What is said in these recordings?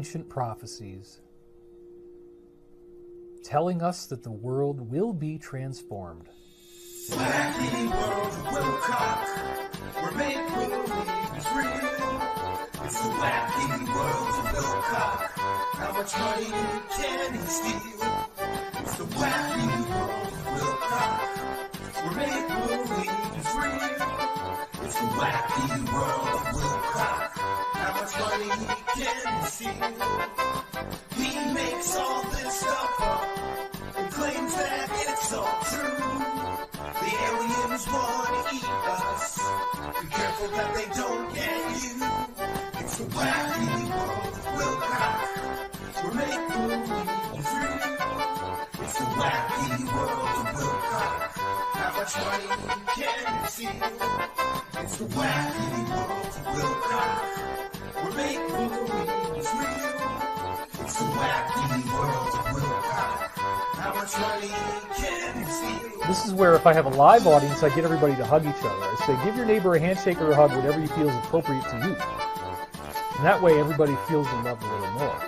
ancient prophecies telling us that the world will be transformed. Wacky world of Wilcock, where make-believe is real. It's the wacky world of Wilcock. How much money can he steal? It's the wacky world of Wilcock, where make-believe is real. It's the wacky world of Wilcock. How much money can he steal? He makes all this stuff up and claims that it's all true. The aliens want to eat us. Be careful that they don't get you. It's the wacky world of Wilcock, where make-believe is real. It's the wacky world of Wilcock. How much money can you steal? It's the wacky world of Wilcock, where make-believe is real. It's the wacky world of Wilcock. How much money can you steal? This is where if I have a live audience, I get everybody to hug each other. I say, give your neighbor a handshake or a hug, whatever you feel is appropriate to you. And that way everybody feels the love a little more.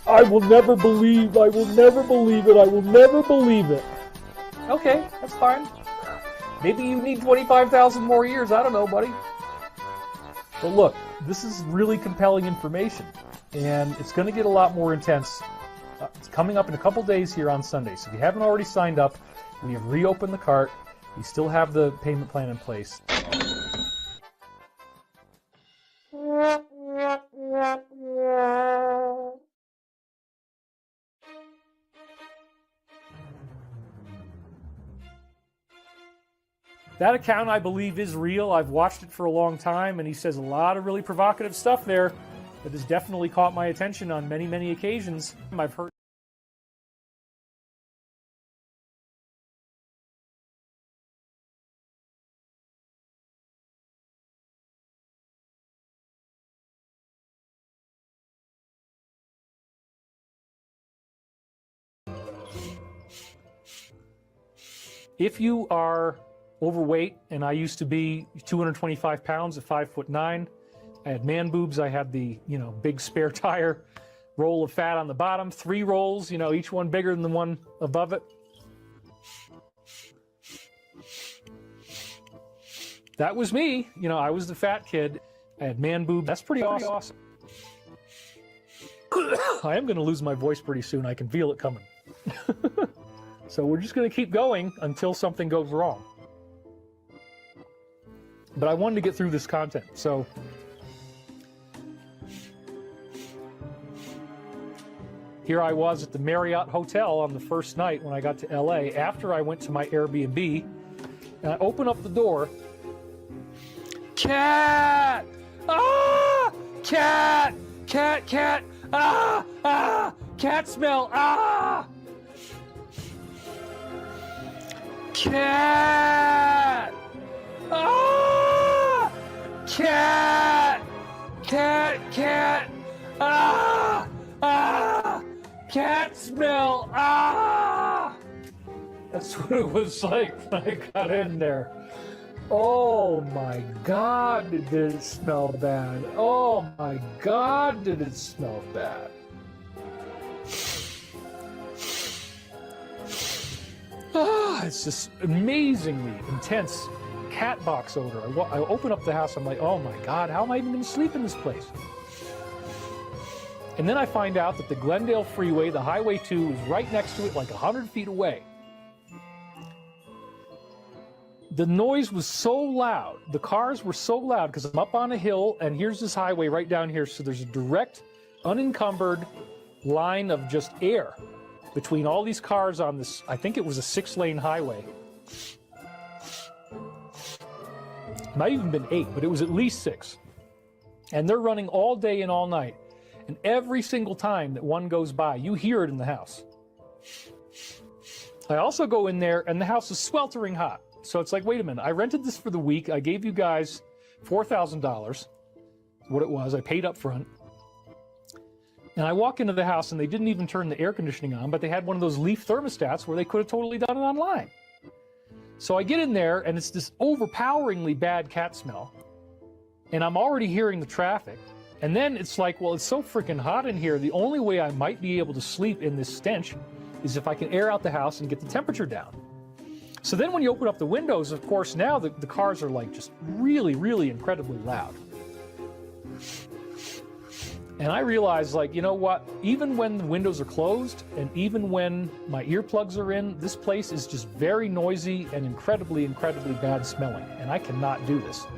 I will never believe it, I will never believe it. Okay, that's fine. Maybe you need 25,000 more years, I don't know, buddy. But look, this is really compelling information, and it's going to get a lot more intense. It's coming up in a couple days here on Sunday, so if you haven't already signed up, we have reopened the cart. We still have the payment plan in place. That account, I believe, is real. I've watched it for a long time, and he says a lot of really provocative stuff there that has definitely caught my attention on many, many occasions. I've heard. If you are overweight, and I used to be 225 pounds at 5'9", I had man boobs, I had the, big spare tire roll of fat on the bottom, 3 rolls, each one bigger than the one above it. That was me, I was the fat kid. I had man boobs. That's pretty awesome. I am going to lose my voice pretty soon. I can feel it coming. So we're just going to keep going until something goes wrong. But I wanted to get through this content, so here I was at the Marriott Hotel on the first night when I got to LA, after I went to my Airbnb, and I open up the door. Cat! Ah! Cat! Cat, cat! Ah! Ah! Cat smell! Ah! Cat! Ah! Cat! Cat, cat! Ah! Ah! Cat smell! Ah! That's what it was like when I got in there. Oh my God, did it smell bad. Oh my God, did it smell bad. Ah, it's just amazingly intense cat box odor. I open up the house, I'm like, oh my God, how am I even going to sleep in this place? And then I find out that the Glendale Freeway, the Highway 2, is right next to it, like 100 feet away. The noise was so loud, the cars were so loud, because I'm up on a hill, and here's this highway right down here, so there's a direct, unencumbered line of just air between all these cars on this, I think it was a 6-lane highway. Might even been 8, but it was at least 6. And they're running all day and all night. And every single time that one goes by, you hear it in the house. I also go in there, and the house is sweltering hot. So it's like, wait a minute, I rented this for the week. I gave you guys $4,000, what it was. I paid up front. And I walk into the house, and they didn't even turn the air conditioning on, but they had one of those Leaf thermostats where they could have totally done it online. So I get in there, and it's this overpoweringly bad cat smell. And I'm already hearing the traffic. And then it's like, well, it's so freaking hot in here. The only way I might be able to sleep in this stench is if I can air out the house and get the temperature down. So then when you open up the windows, of course, now the cars are like just really, really incredibly loud. And I realized, like, you know what? Even when the windows are closed and even when my earplugs are in, this place is just very noisy and incredibly, incredibly bad smelling. And I cannot do this.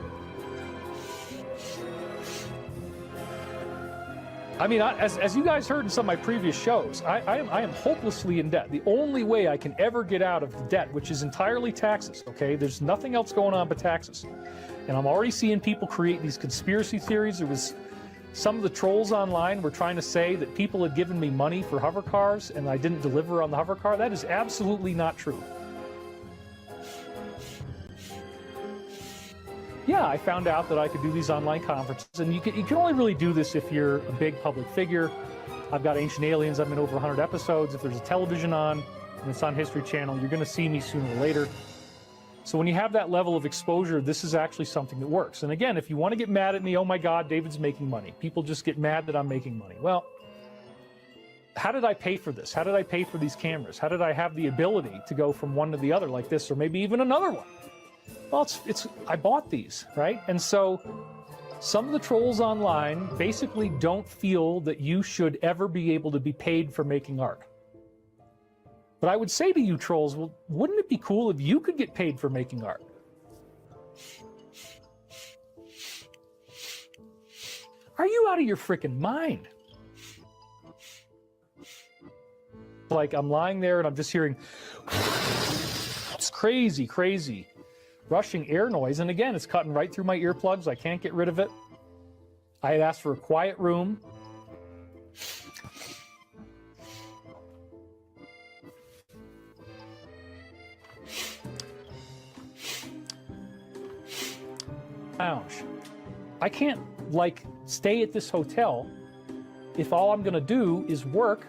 I mean, as you guys heard in some of my previous shows, I am hopelessly in debt. The only way I can ever get out of the debt, which is entirely taxes, okay? There's nothing else going on but taxes. And I'm already seeing people create these conspiracy theories. There was some of the trolls online were trying to say that people had given me money for hover cars and I didn't deliver on the hover car. That is absolutely not true. Yeah, I found out that I could do these online conferences, and you can only really do this if you're a big public figure. I've got Ancient Aliens, I've been over 100 episodes. If there's a television on, and it's on History Channel, you're going to see me sooner or later. So when you have that level of exposure, this is actually something that works. And again, if you want to get mad at me, oh my God, David's making money. People just get mad that I'm making money. Well, how did I pay for this? How did I pay for these cameras? How did I have the ability to go from one to the other like this, or maybe even another one? Well, I bought these, right? And so some of the trolls online basically don't feel that you should ever be able to be paid for making art. But I would say to you trolls, well, wouldn't it be cool if you could get paid for making art? Are you out of your freaking mind? Like, I'm lying there and I'm just hearing it's crazy, crazy rushing air noise. And again, it's cutting right through my earplugs. I can't get rid of it. I had asked for a quiet room. Lounge. I can't, like, stay at this hotel if all I'm going to do is work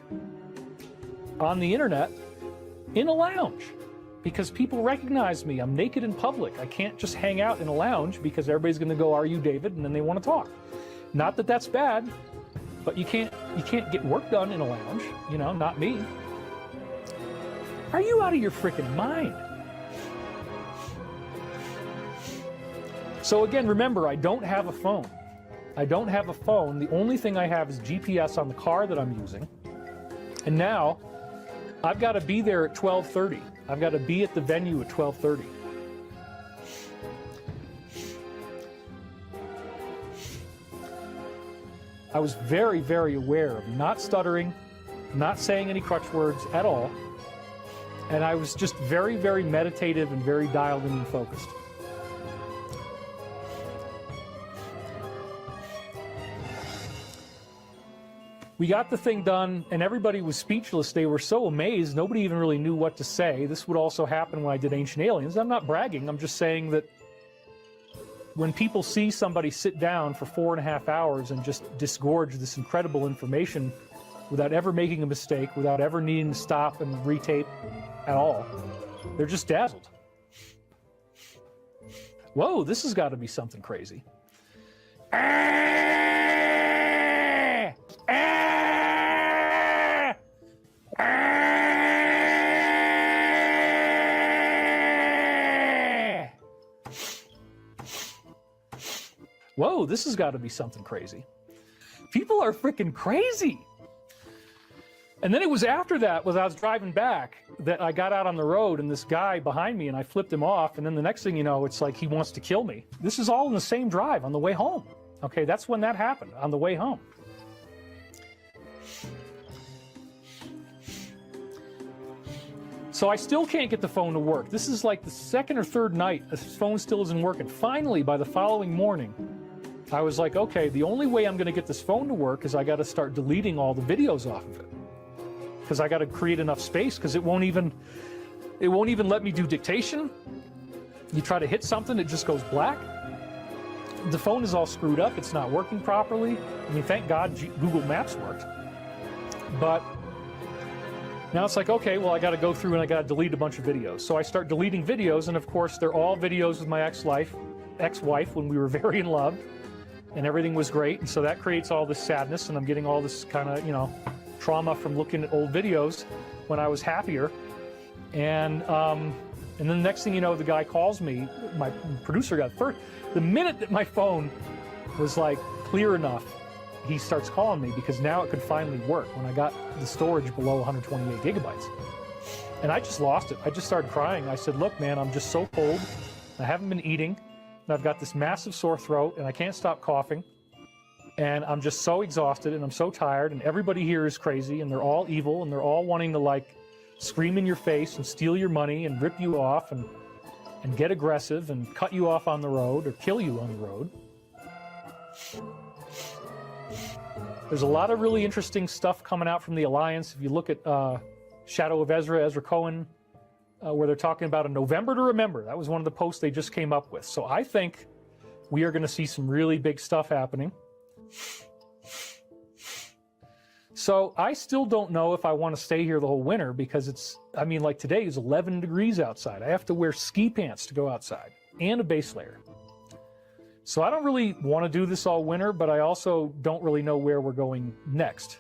on the internet in a lounge, because people recognize me. I'm naked in public. I can't just hang out in a lounge because everybody's going to go, "Are you David?" and then they want to talk. Not that that's bad, but you can't get work done in a lounge, you know, not me. Are you out of your freaking mind? So again, remember, I don't have a phone. I don't have a phone. The only thing I have is GPS on the car that I'm using. And now I've got to be there at 12:30. I've got to be at the venue at 12:30. I was very, very aware of not stuttering, not saying any crutch words at all. And I was just very, very meditative and very dialed in and focused. We got the thing done, and everybody was speechless. They were so amazed. Nobody even really knew what to say. This would also happen when I did Ancient Aliens. I'm not bragging. I'm just saying that when people see somebody sit down for 4.5 hours and just disgorge this incredible information without ever making a mistake, without ever needing to stop and retape at all, they're just dazzled. Whoa, this has got to be something crazy. Whoa, this has got to be something crazy. People are freaking crazy. And then it was after that, as I was driving back, that I got out on the road and this guy behind me, and I flipped him off, and then the next thing you know, it's like he wants to kill me. This is all in the same drive on the way home. Okay, that's when that happened, on the way home. So I still can't get the phone to work. This is like the second or third night the phone still isn't working. Finally, by the following morning, I was like, okay, the only way I'm going to get this phone to work is I got to start deleting all the videos off of it, because I got to create enough space, because it won't even let me do dictation. You try to hit something, it just goes black. The phone is all screwed up. It's not working properly. I mean, thank God Google Maps worked. But now it's like, okay, well, I got to go through and I got to delete a bunch of videos. So I start deleting videos, and of course, they're all videos with my ex-wife when we were very in love. and everything was great. And so that creates all this sadness, and I'm getting all this kind of, you know, trauma from looking at old videos when I was happier. And then the next thing you know, the guy calls me, my producer got first. The minute that my phone was like clear enough, he starts calling me because now it could finally work when I got the storage below 128 gigabytes. And I just lost it. I just started crying. I said, look, man, I'm just so cold. I haven't been eating. And I've got this massive sore throat and I can't stop coughing. And I'm just so exhausted and I'm so tired and everybody here is crazy and they're all evil and they're all wanting to like scream in your face and steal your money and rip you off and get aggressive and cut you off on the road or kill you on the road. There's a lot of really interesting stuff coming out from the Alliance. If you look at Shadow of Ezra Cohen, where they're talking about a November to remember. That was one of the posts they just came up with. So I think we are going to see some really big stuff happening. So I still don't know if I want to stay here the whole winter because it's, I mean, like today is 11 degrees outside. I have to wear ski pants to go outside and a base layer. So I don't really want to do this all winter, but I also don't really know where we're going next.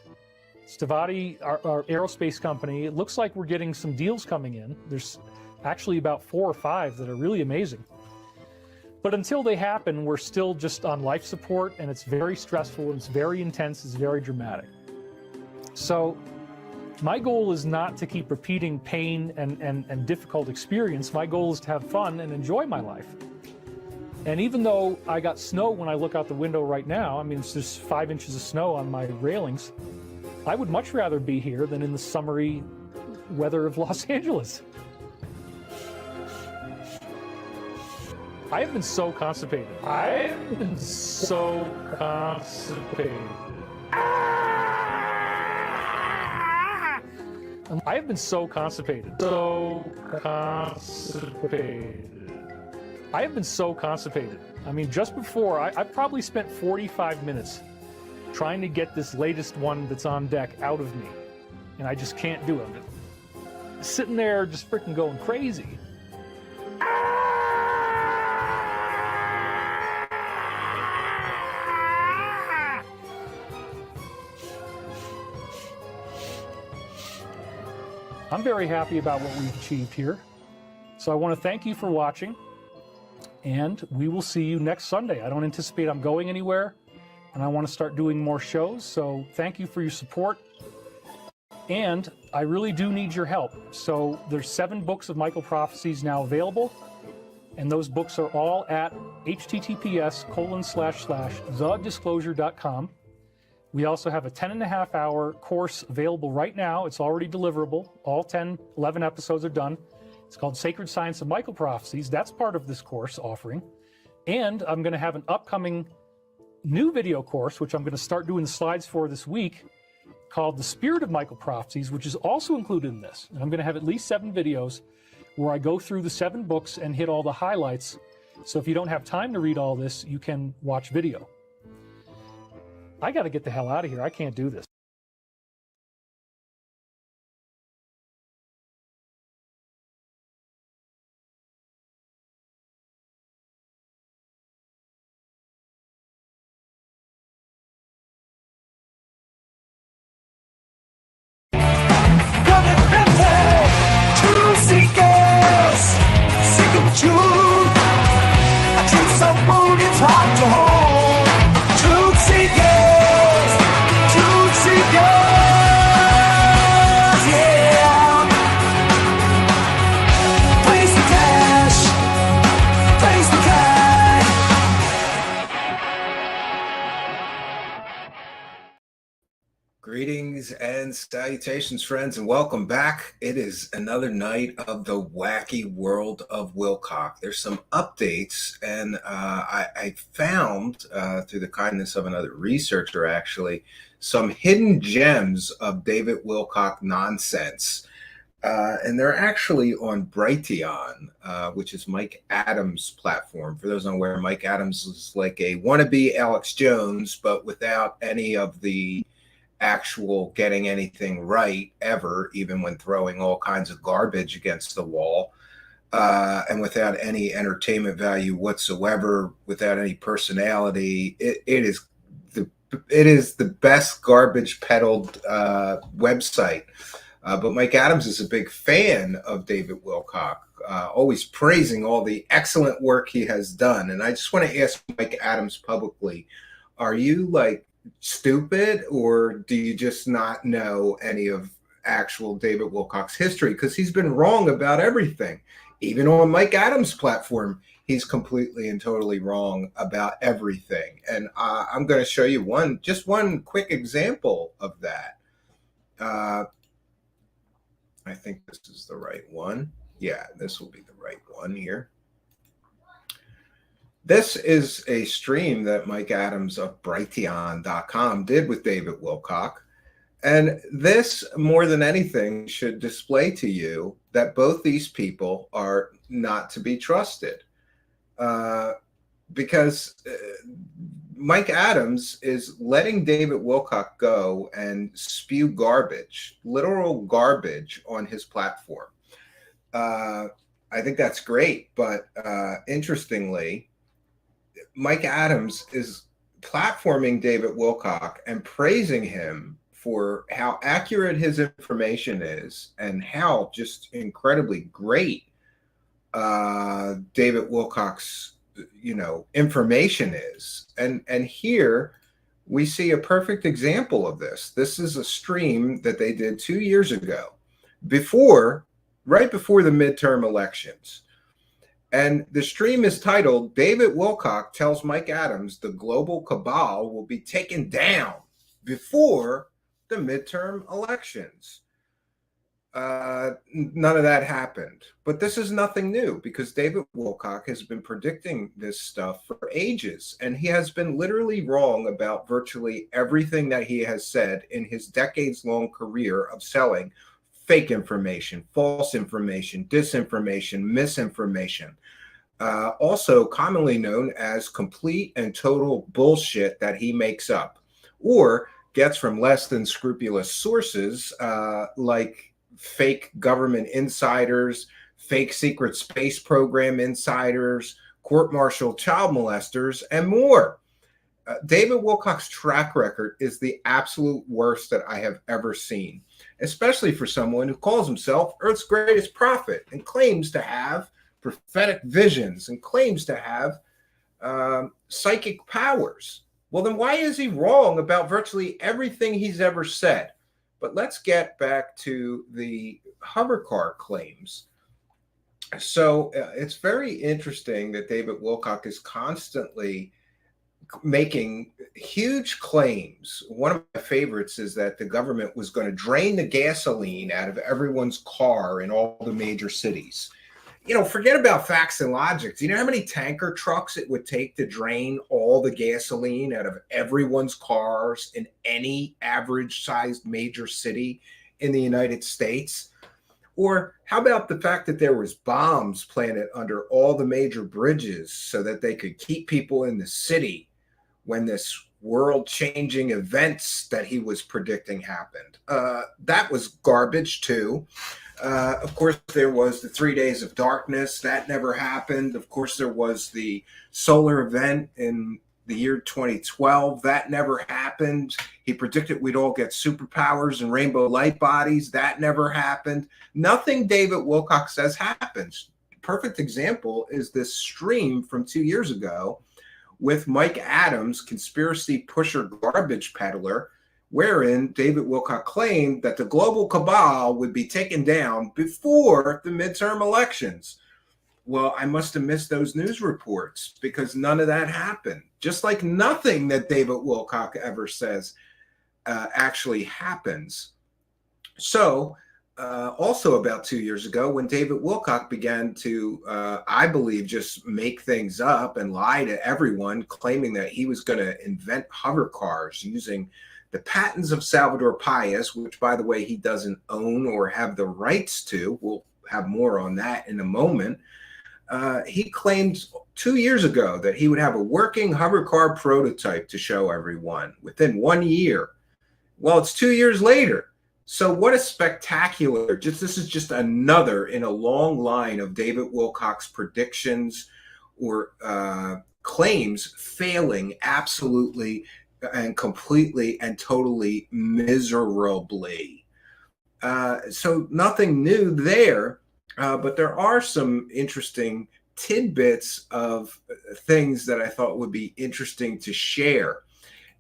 Stavatti, our aerospace company, it looks like we're getting some deals coming in. There's actually about 4 or 5 that are really amazing. But until they happen, we're still just on life support, and it's very stressful, and it's very intense, it's very dramatic. So my goal is not to keep repeating pain and difficult experience. My goal is to have fun and enjoy my life. And even though I got snow when I look out the window right now, I mean, it's just 5 inches of snow on my railings, I would much rather be here than in the summery weather of Los Angeles. I have been so constipated. I have been so constipated. I have been so constipated. So constipated. I have been so constipated. I mean, just before, I probably spent 45 minutes trying to get this latest one that's on deck out of me. And I just can't do it. I'm just sitting there just freaking going crazy. I'm very happy about what we've achieved here. So I want to thank you for watching. And we will see you next Sunday. I don't anticipate I'm going anywhere. And I want to start doing more shows, so thank you for your support. And I really do need your help. So there's 7 books of Michael Prophecies now available, and those books are all at https://thedisclosure.com. We also have a 10.5-hour course available right now. It's already deliverable. All 11 episodes are done. It's called Sacred Science of Michael Prophecies. That's part of this course offering. And I'm going to have an upcoming new video course, which I'm going to start doing the slides for this week, called The Spirit of Michael Prophecies, which is also included in this. And I'm going to have at least 7 videos where I go through the 7 books and hit all the highlights. So if you don't have time to read all this, you can watch video. I got to get the hell out of here. I can't do this. Truthseekers, seek the truth. A truth so bold it's hard to hold. Truthseekers, truthseekers, yeah. Place the cash, place the cash. Greetings and salutations, friends, and welcome back. It is another night of the wacky world of Wilcock. There's some updates, and I found, through the kindness of another researcher, actually, some hidden gems of David Wilcock nonsense. And they're actually on Brighteon, which is Mike Adams' platform. For those unaware, Mike Adams is like a wannabe Alex Jones, but without any of the actual getting anything right ever, even when throwing all kinds of garbage against the wall. and without any entertainment value whatsoever, without any personality. It is the best garbage peddled website. But Mike Adams is a big fan of David Wilcock, always praising all the excellent work he has done. And I just want to ask Mike Adams publicly, are you like stupid, or do you just not know any of actual David Wilcock's history? Because he's been wrong about everything. Even on Mike Adams' platform, he's completely and totally wrong about everything. And I'm going to show you one quick example of that. I think this is the right one. Yeah, this will be the right one here. This is a stream that Mike Adams of Brighteon.com did with David Wilcock. And this, more than anything, should display to you that both these people are not to be trusted. Because Mike Adams is letting David Wilcock go and spew garbage, literal garbage, on his platform. I think that's great, but interestingly, Mike Adams is platforming David Wilcock and praising him for how accurate his information is and how just incredibly great David Wilcock's information is. And here we see a perfect example of this. This is a stream that they did 2 years ago, right before the midterm elections. And the stream is titled, David Wilcock Tells Mike Adams the Global Cabal Will Be Taken Down Before the Midterm Elections. None of that happened. But this is nothing new, because David Wilcock has been predicting this stuff for ages. And he has been literally wrong about virtually everything that he has said in his decades-long career of selling fake information, false information, disinformation, misinformation, also commonly known as complete and total bullshit that he makes up or gets from less than scrupulous sources, like fake government insiders, fake secret space program insiders, court-martialed child molesters, and more. David Wilcock's track record is the absolute worst that I have ever seen, especially for someone who calls himself Earth's greatest prophet and claims to have prophetic visions and claims to have psychic powers. Well, then why is he wrong about virtually everything he's ever said? But let's get back to the hovercar claims. So it's very interesting that David Wilcock is constantly making huge claims. One of my favorites is that the government was going to drain the gasoline out of everyone's car in all the major cities. Forget about facts and logic. Do you know how many tanker trucks it would take to drain all the gasoline out of everyone's cars in any average-sized major city in the United States? Or how about the fact that there was bombs planted under all the major bridges so that they could keep people in the city when this world-changing events that he was predicting happened? That was garbage too. Of course, there was the 3 days of darkness. That never happened. Of course, there was the solar event in the year 2012. That never happened. He predicted we'd all get superpowers and rainbow light bodies. That never happened. Nothing David Wilcock says happens. Perfect example is this stream from 2 years ago with Mike Adams, conspiracy pusher garbage peddler, wherein David Wilcock claimed that the global cabal would be taken down before the midterm elections. Well, I must have missed those news reports, because none of that happened. Just like nothing that David Wilcock ever says actually happens. So, also about 2 years ago, when David Wilcock began to, I believe, just make things up and lie to everyone, claiming that he was going to invent hovercars using the patents of Salvador Payas, which, by the way, he doesn't own or have the rights to. We'll have more on that in a moment. He claimed 2 years ago that he would have a working hovercar prototype to show everyone within 1 year. Well, it's 2 years later. So what a spectacular, this is just another in a long line of David Wilcock's predictions or claims failing absolutely and completely and totally miserably. So nothing new there, but there are some interesting tidbits of things that I thought would be interesting to share,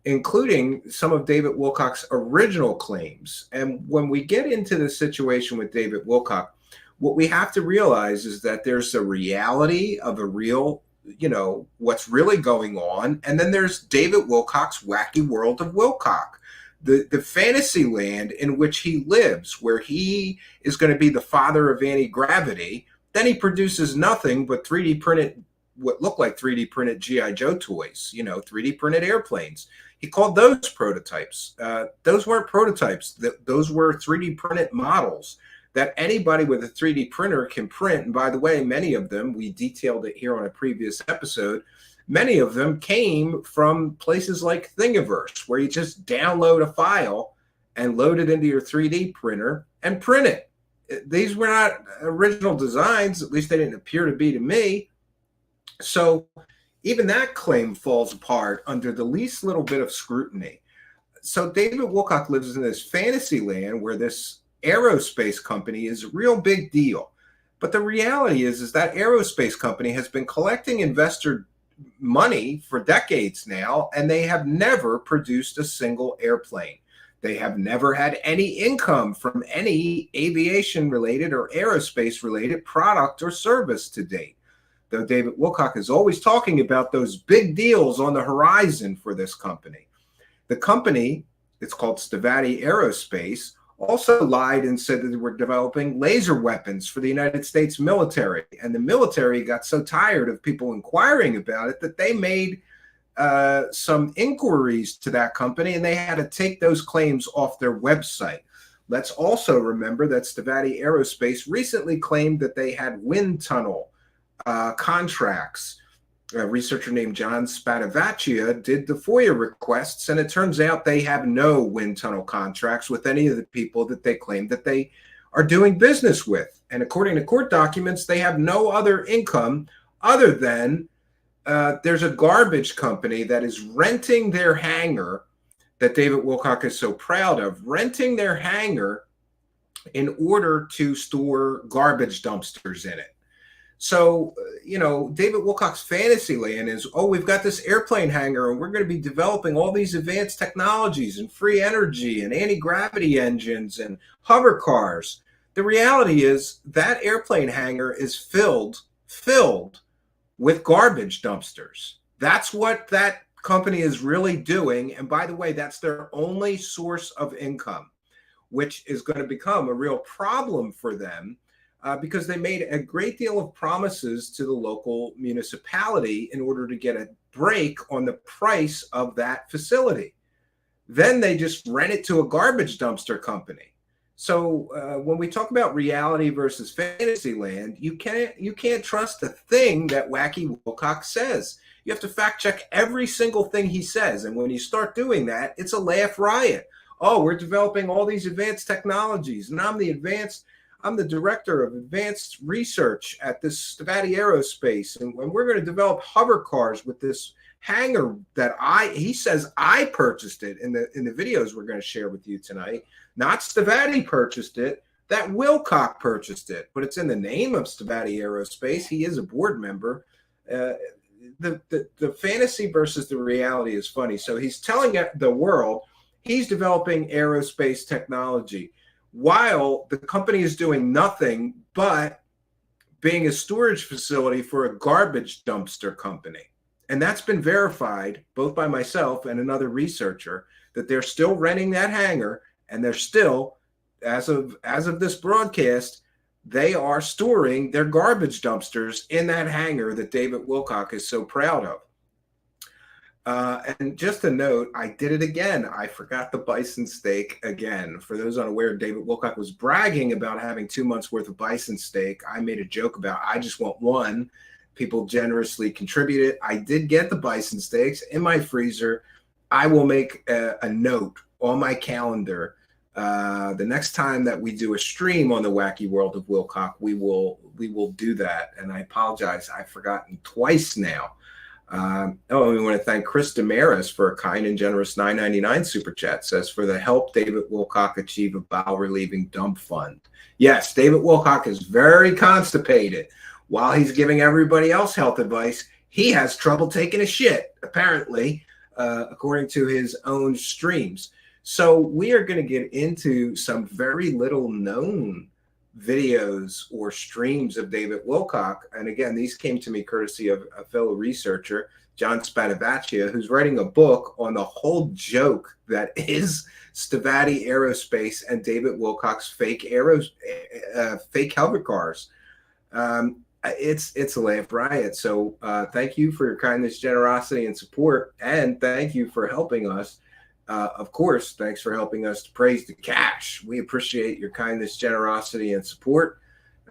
including some of David Wilcock's original claims. And when we get into the situation with David Wilcock, what we have to realize is that there's a reality of a real, what's really going on. And then there's David Wilcock's wacky world of Wilcock, the fantasy land in which he lives, where he is going to be the father of anti-gravity. Then he produces nothing but 3D printed, what look like 3D printed G.I. Joe toys, 3D printed airplanes. He called those prototypes. Those weren't prototypes. Those were 3D printed models that anybody with a 3D printer can print. And by the way, many of them, we detailed it here on a previous episode, many of them came from places like Thingiverse, where you just download a file and load it into your 3D printer and print it. These were not original designs, at least they didn't appear to be to me. So even that claim falls apart under the least little bit of scrutiny. So David Wilcock lives in this fantasy land where this aerospace company is a real big deal. But the reality is that aerospace company has been collecting investor money for decades now, and they have never produced a single airplane. They have never had any income from any aviation-related or aerospace-related product or service to date. Though David Wilcock is always talking about those big deals on the horizon for this company. The company, it's called Stavatti Aerospace, also lied and said that they were developing laser weapons for the United States military. And the military got so tired of people inquiring about it that they made some inquiries to that company, and they had to take those claims off their website. Let's also remember that Stavatti Aerospace recently claimed that they had wind tunnel contracts. A researcher named John Spadavaccia did the FOIA requests, and it turns out they have no wind tunnel contracts with any of the people that they claim that they are doing business with. And according to court documents, they have no other income other than there's a garbage company that is renting their hangar that David Wilcock is so proud of, renting their hangar in order to store garbage dumpsters in it. So, David Wilcock's fantasy land is, we've got this airplane hangar and we're going to be developing all these advanced technologies and free energy and anti-gravity engines and hover cars. The reality is that airplane hangar is filled with garbage dumpsters. That's what that company is really doing. And by the way, that's their only source of income, which is going to become a real problem for them. Because they made a great deal of promises to the local municipality in order to get a break on the price of that facility. Then they just rent it to a garbage dumpster company. So when we talk about reality versus fantasy land, you can't trust a thing that Wacky Wilcock says. You have to fact check every single thing he says. And when you start doing that, it's a laugh riot. Oh, we're developing all these advanced technologies, and I'm the director of advanced research at this Stavatti Aerospace, and we're going to develop hover cars with this hangar that he says I purchased it in the videos we're going to share with you tonight. Not Stavatti purchased it, that Wilcock purchased it, but it's in the name of Stavatti Aerospace. He is a board member. The fantasy versus the reality is funny. So he's telling the world he's developing aerospace technology, while the company is doing nothing but being a storage facility for a garbage dumpster company. And that's been verified both by myself and another researcher that they're still renting that hangar, and they're still, as of this broadcast, they are storing their garbage dumpsters in that hangar that David Wilcock is so proud of. And just a note, I did it again. I forgot the bison steak again. For those unaware, David Wilcock was bragging about having 2 months worth of bison steak. I made a joke about, I just want one. People generously contributed. I did get the bison steaks in my freezer. I will make a note on my calendar The next time that we do a stream on the Wacky World of Wilcock, we will do that. And I apologize, I've forgotten twice now. We want to thank Chris Damaris for a kind and generous $9.99 super chat. Says, for the help David Wilcock achieve a bowel relieving dump fund. Yes, David Wilcock is very constipated. While he's giving everybody else health advice, he has trouble taking a shit, apparently, according to his own streams. So we are going to get into some very little known videos or streams of David Wilcock. And again, these came to me courtesy of a fellow researcher, John Stavatti, who's writing a book on the whole joke that is Stavatti Aerospace and David Wilcock's fake HOVERCARS. It's a laugh riot. So thank you for your kindness, generosity, and support. And thank you for helping us. Of course, thanks for helping us to praise the cash. We appreciate your kindness, generosity, and support.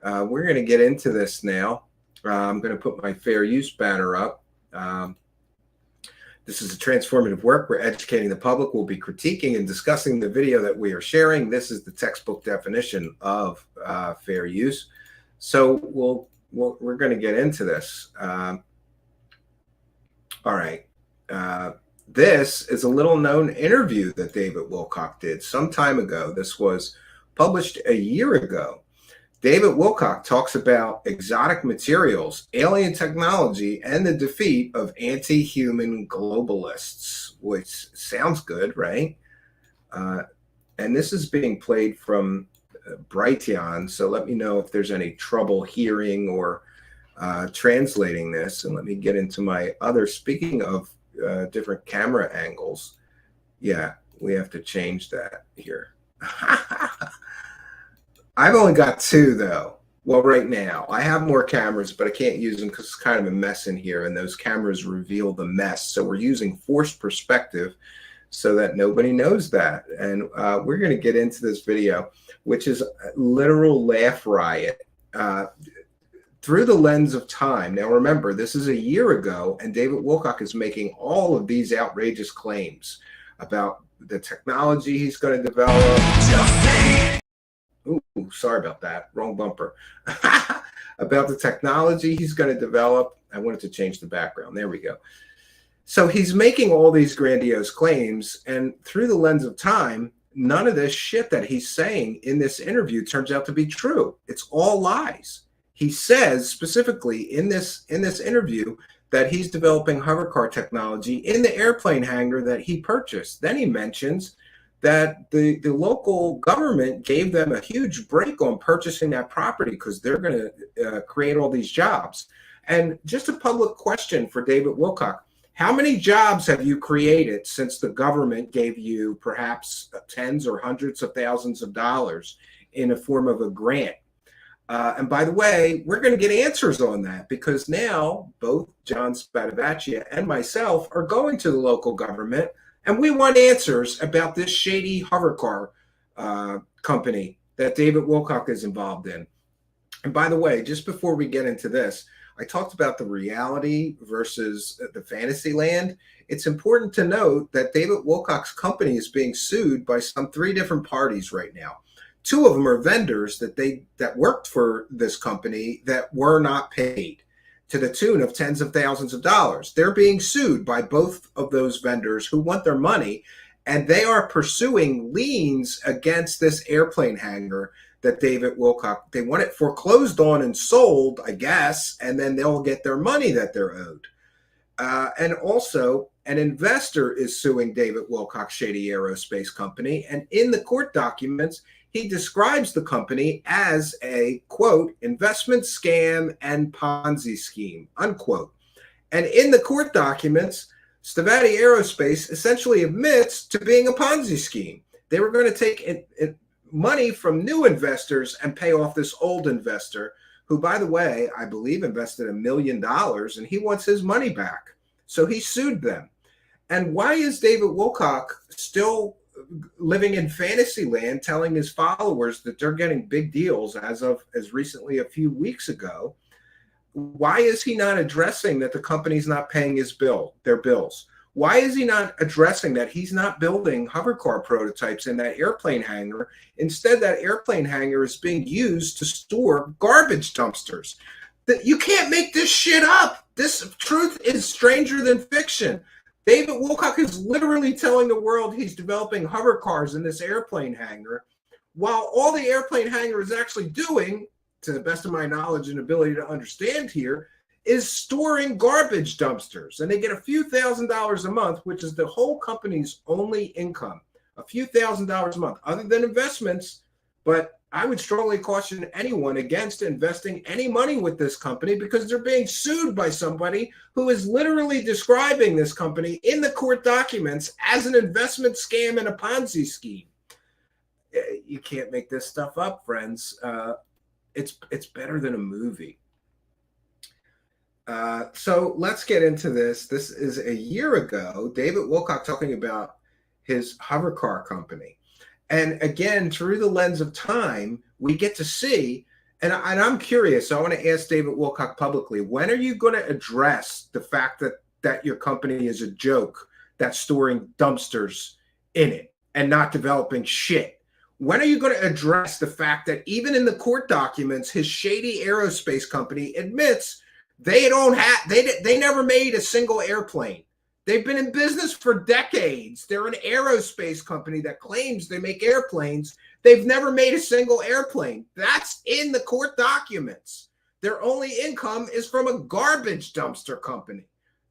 We're going to get into this now. I'm going to put my fair use banner up. This is a transformative work. We're educating the public. We'll be critiquing and discussing the video that we are sharing. This is the textbook definition of fair use. So we're going to get into this. All right. This is a little known interview that David Wilcock did some time ago. This was published a year ago. David Wilcock talks about exotic materials, alien technology, and the defeat of anti-human globalists, which sounds good, right? And this is being played from Brighteon, so let me know if there's any trouble hearing or translating this. And let me get into my other, speaking of different camera angles. Yeah, we have to change that here. I've only got two though. Well, right now I have more cameras, but I can't use them because it's kind of a mess in here, and those cameras reveal the mess. So we're using forced perspective so that nobody knows that. And we're going to get into this video, which is a literal laugh riot. Through the lens of time. Now, remember, this is a year ago, and David Wilcock is making all of these outrageous claims about the technology he's going to develop. Ooh, sorry about that. Wrong bumper. About the technology he's going to develop. I wanted to change the background. There we go. So he's making all these grandiose claims, and through the lens of time, none of this shit that he's saying in this interview turns out to be true. It's all lies. He says specifically in this interview that he's developing hovercar technology in the airplane hangar that he purchased. Then he mentions that the local government gave them a huge break on purchasing that property because they're going to create all these jobs. And just a public question for David Wilcock: how many jobs have you created since the government gave you perhaps tens or hundreds of thousands of dollars in a form of a grant? And by the way, we're going to get answers on that because now both John Stavatti and myself are going to the local government, and we want answers about this shady hovercar company that David Wilcock is involved in. And by the way, just before we get into this, I talked about the reality versus the fantasy land. It's important to note that David Wilcock's company is being sued by some 3 different parties right now. 2 of them are vendors that worked for this company that were not paid to the tune of tens of thousands of dollars. They're being sued by both of those vendors who want their money, and they are pursuing liens against this airplane hangar that David Wilcock, they want it foreclosed on and sold, I guess, and then they'll get their money that they're owed. And also, an investor is suing David Wilcock's Shady Aerospace company, and in the court documents, he describes the company as a, quote, investment scam and Ponzi scheme, unquote. And in the court documents, Stavatti Aerospace essentially admits to being a Ponzi scheme. They were going to take money from new investors and pay off this old investor who, by the way, I believe invested $1 million, and he wants his money back. So he sued them. And why is David Wilcock still living in fantasy land, telling his followers that they're getting big deals as recently a few weeks ago? Why is he not addressing that the company's not paying their bills? Why is he not addressing that he's not building hovercar prototypes in that airplane hangar? Instead, that airplane hangar is being used to store garbage dumpsters. That you can't make this shit up. This truth is stranger than fiction. David Wilcock is literally telling the world he's developing hovercars in this airplane hangar, while all the airplane hangar is actually doing, to the best of my knowledge and ability to understand here, is storing garbage dumpsters. And they get a few $1,000s a month, which is the whole company's only income, a few $1,000s a month, other than investments. But I would strongly caution anyone against investing any money with this company, because they're being sued by somebody who is literally describing this company in the court documents as an investment scam and a Ponzi scheme. You can't make this stuff up, friends. It's better than a movie. So let's get into this. This is a year ago, David Wilcock talking about his hovercar company. And again, through the lens of time, we get to see, and I'm curious, so I want to ask David Wilcock publicly, when are you going to address the fact that your company is a joke that's storing dumpsters in it and not developing shit? When are you going to address the fact that even in the court documents, his SHADY Aerospace company admits they never made a single airplane. They've been in business for decades. They're an aerospace company that claims they make airplanes. They've never made a single airplane. That's in the court documents. Their only income is from a garbage dumpster company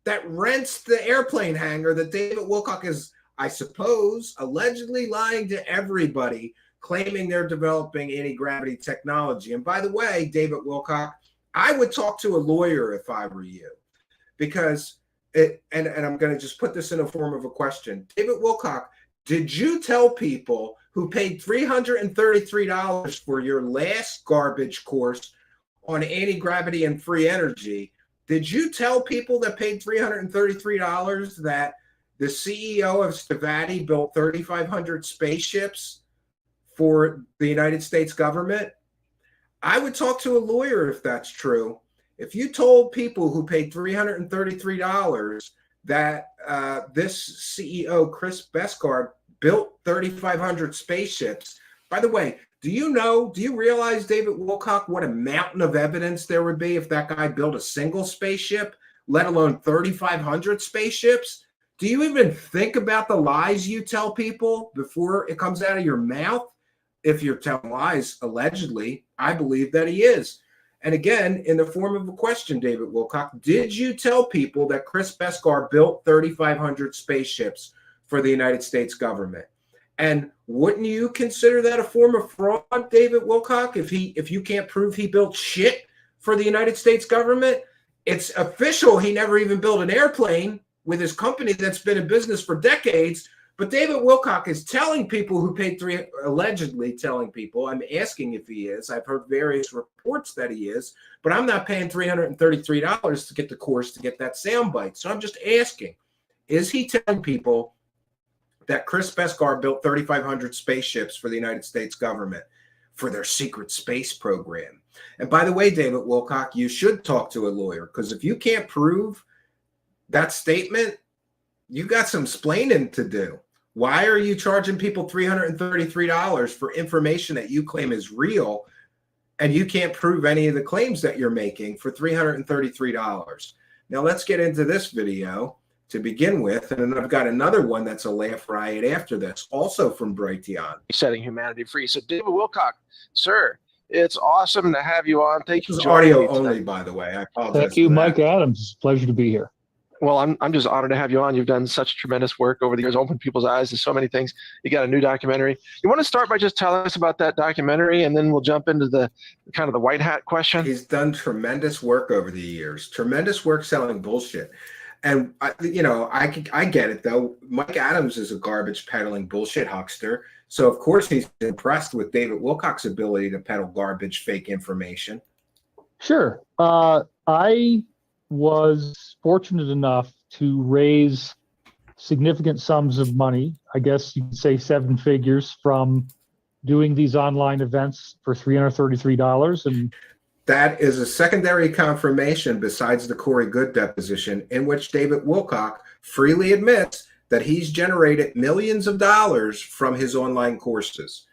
that rents the airplane hangar that David Wilcock is, I suppose, allegedly lying to everybody, claiming they're developing anti-gravity technology. And by the way, David Wilcock, I would talk to a lawyer if I were you, because and I'm going to just put this in a form of a question. David Wilcock, did you tell people who paid $333 for your last garbage course on anti-gravity and free energy, did you tell people that paid $333 that the CEO of Stavatti built 3,500 spaceships for the United States government? I would talk to a lawyer if that's true. If you told people who paid $333 that this CEO, Chris Beskard, built 3,500 spaceships, by the way, do you realize, David Wilcock, what a mountain of evidence there would be if that guy built a single spaceship, let alone 3,500 spaceships? Do you even think about the lies you tell people before it comes out of your mouth? If you're telling lies, allegedly, I believe that he is. And again, in the form of a question, David Wilcock, did you tell people that Chris Beskar built 3,500 spaceships for the United States government? And wouldn't you consider that a form of fraud, David Wilcock, if you can't prove he built shit for the United States government? It's official he never even built an airplane with his company that's been in business for decades. But David Wilcock is telling people who paid allegedly telling people, I'm asking if he is. I've heard various reports that he is, but I'm not paying $333 to get the course to get that soundbite. So I'm just asking, is he telling people that Chris Beskar built 3,500 spaceships for the United States government for their secret space program? And by the way, David Wilcock, you should talk to a lawyer, because if you can't prove that statement, you got some splaining to do. Why are you charging people $333 for information that you claim is real, and you can't prove any of the claims that you're making for $333? Now let's get into this video to begin with, and then I've got another one that's a laugh riot after this, also from Brighteon. Setting humanity free. So David Wilcock, sir, it's awesome to have you on. Thank you. This is audio only, by the way. I apologize. Thank you, Mike Adams. It's a pleasure to be here. Well, I'm just honored to have you on. You've done such tremendous work over the years, opened people's eyes to so many things. You got a new documentary. You want to start by just telling us about that documentary, and then we'll jump into the kind of the white hat question? He's done tremendous work over the years, tremendous work selling bullshit. And, I get it, though. Mike Adams is a garbage peddling bullshit huckster. So, of course, he's impressed with David Wilcock's ability to peddle garbage, fake information. Sure. I was fortunate enough to raise significant sums of money, I guess you could say 7 figures, from doing these online events for $333. And that is a secondary confirmation besides the Corey Good deposition, in which David Wilcock freely admits that he's generated millions of dollars from his online courses.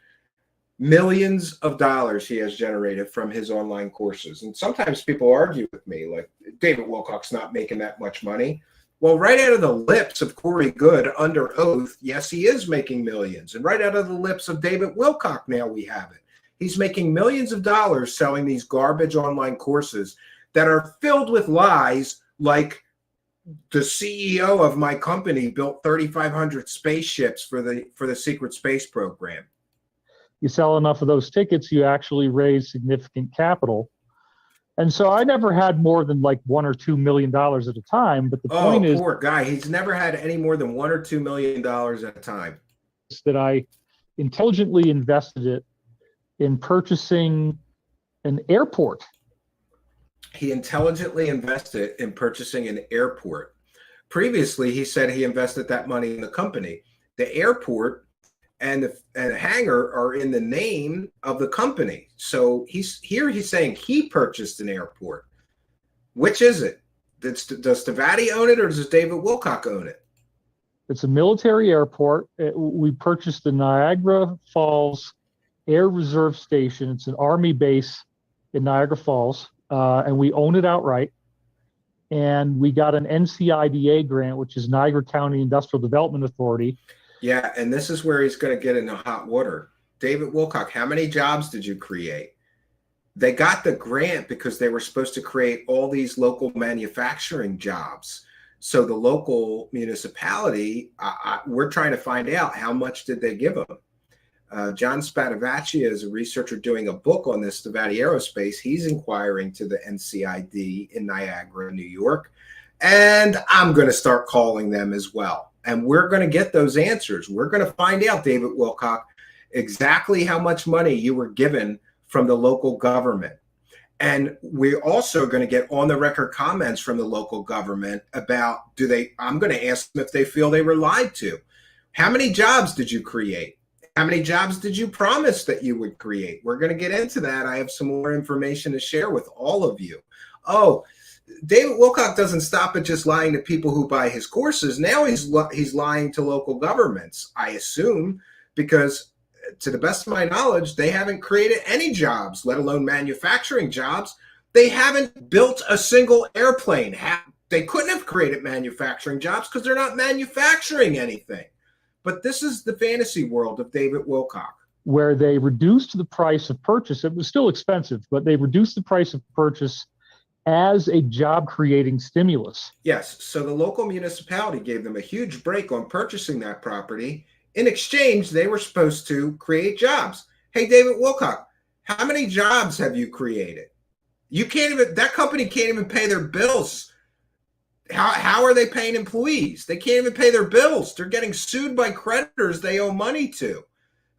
Millions of dollars he has generated from his online courses. And sometimes people argue with me, like, David Wilcock's not making that much money. Well, right out of the lips of Corey Good under oath, yes, he is making millions. And right out of the lips of David Wilcock, now we have it. He's making millions of dollars selling these garbage online courses that are filled with lies, like the CEO of my company built 3,500 spaceships for the secret space program. You sell enough of those tickets, you actually raise significant capital. And so I never had more than like $1 or $2 million at a time. But the point is, poor guy. He's never had any more than $1 or $2 million at a time. That I intelligently invested it in purchasing an airport. He intelligently invested in purchasing an airport. Previously, he said he invested that money in the company. The airport and the hangar are in the name of the company. So he's saying he purchased an airport. Which is it? Does Stavatti own it, or does David Wilcock own it? It's a military airport. We purchased the Niagara Falls Air Reserve Station. It's an Army base in Niagara Falls, and we own it outright. And we got an NCIDA grant, which is Niagara County Industrial Development Authority. Yeah, and this is where he's going to get into hot water. David Wilcock, how many jobs did you create? They got the grant because they were supposed to create all these local manufacturing jobs. So the local municipality, we're trying to find out how much did they give them. John Stavatti is a researcher doing a book on this, Stavatti Aerospace. He's inquiring to the NCID in Niagara, New York. And I'm going to start calling them as well. And we're going to get those answers. We're going to find out, David Wilcock, exactly how much money you were given from the local government. And we're also going to get on the record comments from the local government about, I'm going to ask them if they feel they were lied to. How many jobs did you create? How many jobs did you promise that you would create? We're going to get into that. I have some more information to share with all of you. Oh, David Wilcock doesn't stop at just lying to people who buy his courses. Now he's lying to local governments, I assume, because to the best of my knowledge, they haven't created any jobs, let alone manufacturing jobs. They haven't built a single airplane. They couldn't have created manufacturing jobs because they're not manufacturing anything. But this is the fantasy world of David Wilcock, where they reduced the price of purchase. It was still expensive, but they reduced the price of purchase as a job-creating stimulus. Yes, so the local municipality gave them a huge break on purchasing that property. In exchange, they were supposed to create jobs. Hey, David Wilcock, how many jobs have you created? That company can't even pay their bills. How are they paying employees? They can't even pay their bills. They're getting sued by creditors they owe money to,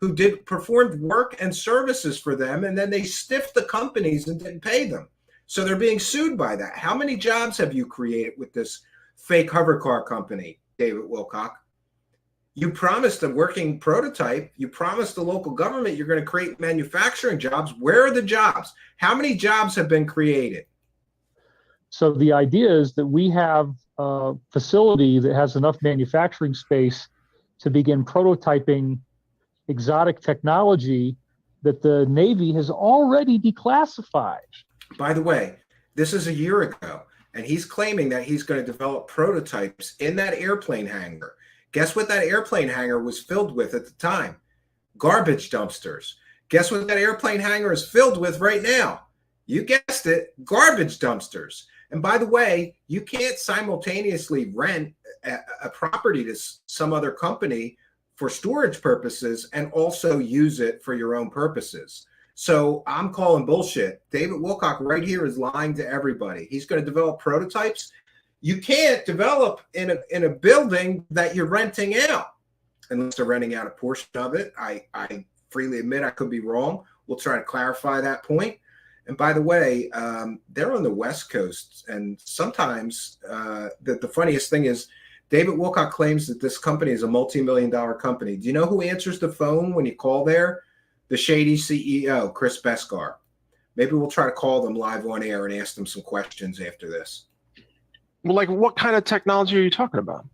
who performed work and services for them, and then they stiffed the companies and didn't pay them. So they're being sued by that. How many jobs have you created with this fake hovercar company, David Wilcock? You promised a working prototype. You promised the local government you're going to create manufacturing jobs. Where are the jobs? How many jobs have been created? So the idea is that we have a facility that has enough manufacturing space to begin prototyping exotic technology that the Navy has already declassified. By the way, this is a year ago, and he's claiming that he's going to develop prototypes in that airplane hangar. Guess what that airplane hangar was filled with at the time? Garbage dumpsters. Guess what that airplane hangar is filled with right now? You guessed it, garbage dumpsters. And by the way, you can't simultaneously rent a property to some other company for storage purposes and also use it for your own purposes. So I'm calling bullshit. David Wilcock right here is lying to everybody. He's going to develop prototypes. You can't develop in a building that you're renting out unless they're renting out a portion of it. I freely admit I could be wrong. We'll try to clarify that point. And by the way, they're on the West Coast. And sometimes the funniest thing is David Wilcock claims that this company is a multi-million-dollar company. Do you know who answers the phone when you call there? The Shady CEO, Chris Beskar. Maybe we'll try to call them live on air and ask them some questions after this. Well, like what kind of technology are you talking about?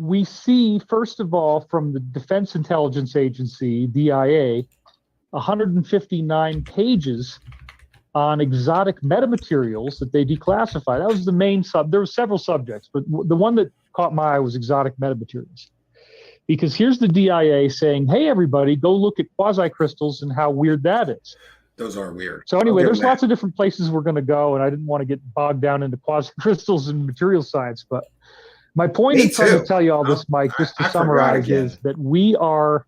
we see, first of all, from the Defense Intelligence Agency, DIA, 159 pages on exotic metamaterials that they declassify. That was the main there were several subjects, but the one that caught my eye was exotic metamaterials. Because here's the DIA saying, hey, everybody, go look at quasi-crystals and how weird that is. Those are weird. So anyway, there's lots of different places we're going to go, and I didn't want to get bogged down into quasi-crystals and material science, but my point in trying to tell you all this, Mike, just to summarize, is that we are,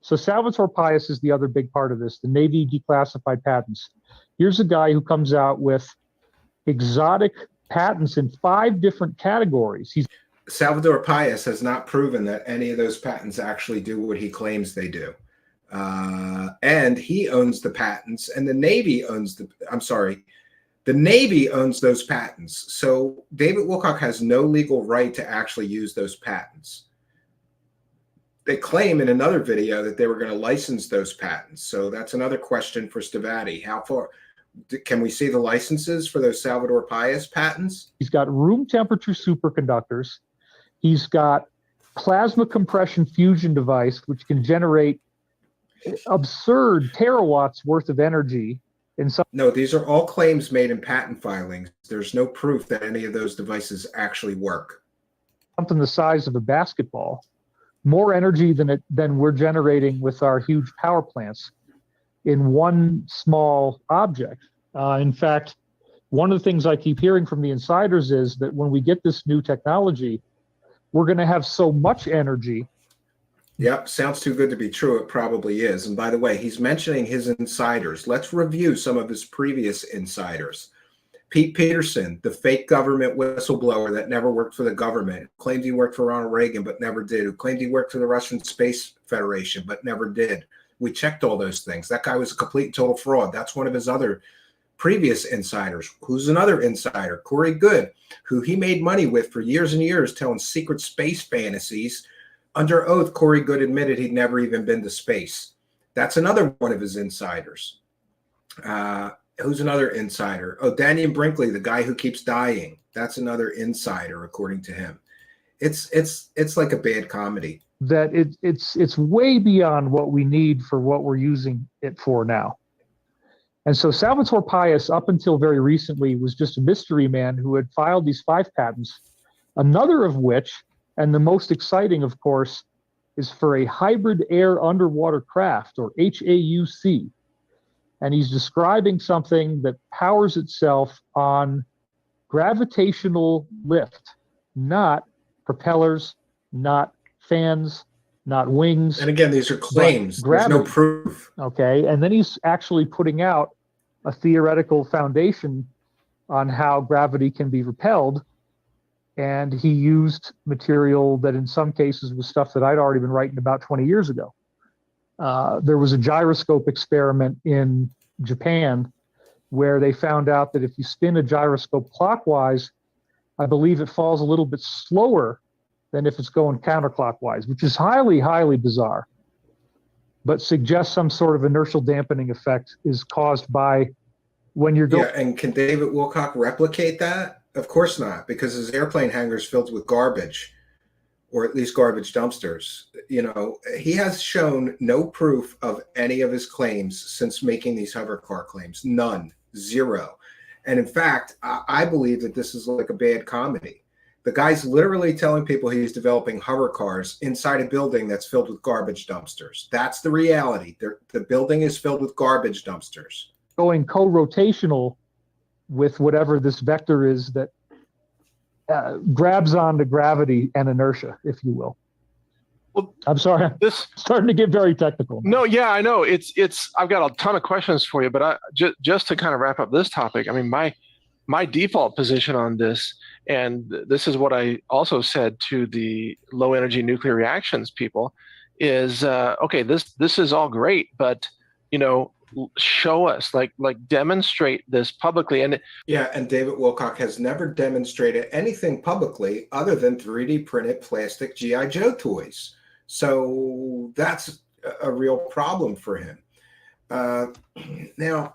so Salvatore Pais is the other big part of this, the Navy declassified patents. Here's a guy who comes out with exotic patents in 5 different categories. Salvatore Pais has not proven that any of those patents actually do what he claims they do. And he owns the patents, and the Navy owns the Navy owns those patents. So David Wilcock has no legal right to actually use those patents. They claim in another video that they were going to license those patents. So that's another question for Stavatti. How far can we see the licenses for those Salvatore Pais patents? He's got room temperature superconductors. He's got plasma compression fusion device, which can generate absurd terawatts worth of energy. No, these are all claims made in patent filings. There's no proof that any of those devices actually work. Something the size of a basketball, more energy than we're generating with our huge power plants in one small object. In fact, one of the things I keep hearing from the insiders is that when we get this new technology, we're going to have so much energy. Yep, sounds too good to be true. It probably is. And by the way, he's mentioning his insiders. Let's review some of his previous insiders. Pete Peterson, the fake government whistleblower that never worked for the government, claimed he worked for Ronald Reagan but never did, who claimed he worked for the Russian Space Federation but never did. We checked all those things. That guy was a complete and total fraud. That's one of his other previous insiders. Who's another insider? Corey Good, who he made money with for years and years telling secret space fantasies. Under oath, Corey Good admitted he'd never even been to space. That's another one of his insiders. Who's another insider? Oh, Daniel Brinkley, the guy who keeps dying. That's another insider, according to him. It's like a bad comedy. That it's way beyond what we need for what we're using it for now. And so Salvatore Pais, up until very recently, was just a mystery man who had filed these 5 patents, another of which, and the most exciting, of course, is for a hybrid air underwater craft, or HAUC. And he's describing something that powers itself on gravitational lift, not propellers, not fans, not wings. And again, these are claims. There's no proof. Okay, and then he's actually putting out a theoretical foundation on how gravity can be repelled. And he used material that in some cases was stuff that I'd already been writing about 20 years ago. There was a gyroscope experiment in Japan where they found out that if you spin a gyroscope clockwise, I believe it falls a little bit slower than if it's going counterclockwise, which is highly, highly bizarre, but suggests some sort of inertial dampening effect is caused by when you're going. Yeah, and can David Wilcock replicate that? Of course not, because his airplane hangar is filled with garbage, or at least garbage dumpsters. You know, he has shown no proof of any of his claims since making these hovercar claims. None. Zero. And in fact, I believe that this is like a bad comedy. The guy's literally telling people he's developing hovercars inside a building that's filled with garbage dumpsters. That's the reality. The building is filled with garbage dumpsters. Going co-rotational with whatever this vector is that grabs onto gravity and inertia, if you will. Well, I'm sorry, I'm starting to get very technical. No, yeah, I know. It's. I've got a ton of questions for you, but just to kind of wrap up this topic, I mean, my default position on this, and this is what I also said to the low energy nuclear reactions people, is okay. This is all great, but show us, like demonstrate this publicly. And David Wilcock has never demonstrated anything publicly other than 3D printed plastic GI Joe toys. So that's a real problem for him. Now,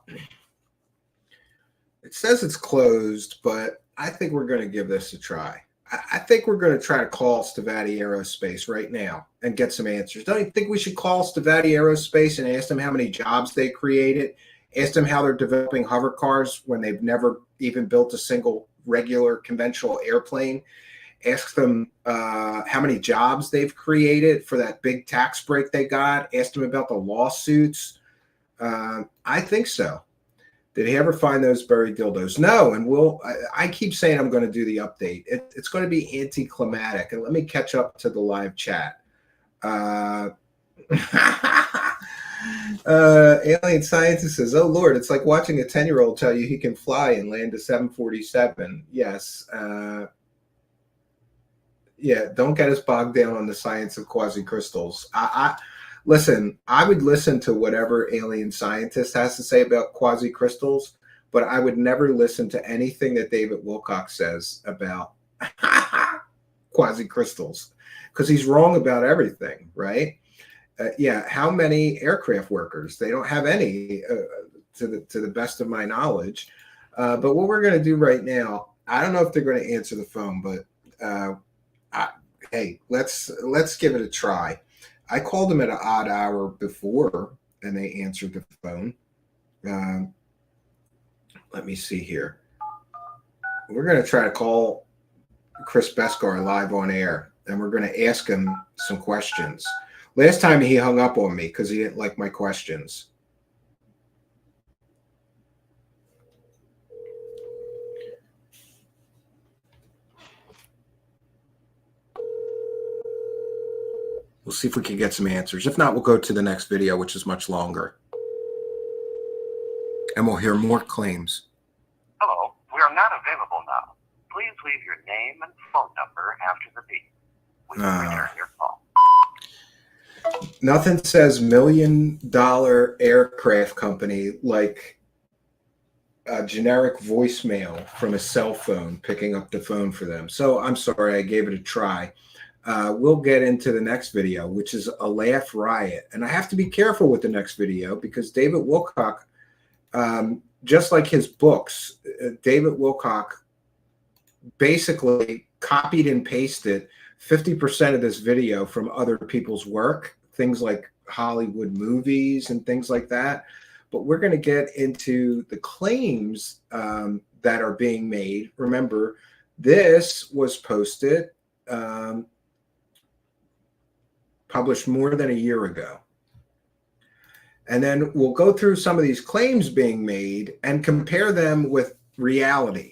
it says it's closed, but I think we're going to give this a try. I think we're going to try to call Stavatti Aerospace right now and get some answers. Don't you think we should call Stavatti Aerospace and ask them how many jobs they created? Ask them how they're developing hover cars when they've never even built a single regular conventional airplane. Ask them how many jobs they've created for that big tax break they got. Ask them about the lawsuits. I think so. Did he ever find those buried dildos? No. And I keep saying I'm going to do the update. It's going to be anticlimactic. And let me catch up to the live chat. Alien scientist says, "Oh Lord, it's like watching a 10-year-old tell you he can fly and land a 747." Yes. Yeah. Don't get us bogged down on the science of quasi-crystals. Listen, I would listen to whatever alien scientist has to say about quasi-crystals, but I would never listen to anything that David Wilcock says about quasi-crystals, because he's wrong about everything, right? Yeah, how many aircraft workers? They don't have any, to the best of my knowledge. But what we're going to do right now, I don't know if they're going to answer the phone, but hey, let's give it a try. I called them at an odd hour before, and they answered the phone. Let me see here. We're going to try to call Chris Beskar live on air, and we're going to ask him some questions. Last time he hung up on me because he didn't like my questions. We'll see if we can get some answers. If not, we'll go to the next video, which is much longer. And we'll hear more claims. Hello, we are not available now. Please leave your name and phone number after the beep. We will return your call. Nothing says $1 million aircraft company like a generic voicemail from a cell phone picking up the phone for them. So I'm sorry, I gave it a try. We'll get into the next video, which is a laugh riot. And I have to be careful with the next video because David Wilcock, just like his books, David Wilcock basically copied and pasted 50% of this video from other people's work, things like Hollywood movies and things like that. But we're going to get into the claims that are being made. Remember, this was posted, published more than a year ago. And then we'll go through some of these claims being made and compare them with reality.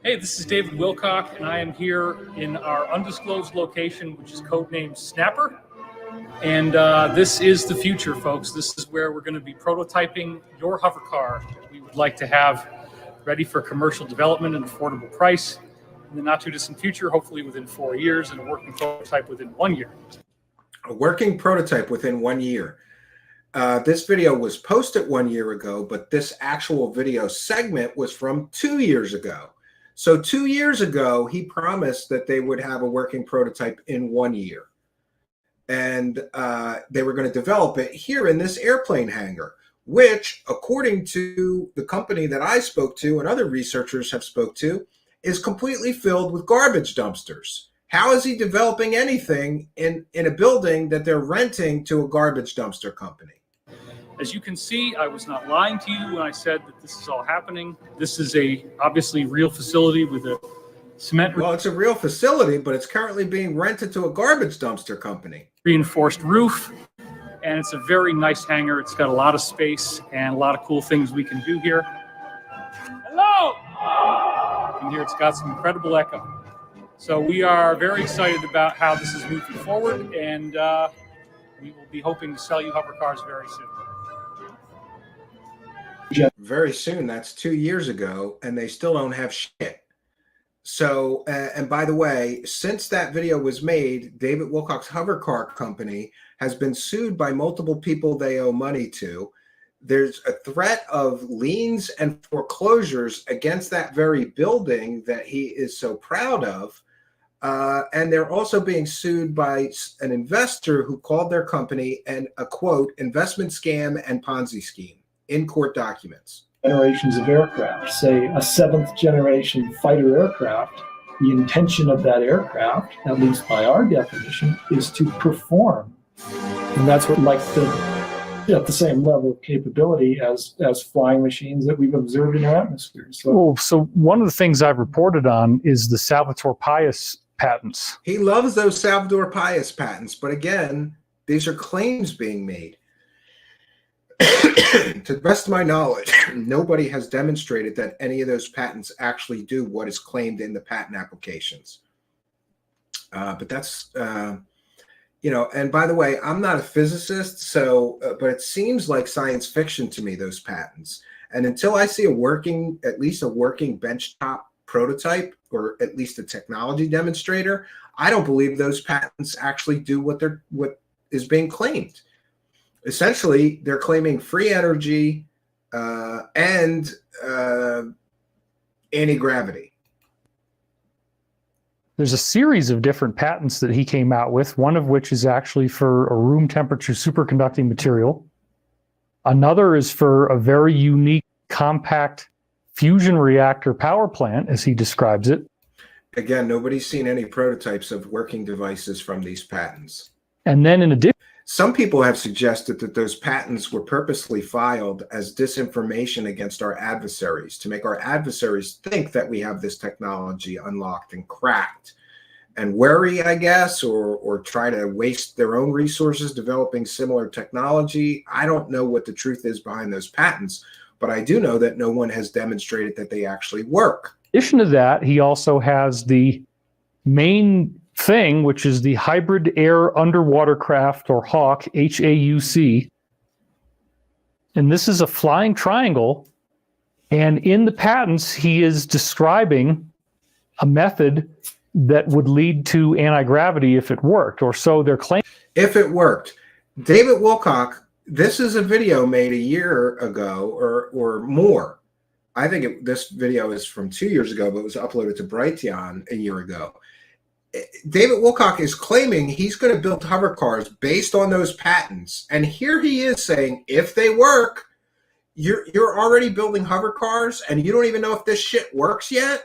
Hey, this is David Wilcock, and I am here in our undisclosed location, which is codenamed Snapper. And this is the future, folks. This is where we're going to be prototyping your hover car that we would like to have ready for commercial development at an affordable price in the not too distant future, hopefully within 4 years, and a working prototype within 1 year. A working prototype within 1 year. This video was posted 1 year ago, but this actual video segment was from 2 years ago. So 2 years ago, he promised that they would have a working prototype in 1 year. And they were going to develop it here in this airplane hangar, which, according to the company that I spoke to and other researchers have spoke to, is completely filled with garbage dumpsters. How is he developing anything in a building that they're renting to a garbage dumpster company? As you can see, I was not lying to you when I said that this is all happening. This is a obviously real facility with a cement. Well, it's a real facility, but it's currently being rented to a garbage dumpster company. Reinforced roof, and it's a very nice hangar. It's got a lot of space and a lot of cool things we can do here. Hello! And here it's got some incredible echo. So we are very excited about how this is moving forward, and we will be hoping to sell you hover cars very soon. Very soon. That's 2 years ago, and they still don't have shit. So, and by the way, since that video was made, David Wilcock's hover car company has been sued by multiple people they owe money to. There's a threat of liens and foreclosures against that very building that he is so proud of. And they're also being sued by an investor who called their company a quote, investment scam and Ponzi scheme in court documents. generations of aircraft, say a seventh generation fighter aircraft. The intention of that aircraft, at least by our definition, is to perform. And that's what, like, at the same level of capability as flying machines that we've observed in our atmosphere. So one of the things I've reported on is the Salvatore Pais patents. He loves those Salvador Pais patents, but again, these are claims being made. To the best of my knowledge, nobody has demonstrated that any of those patents actually do what is claimed in the patent applications. But that's, you know, and by the way, I'm not a physicist, so, but it seems like science fiction to me, those patents. And until I see at least a working benchtop prototype, or at least a technology demonstrator, I don't believe those patents actually do what is being claimed. Essentially, they're claiming free energy and anti-gravity. There's a series of different patents that he came out with, one of which is actually for a room temperature superconducting material. Another is for a very unique compact fusion reactor power plant, as he describes it. Again, nobody's seen any prototypes of working devices from these patents. And then in addition, some people have suggested that those patents were purposely filed as disinformation against our adversaries, to make our adversaries think that we have this technology unlocked and cracked and worry, I guess, or try to waste their own resources developing similar technology. I don't know what the truth is behind those patents, but I do know that no one has demonstrated that they actually work. in addition to that, he also has the main thing, which is the Hybrid Air Underwater Craft, or HAWC, HAUC. And this is a flying triangle. And in the patents, he is describing a method that would lead to anti-gravity if it worked, or so they're claiming. If it worked. David Wilcock, this is a video made a year ago or more. I think this video is from 2 years ago, but it was uploaded to Brighteon a year ago. David Wilcock is claiming he's going to build hover cars based on those patents. And here he is saying, if they work, you're already building hover cars and you don't even know if this shit works yet.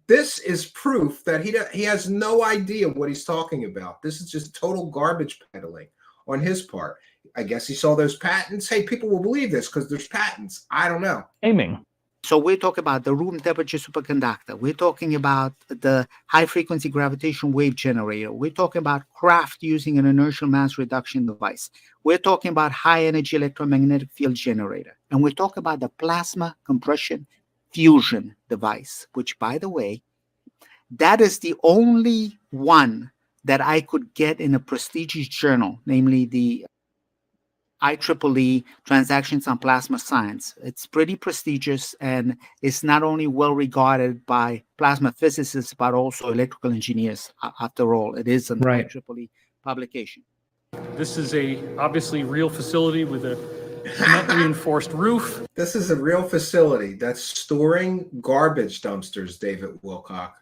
This is proof that he has no idea what he's talking about. This is just total garbage peddling on his part. I guess he saw those patents. Hey, people will believe this because there's patents. I don't know. Aiming. So we're talking about the room temperature superconductor. We're talking about the high frequency gravitational wave generator. We're talking about craft using an inertial mass reduction device. We're talking about high energy electromagnetic field generator. And we're talking about the plasma compression fusion device, which, by the way, that is the only one that I could get in a prestigious journal, namely the IEEE Transactions on Plasma Science. It's pretty prestigious, and it's not only well regarded by plasma physicists, but also electrical engineers. After all, it is an IEEE publication. This is obviously real facility with a cement reinforced roof. This is a real facility that's storing garbage dumpsters, David Wilcock.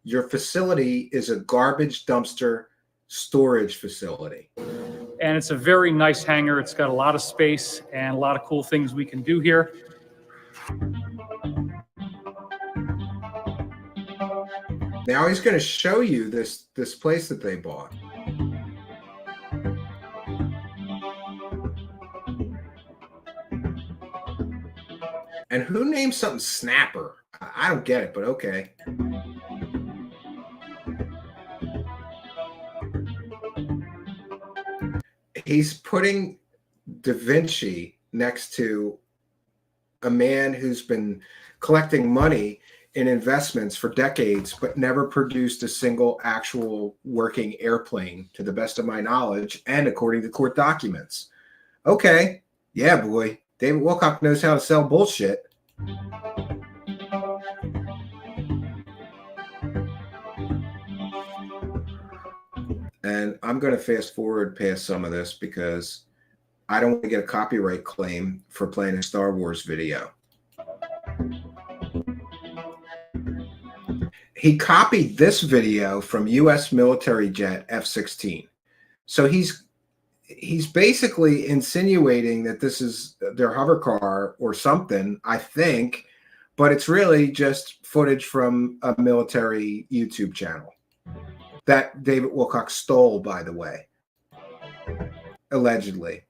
Your facility is a garbage dumpster storage facility. And it's a very nice hangar. It's got a lot of space and a lot of cool things we can do here. Now he's going to show you this place that they bought. And who named something Snapper? I don't get it, but okay. He's putting Da Vinci next to a man who's been collecting money in investments for decades, but never produced a single actual working airplane, to the best of my knowledge, and according to court documents. Okay, yeah, boy. David Wilcock knows how to sell bullshit. And I'm going to fast forward past some of this because I don't want to get a copyright claim for playing a Star Wars video. He copied this video from U.S. military jet F-16. So he's he's basically insinuating that this is their hover car or something, I think, but it's really just footage from a military YouTube channel that David Wilcock stole, by the way, allegedly.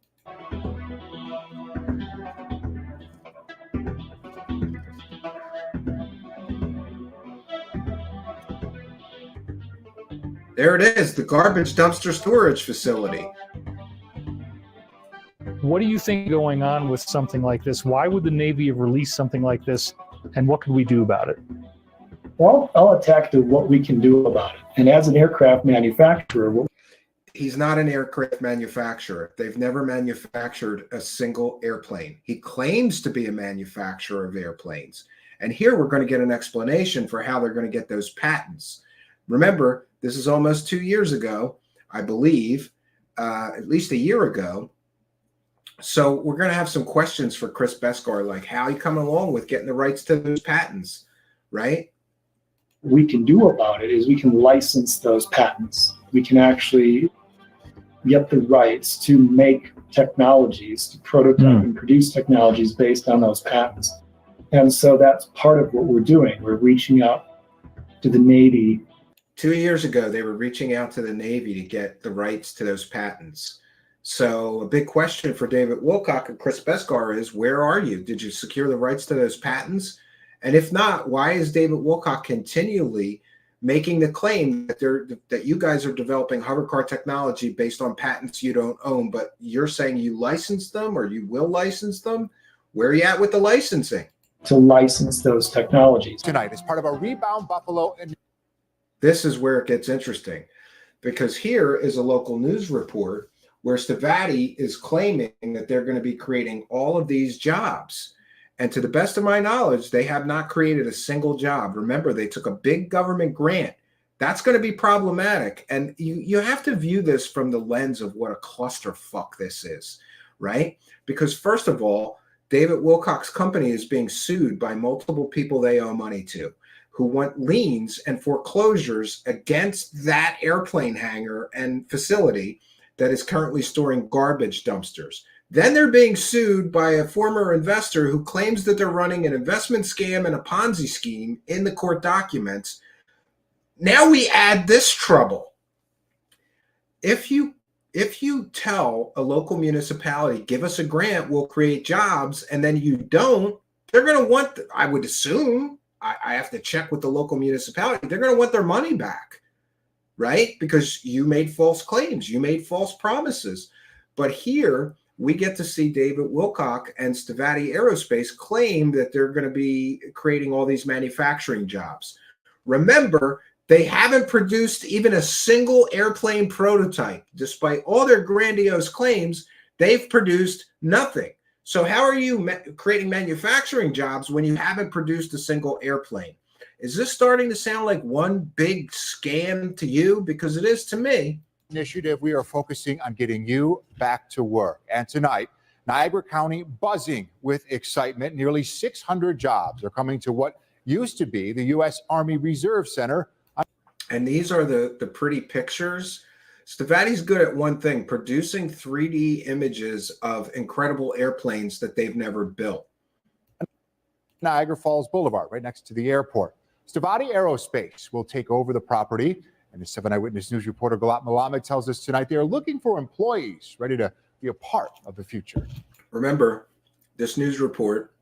There it is, the garbage dumpster storage facility. What do you think going on with something like this? Why would the Navy have released something like this, and what could we do about it? Well, I'll attack to what we can do about it. And as an aircraft manufacturer, he's not an aircraft manufacturer. They've never manufactured a single airplane. He claims to be a manufacturer of airplanes. And here we're going to get an explanation for how they're going to get those patents. Remember, this is almost 2 years ago, I believe, at least a year ago. So we're going to have some questions for Chris Beskar, like how you coming along with getting the rights to those patents, right? we can do about it is we can license those patents. We can actually get the rights to make technologies, to prototype and produce technologies based on those patents. And so that's part of what we're doing. We're reaching out to the Navy. 2 years ago, they were reaching out to the Navy to get the rights to those patents. So a big question for David Wilcock and Chris Beskar is, where are you? Did you secure the rights to those patents? And if not, why is David Wilcock continually making the claim that that you guys are developing hovercar technology based on patents you don't own, but you're saying you license them or you will license them? Where are you at with the licensing? To license those technologies. Tonight, as part of a Rebound Buffalo. This is where it gets interesting, because here is a local news report where Stavatti is claiming that they're going to be creating all of these jobs. And to the best of my knowledge, they have not created a single job. Remember, they took a big government grant. That's going to be problematic. And you have to view this from the lens of what a clusterfuck this is, right? Because first of all, David Wilcock's company is being sued by multiple people they owe money to, who want liens and foreclosures against that airplane hangar and facility that is currently storing garbage dumpsters. Then they're being sued by a former investor who claims that they're running an investment scam and a Ponzi scheme in the court documents. Now we add this trouble. If you tell a local municipality, give us a grant, we'll create jobs, and then you don't, they're going to want, I would assume, I have to check with the local municipality, they're going to want their money back, right? Because you made false claims, you made false promises. But here we get to see David Wilcock and Stavatti Aerospace claim that they're going to be creating all these manufacturing jobs. Remember, they haven't produced even a single airplane prototype. Despite all their grandiose claims, they've produced nothing. So how are you creating manufacturing jobs when you haven't produced a single airplane? Is this starting to sound like one big scam to you? Because it is to me. Initiative, we are focusing on getting you back to work. And tonight, Niagara County buzzing with excitement. Nearly 600 jobs are coming to what used to be the U.S. Army Reserve Center. And these are the pretty pictures. Stavatti's good at one thing, producing 3D images of incredible airplanes that they've never built. Niagara Falls Boulevard, right next to the airport. Stavatti Aerospace will take over the property. And as 7 Eyewitness News reporter Galat Malamed tells us tonight, they are looking for employees ready to be a part of the future. Remember, this news report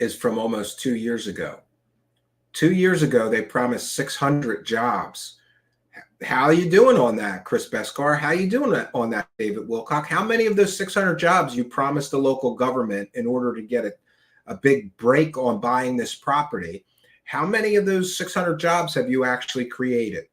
is from almost 2 years ago. 2 years ago, they promised 600 jobs. How are you doing on that, Chris Beskar? How are you doing on that, David Wilcock? How many of those 600 jobs you promised the local government in order to get a big break on buying this property? How many of those 600 jobs have you actually created?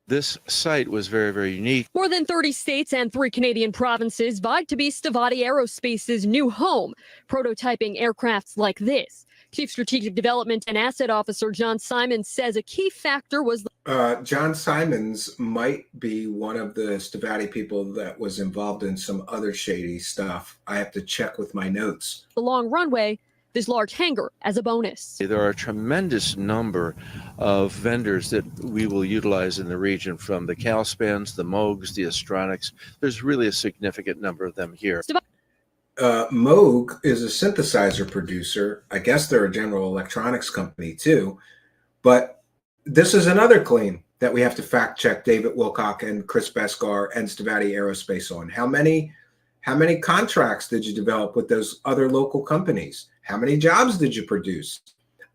This site was very, very unique. More than 30 states and 3 Canadian provinces vied to be Stavatti Aerospace's new home, prototyping aircrafts like this. Chief Strategic Development and Asset Officer John Simons says a key factor was... John Simons might be one of the Stavatti people that was involved in some other shady stuff. I have to check with my notes. The long runway this large hangar as a bonus. There are a tremendous number of vendors that we will utilize in the region, from the Calspans, the Moogs, the Astronics. There's really a significant number of them here. Moog is a synthesizer producer. I guess they're a general electronics company too. But this is another claim that we have to fact check David Wilcock and Chris Beskar and Stavatti Aerospace on. How many contracts did you develop with those other local companies? How many jobs did you produce?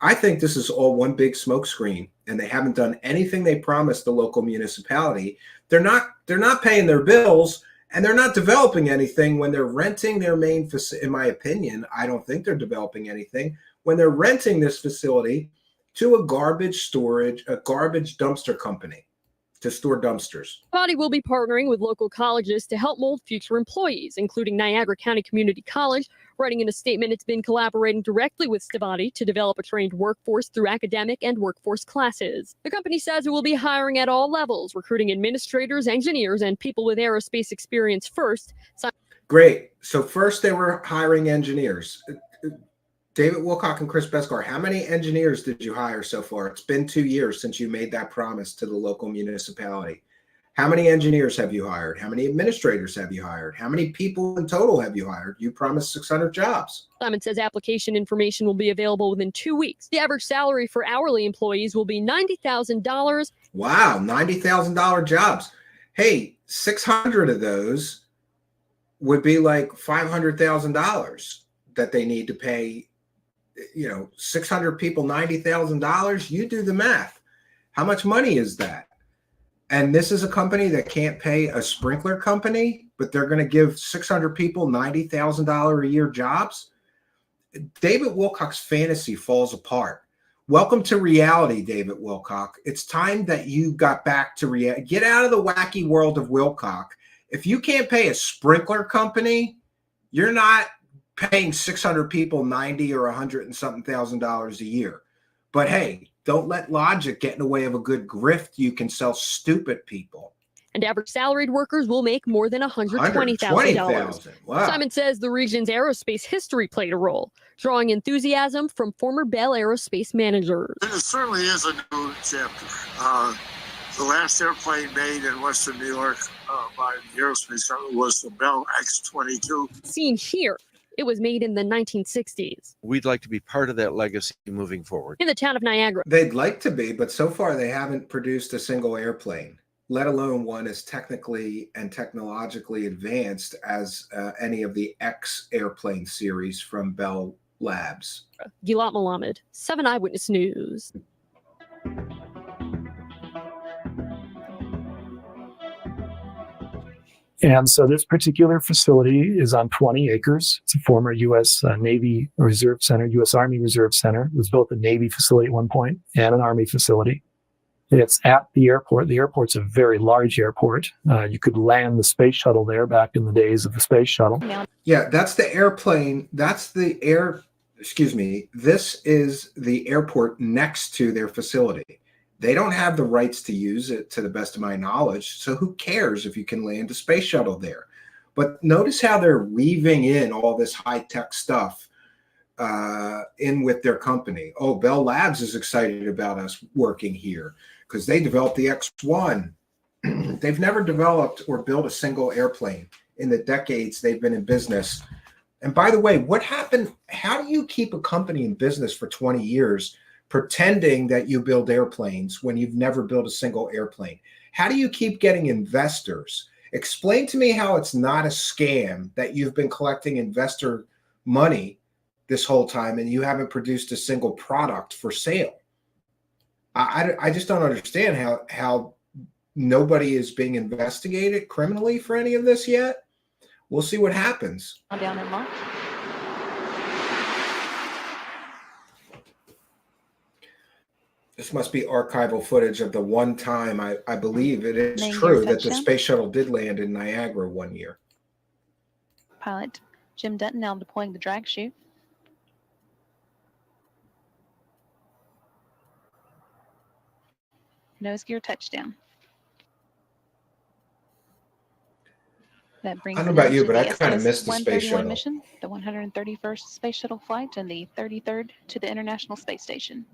I think this is all one big smokescreen, and they haven't done anything they promised the local municipality. They're not paying their bills, and they're not developing anything when they're renting their main facility. In my opinion, I don't think they're developing anything when they're renting this facility to a garbage dumpster company to store dumpsters. Stavatti will be partnering with local colleges to help mold future employees, including Niagara County Community College. Writing in a statement, it's been collaborating directly with Stavatti to develop a trained workforce through academic and workforce classes. The company says it will be hiring at all levels, recruiting administrators, engineers, and people with aerospace experience first. Great. So first they were hiring engineers. David Wilcock and Chris Beskar, how many engineers did you hire so far? It's been 2 years since you made that promise to the local municipality. How many engineers have you hired? How many administrators have you hired? How many people in total have you hired? You promised 600 jobs. Simon says application information will be available within 2 weeks. The average salary for hourly employees will be $90,000. Wow, $90,000 jobs. Hey, 600 of those would be like $500,000 that they need to pay. 600 people, $90,000. You do the math. How much money is that? And this is a company that can't pay a sprinkler company, but they're going to give 600 people $90,000 a year jobs. David Wilcock's fantasy falls apart. Welcome to reality, David Wilcock. It's time that you got back to reality. Get out of the wacky world of Wilcock. If you can't pay a sprinkler company, you're not paying 600 people 90 or 100 and something $1,000 a year. But hey, don't let logic get in the way of a good grift. You can sell stupid people. And average salaried workers will make more than $120,000. Wow. Simon says the region's aerospace history played a role, drawing enthusiasm from former Bell Aerospace managers. It certainly is a new chapter. The last airplane made in Western New York by the aerospace company was the Bell X-22. Seen here, it was made in the 1960s. We'd like to be part of that legacy moving forward. In the town of Niagara. They'd like to be, but so far they haven't produced a single airplane, let alone one as technically and technologically advanced as any of the X airplane series from Bell Labs. Gilad Malamed, 7 Eyewitness News. And so this particular facility is on 20 acres. It's a former U.S. Navy Reserve Center, U.S. Army Reserve Center. It was both a Navy facility at one point and an Army facility. It's at the airport. The airport's a very large airport. You could land the space shuttle there back in the days of the space shuttle. Yeah, that's the airplane. This is the airport next to their facility. They don't have the rights to use it, to the best of my knowledge. So who cares if you can land a space shuttle there? But notice how they're weaving in all this high-tech stuff in with their company. Oh, Bell Labs is excited about us working here because they developed the X-1. They've never developed or built a single airplane in the decades they've been in business. And by the way, what happened? How do you keep a company in business for 20 years pretending that you build airplanes when you've never built a single airplane? How do you keep getting investors? Explain to me how it's not a scam that you've been collecting investor money this whole time and you haven't produced a single product for sale. I just don't understand how nobody is being investigated criminally for any of this yet. We'll see what happens. Down in March. This must be archival footage of the one time I believe it is true that the space shuttle did land in Niagara one year. Pilot Jim Dutton now deploying the drag chute. Nose gear touchdown. That brings I don't an know about end you, to but the I kind of STS missed the space 131 shuttle. mission, the 131st space shuttle flight, and the 33rd to the International Space Station.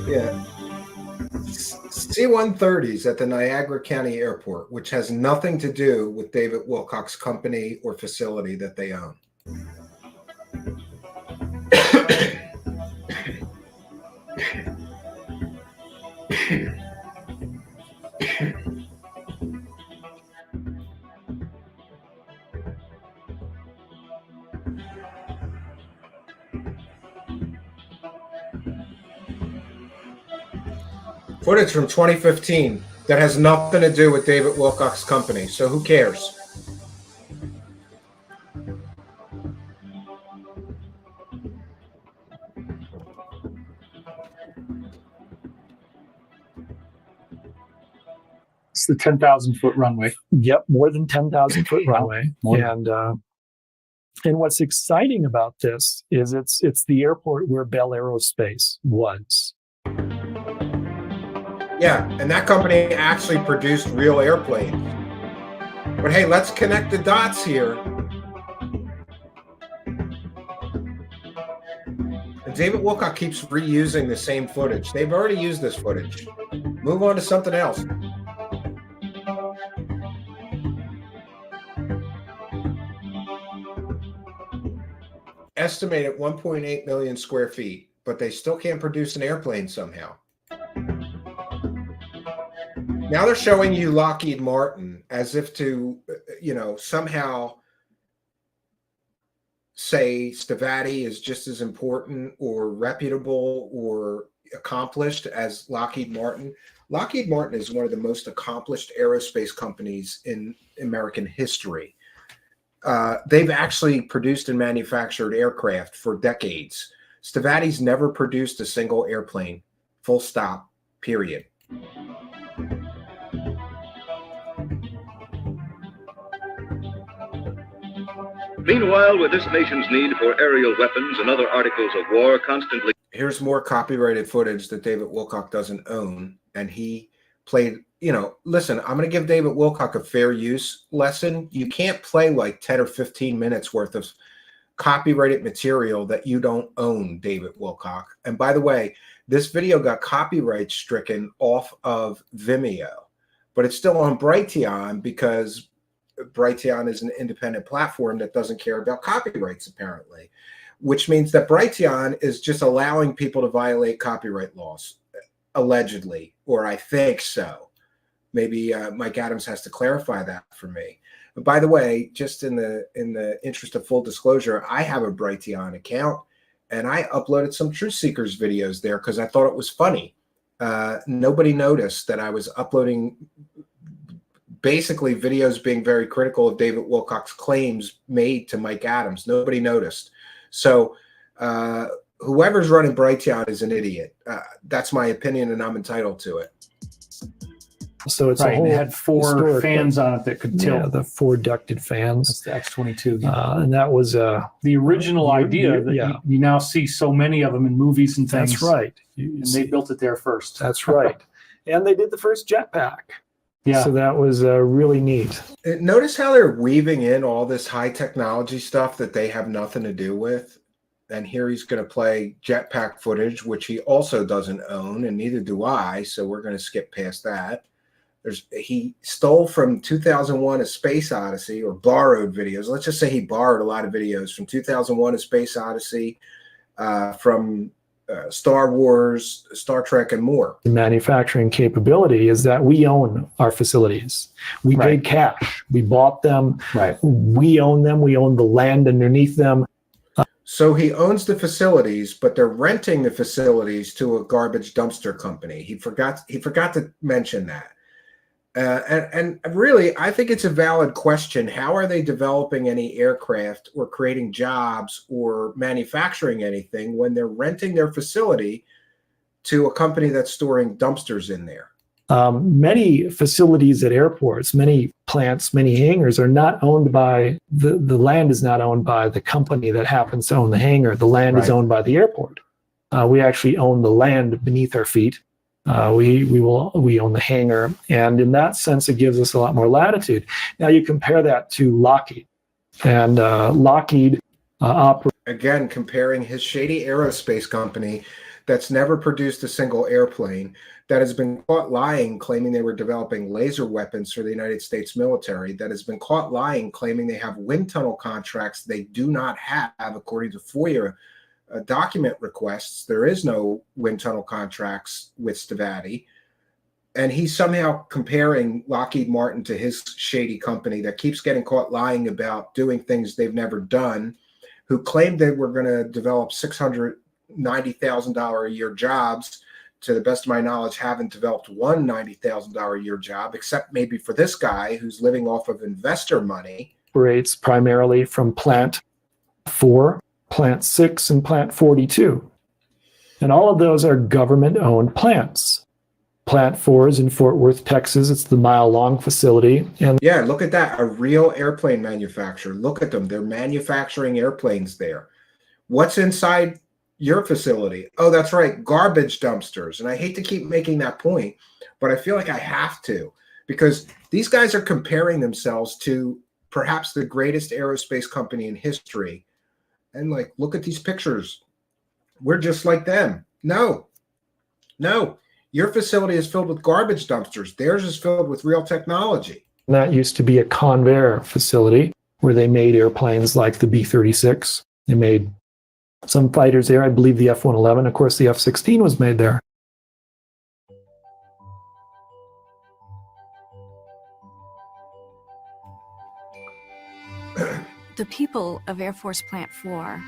Yeah. C-130s at the Niagara County Airport, which has nothing to do with David Wilcock's company or facility that they own. Footage from 2015 that has nothing to do with David Wilcock's company, so who cares? It's the 10,000-foot runway. Yep, more than 10,000 foot runway. And what's exciting about this is it's the airport where Bell Aerospace was. Yeah, and that company actually produced real airplanes. But hey, let's connect the dots here. And David Wilcock keeps reusing the same footage. They've already used this footage. Move on to something else. Estimated 1.8 million square feet, but they still can't produce an airplane somehow. Now they're showing you Lockheed Martin as if to, somehow say Stavatti is just as important or reputable or accomplished as Lockheed Martin. Lockheed Martin is one of the most accomplished aerospace companies in American history. They've actually produced and manufactured aircraft for decades. Stavatti's never produced a single airplane, full stop, period. Meanwhile, with this nation's need for aerial weapons and other articles of war constantly... Here's more copyrighted footage that David Wilcock doesn't own, and he played, listen, I'm going to give David Wilcock a fair use lesson. You can't play like 10 or 15 minutes worth of copyrighted material that you don't own, David Wilcock. And by the way, this video got copyright stricken off of Vimeo, but it's still on Brighteon because Brighteon is an independent platform that doesn't care about copyrights, apparently, which means that Brighteon is just allowing people to violate copyright laws, allegedly, or I think so. Maybe Mike Adams has to clarify that for me. But by the way, just in the interest of full disclosure, I have a Brighteon account, and I uploaded some Truthseekers videos there because I thought it was funny. Nobody noticed that I was uploading basically videos being very critical of David Wilcock's claims made to Mike Adams. Nobody noticed. So whoever's running Brighteon is an idiot. That's my opinion, and I'm entitled to it. So it's right, a whole. They had four fans on it that could tilt. Yeah, the four ducted fans. That's the X-22. And that was the original idea that you now see so many of them in movies and things. That's right. And they built it there first. That's right. And they did the first jetpack. Yeah. So that was really neat. Notice how they're weaving in all this high technology stuff that they have nothing to do with. And here he's going to play jetpack footage, which he also doesn't own, and neither do I. So we're going to skip past that. He stole from 2001: A Space Odyssey, or borrowed videos. Let's just say he borrowed a lot of videos from 2001: A Space Odyssey, from Star Wars, Star Trek, and more. The manufacturing capability is that we own our facilities. We paid cash. We bought them. Right. We own them. We own the land underneath them. So he owns the facilities, but they're renting the facilities to a garbage dumpster company. He forgot to mention that. And really, I think it's a valid question. How are they developing any aircraft or creating jobs or manufacturing anything when they're renting their facility to a company that's storing dumpsters in there? Many facilities at airports, many plants, many hangars are not owned by the land is not owned by the company that happens to own the hangar. The land is owned by the airport. We actually own the land beneath our feet. We own the hangar, and in that sense, it gives us a lot more latitude. Now you compare that to Lockheed, and Lockheed operates. Again, comparing his Shady Aerospace company that's never produced a single airplane, that has been caught lying, claiming they were developing laser weapons for the United States military, that has been caught lying, claiming they have wind tunnel contracts they do not have, according to FOIA document requests. There is no wind tunnel contracts with Stavatti. And he's somehow comparing Lockheed Martin to his shady company that keeps getting caught lying about doing things they've never done, who claimed they were going to develop $690,000 a year jobs. To the best of my knowledge, haven't developed one $90,000 a year job, except maybe for this guy who's living off of investor money. Operates primarily from Plant 4, Plant 6, and Plant 42. And all of those are government-owned plants. Plant 4 is in Fort Worth, Texas. It's the mile-long facility. And yeah, look at that, a real airplane manufacturer. Look at them. They're manufacturing airplanes there. What's inside your facility? Oh, that's right, garbage dumpsters. And I hate to keep making that point, but I feel like I have to, because these guys are comparing themselves to perhaps the greatest aerospace company in history. And like, look at these pictures. We're just like them. No, your facility is filled with garbage dumpsters. Theirs is filled with real technology. That used to be a Convair facility where they made airplanes like the B-36. They made some fighters there. I believe the F-111. Of course, the F-16 was made there. The people of Air Force Plant 4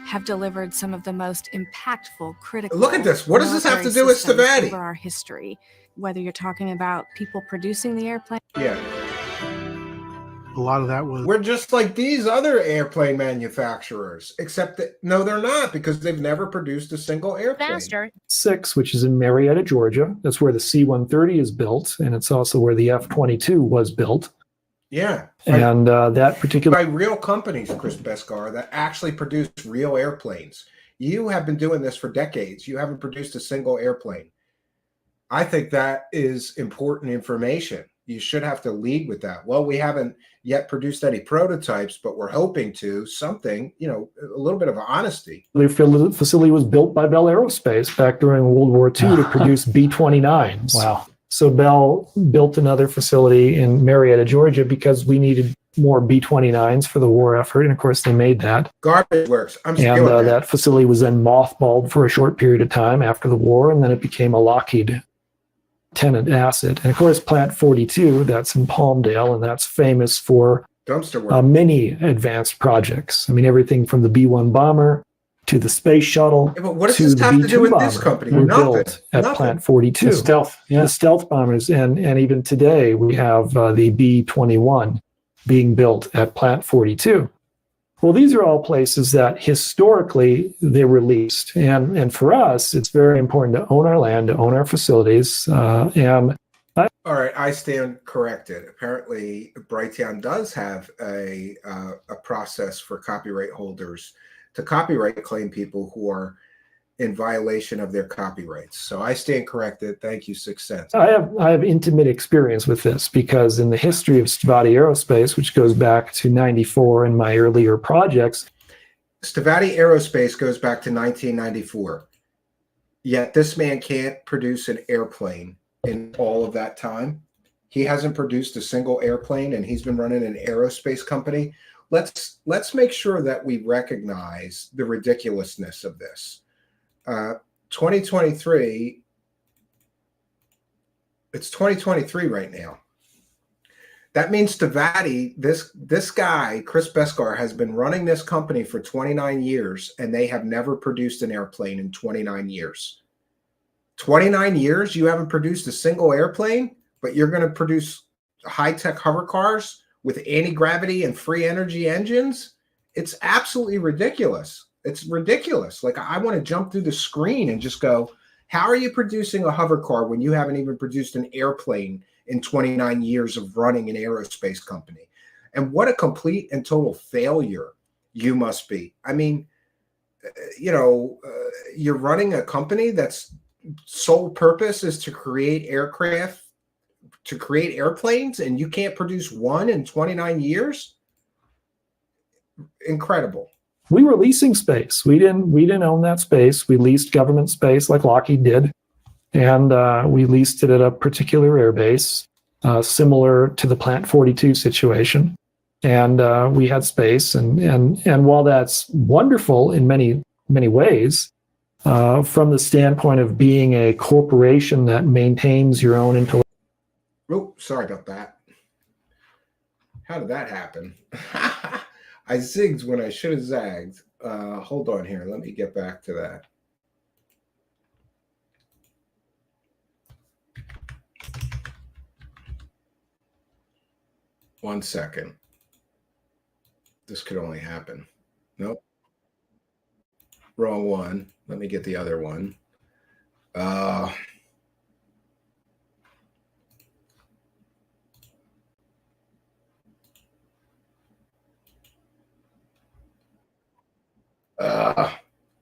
have delivered some of the most impactful, critical. Look at this. What does this have to do with Stavatti? Over our history, whether you're talking about people producing the airplane. Yeah. A lot of that was. We're just like these other airplane manufacturers, except that no, they're not, because they've never produced a single airplane. Faster. 6, which is in Marietta, Georgia. That's where the C-130 is built, and it's also where the F-22 was built. Yeah. And that particular... By real companies, Chris Beskar, that actually produce real airplanes. You have been doing this for decades. You haven't produced a single airplane. I think that is important information. You should have to lead with that. Well, we haven't yet produced any prototypes, but we're hoping to. Something, a little bit of honesty. The facility was built by Bell Aerospace back during World War II to produce B-29s. Wow. So Bell built another facility in Marietta, Georgia, because we needed more B-29s for the war effort. And of course, they made that. Garbage works. And that facility was then mothballed for a short period of time after the war, and then it became a Lockheed tenant asset. And of course, Plant 42, that's in Palmdale, and that's famous for dumpster work. Many advanced projects. I mean, everything from the B-1 bomber to the space shuttle. Yeah, but what does this have to do with this company? Were built at Plant 42. The stealth, yeah. The stealth bombers, and even today we have the B-21 being built at Plant 42. Well, these are all places that historically they were leased, and for us, it's very important to own our land, to own our facilities, all right, I stand corrected. Apparently, Brighttown does have a process for copyright holders to copyright claim people who are in violation of their copyrights. So I stand corrected. Thank you, 6 cents. I have intimate experience with this because in the history of Stavatti Aerospace, which goes back to '94 in my earlier projects. Stavatti Aerospace goes back to 1994. Yet this man can't produce an airplane in all of that time. He hasn't produced a single airplane, and he's been running an aerospace company. Let's make sure that we recognize the ridiculousness of this. 2023, it's 2023 right now. That means Stavatti, this guy, Chris Beskar, has been running this company for 29 years, and they have never produced an airplane in 29 years. 29 years, you haven't produced a single airplane, but you're going to produce high-tech hovercars with anti-gravity and free energy engines? It's absolutely ridiculous. It's ridiculous. Like, I want to jump through the screen and just go, how are you producing a hovercar when you haven't even produced an airplane in 29 years of running an aerospace company? And what a complete and total failure you must be. I mean, you're running a company that's sole purpose is to create aircraft, to create airplanes, and you can't produce one in 29 years? Incredible. We were leasing space. We didn't own that space. We leased government space like Lockheed did, and we leased it at a particular air base, similar to the Plant 42 situation. And we had space, and while that's wonderful in many ways, from the standpoint of being a corporation that maintains your own intellectual. Oh, sorry about that. How did that happen? I zigged when I should have zagged. Hold on here. Let me get back to that. One second. This could only happen. Nope. Wrong one. Let me get the other one.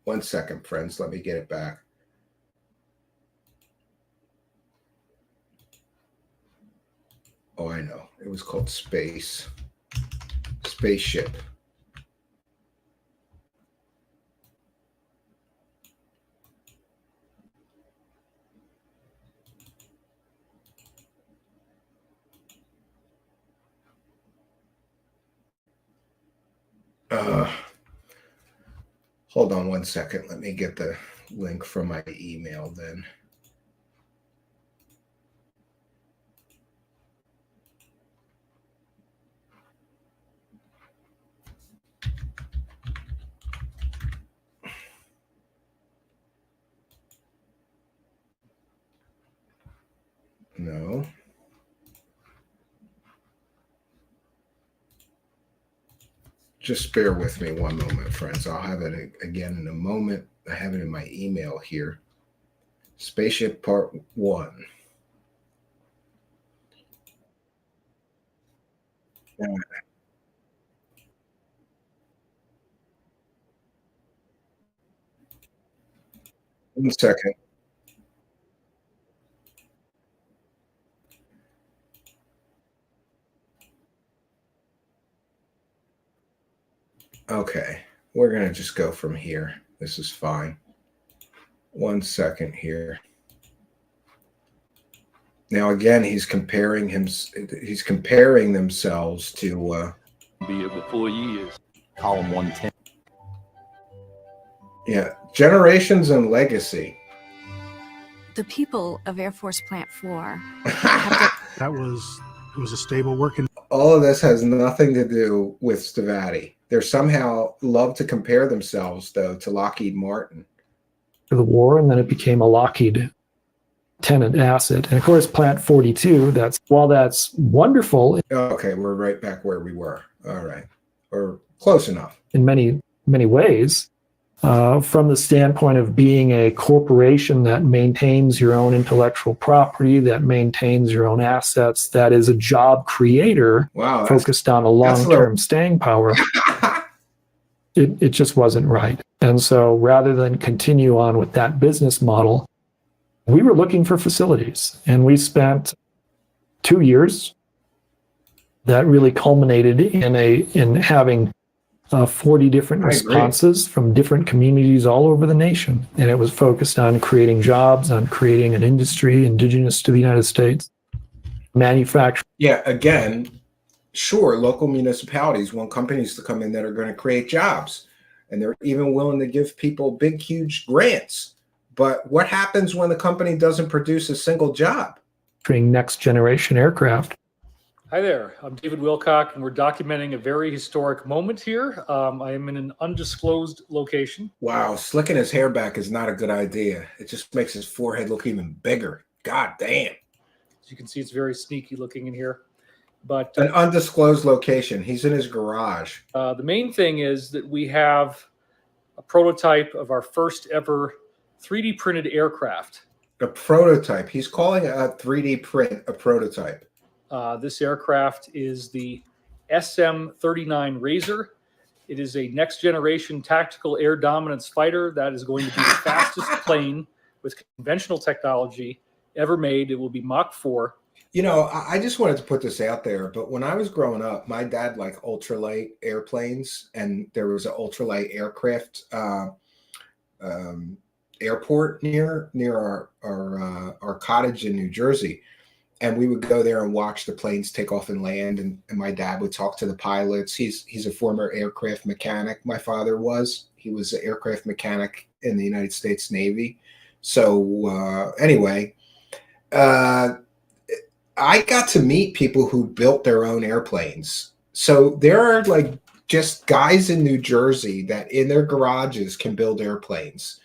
One second, friends. Let me get it back. Oh, I know. It was called Space. Spaceship. Hold on one second. Let me get the link from my email then. No. Just bear with me one moment, friends. I'll have it again in a moment. I have it in my email here. Spaceship Part 1. One second. Okay, we're going to just go from here. This is fine. One second here. Now, again, he's comparing themselves to be here for 4 years. Column 110. Yeah, generations and legacy. The people of Air Force Plant 4 It was a stable working. All of this has nothing to do with Stavatti. They're somehow love to compare themselves, though, to Lockheed Martin. For the war, and then it became a Lockheed tenant asset. And of course, Plant 42, while that's wonderful. Okay, we're right back where we were. All right. Or close enough. In many ways, from the standpoint of being a corporation that maintains your own intellectual property, that maintains your own assets, that is a job creator focused on a long-term staying power, it just wasn't right. And so rather than continue on with that business model, we were looking for facilities, and we spent 2 years that really culminated in having 40 different responses from different communities all over the nation. And it was focused on creating jobs, on creating an industry indigenous to the United States, manufacturing. Yeah, again, sure, local municipalities want companies to come in that are going to create jobs. And they're even willing to give people big, huge grants. But what happens when the company doesn't produce a single job? Next generation aircraft. Hi there, I'm David Wilcock, and we're documenting a very historic moment here. I am in an undisclosed location. Wow, slicking his hair back is not a good idea. It just makes his forehead look even bigger. God damn. As you can see, it's very sneaky looking in here. But an undisclosed location. He's in his garage. The main thing is that we have a prototype of our first ever 3D printed aircraft. A prototype. He's calling a 3D print a prototype. This aircraft is the SM-39 Razor. It is a next generation tactical air dominance fighter that is going to be the fastest plane with conventional technology ever made. It will be Mach 4. You know, I just wanted to put this out there, but when I was growing up, my dad liked ultralight airplanes, and there was an ultralight aircraft airport near our cottage in New Jersey. And we would go there and watch the planes take off and land. And my dad would talk to the pilots. He's a former aircraft mechanic. My father was. He was an aircraft mechanic in the United States Navy. So anyway, I got to meet people who built their own airplanes. So there are like just guys in New Jersey that in their garages can build airplanes.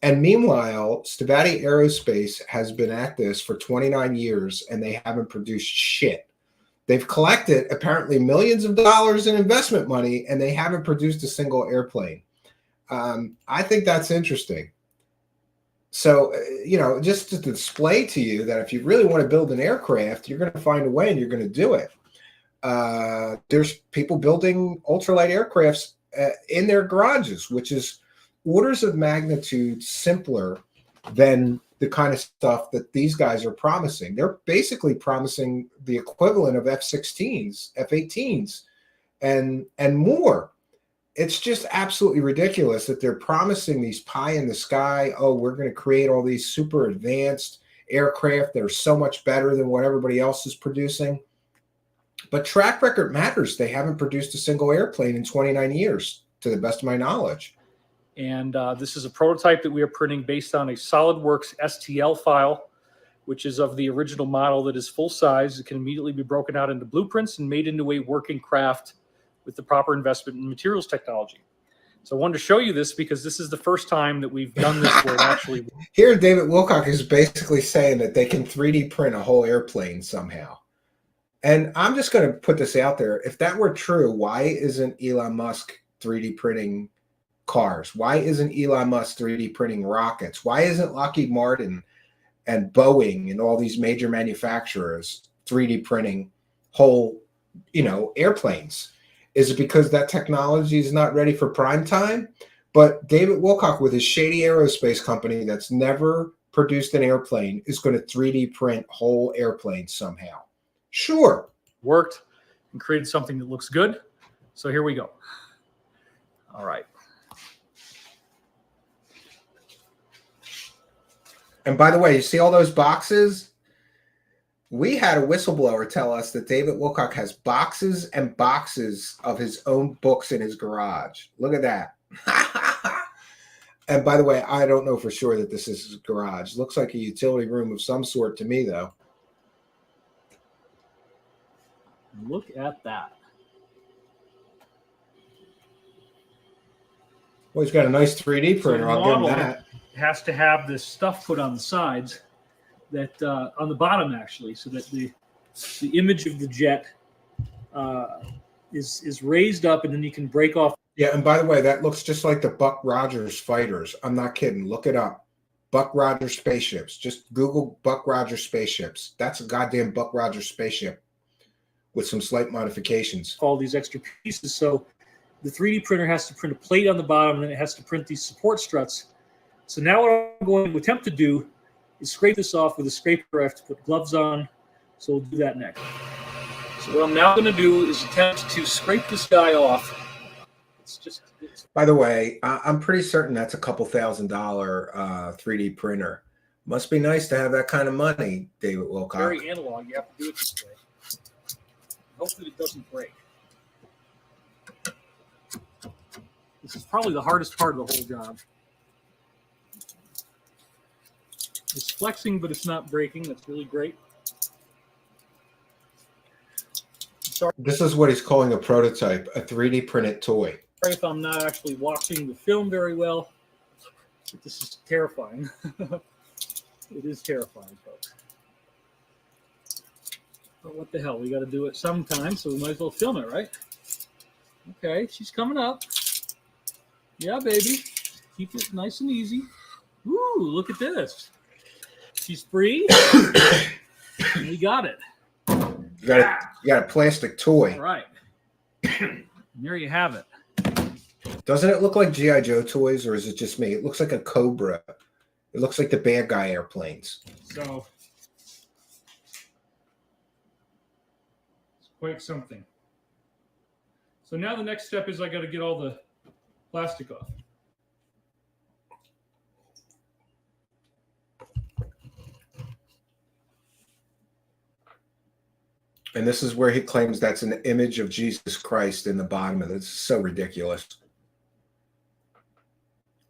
And meanwhile, Stavatti Aerospace has been at this for 29 years and they haven't produced shit. They've collected apparently millions of dollars in investment money and they haven't produced a single airplane. I think that's interesting. So, you know, just to display to you that if you really want to build an aircraft, you're going to find a way and you're going to do it. There's people building ultralight aircrafts in their garages, which is orders of magnitude simpler than the kind of stuff that these guys are promising. They're basically promising the equivalent of F-16s, F-18s, and more. It's just absolutely ridiculous that they're promising these pie in the sky. Oh, we're going to create all these super advanced aircraft that are so much better than what everybody else is producing. But track record matters. They haven't produced a single airplane in 29 years, to the best of my knowledge. And this is a prototype that we are printing based on a SolidWorks STL file, which is of the original model that is full size. It can immediately be broken out into blueprints and made into a working craft with the proper investment in materials technology. So I wanted to show you this because this is the first time that we've done this where it actually... Here, David Wilcock is basically saying that they can 3D print a whole airplane somehow. And I'm just going to put this out there. If that were true, why isn't Elon Musk 3D printing cars? Why isn't Elon Musk 3D printing rockets? Why isn't Lockheed Martin and Boeing and all these major manufacturers 3D printing whole, you know, airplanes? Is it because that technology is not ready for prime time? But David Wilcock with his Shady Aerospace company that's never produced an airplane is going to 3D print whole airplanes somehow. Sure. Worked and created something that looks good. So here we go. All right. And by the way, you see all those boxes? We had a whistleblower tell us that David Wilcock has boxes and boxes of his own books in his garage. Look at that. And by the way, I don't know for sure that this is his garage. Looks like a utility room of some sort to me, though. Look at that. Well, he's got a nice 3D printer. So I'll give him that. Has to have this stuff put on the sides, that on the bottom actually, so that the image of the jet is raised up, and then you can break off. Yeah, and by the way, that looks just like the Buck Rogers fighters. I'm not kidding. Look it up. Buck Rogers spaceships. Just Google Buck Rogers spaceships. That's a goddamn Buck Rogers spaceship with some slight modifications. All these extra pieces. So the 3D printer has to print a plate on the bottom, and then it has to print these support struts. So now what I'm going to attempt to do is scrape this off with a scraper. I have to put gloves on, so we'll do that next. So what I'm now going to do is attempt to scrape this guy off. By the way, I'm pretty certain that's a couple $1,000 3D printer. Must be nice to have that kind of money, David Wilcock. Very analog. You have to do it this way. Hopefully it doesn't break. This is probably the hardest part of the whole job. It's flexing, but it's not breaking. That's really great. Sorry. This is what he's calling a prototype, a 3D printed toy. Sorry if I'm not actually watching the film very well. But this is terrifying. It is terrifying, folks. But what the hell? We got to do it sometime, so we might as well film it, right? Okay, she's coming up. Yeah, baby. Keep it nice and easy. Woo, look at this. She's free. We got it. You got a plastic toy. All right. There you have it. Doesn't it look like G.I. Joe toys, or is it just me? It looks like a Cobra. It looks like the bad guy airplanes. So it's quite something. So now the next step is I got to get all the plastic off. And this is where he claims that's an image of Jesus Christ in the bottom of it. It's so ridiculous.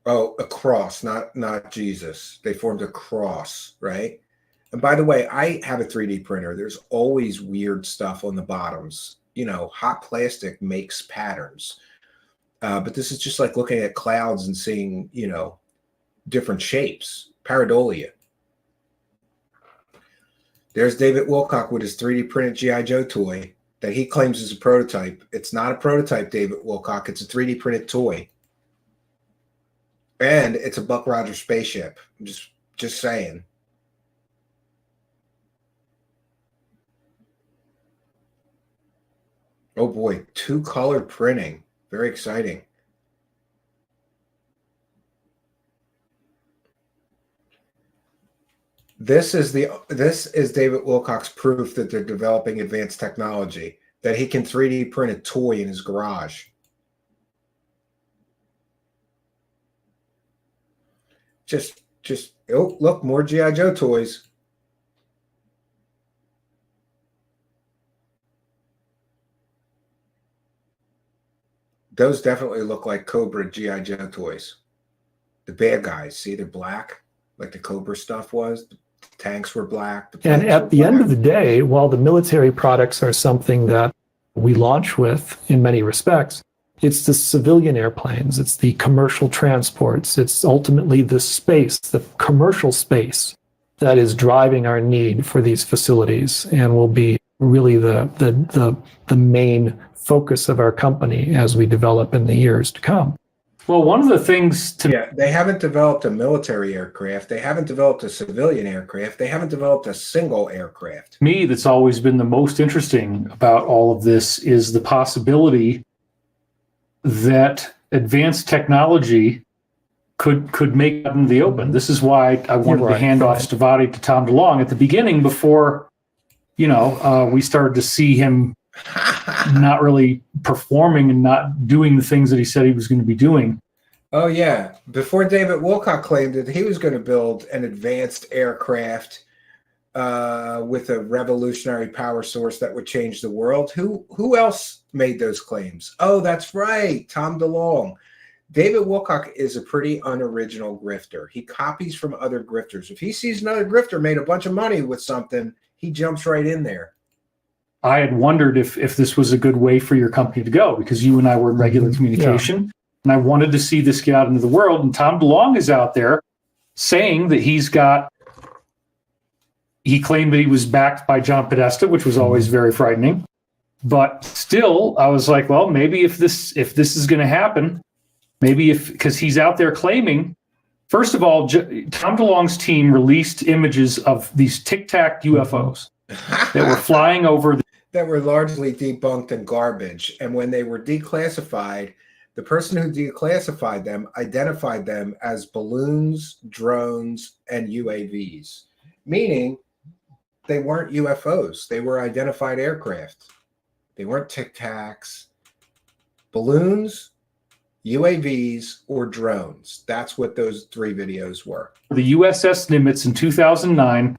Oh, a cross, not Jesus. They formed a cross, right? And by the way, I have a 3D printer. There's always weird stuff on the bottoms. You know, hot plastic makes patterns. But this is just like looking at clouds and seeing, you know, different shapes. Pareidolia. There's David Wilcock with his 3D printed G.I. Joe toy that he claims is a prototype. It's not a prototype, David Wilcock. It's a 3D printed toy. And it's a Buck Rogers spaceship. I'm just saying. Oh boy, 2-color printing. Very exciting. This is David Wilcock's proof that they're developing advanced technology, that he can 3D print a toy in his garage. Just oh, look, more G.I. Joe toys. Those definitely look like Cobra G.I. Joe toys. The bad guys, see, they're black, like the Cobra stuff was. The tanks were black. And at the end of the day, while the military products are something that we launch with in many respects, it's the civilian airplanes, it's the commercial transports, it's ultimately the space, the commercial space that is driving our need for these facilities and will be really the main focus of our company as we develop in the years to come. Well, one of the things they haven't developed a military aircraft. They haven't developed a civilian aircraft. They haven't developed a single aircraft. To me, that's always been the most interesting about all of this is the possibility that advanced technology could make it in the open. This is why I wanted to hand off Stavatti to Tom DeLonge at the beginning before, you know, we started to see him not really performing and not doing the things that he said he was going to be doing. Oh, yeah. Before David Wilcock claimed that he was going to build an advanced aircraft with a revolutionary power source that would change the world. Who else made those claims? Oh, that's right. Tom DeLonge. David Wilcock is a pretty unoriginal grifter. He copies from other grifters. If he sees another grifter made a bunch of money with something, he jumps right in there. I had wondered if this was a good way for your company to go, because you and I were in regular communication, and I wanted to see this get out into the world. And Tom DeLonge is out there saying that he claimed that he was backed by John Podesta, which was always very frightening. But still, I was like, well, maybe if this is going to happen, because he's out there claiming, first of all, Tom DeLonge's team released images of these Tic Tac UFOs that were flying over that were largely debunked and garbage. And when they were declassified, the person who declassified them identified them as balloons, drones, and UAVs, meaning they weren't UFOs. They were identified aircraft. They weren't Tic Tacs. Balloons, UAVs, or drones. That's what those 3 videos were. The USS Nimitz in 2009.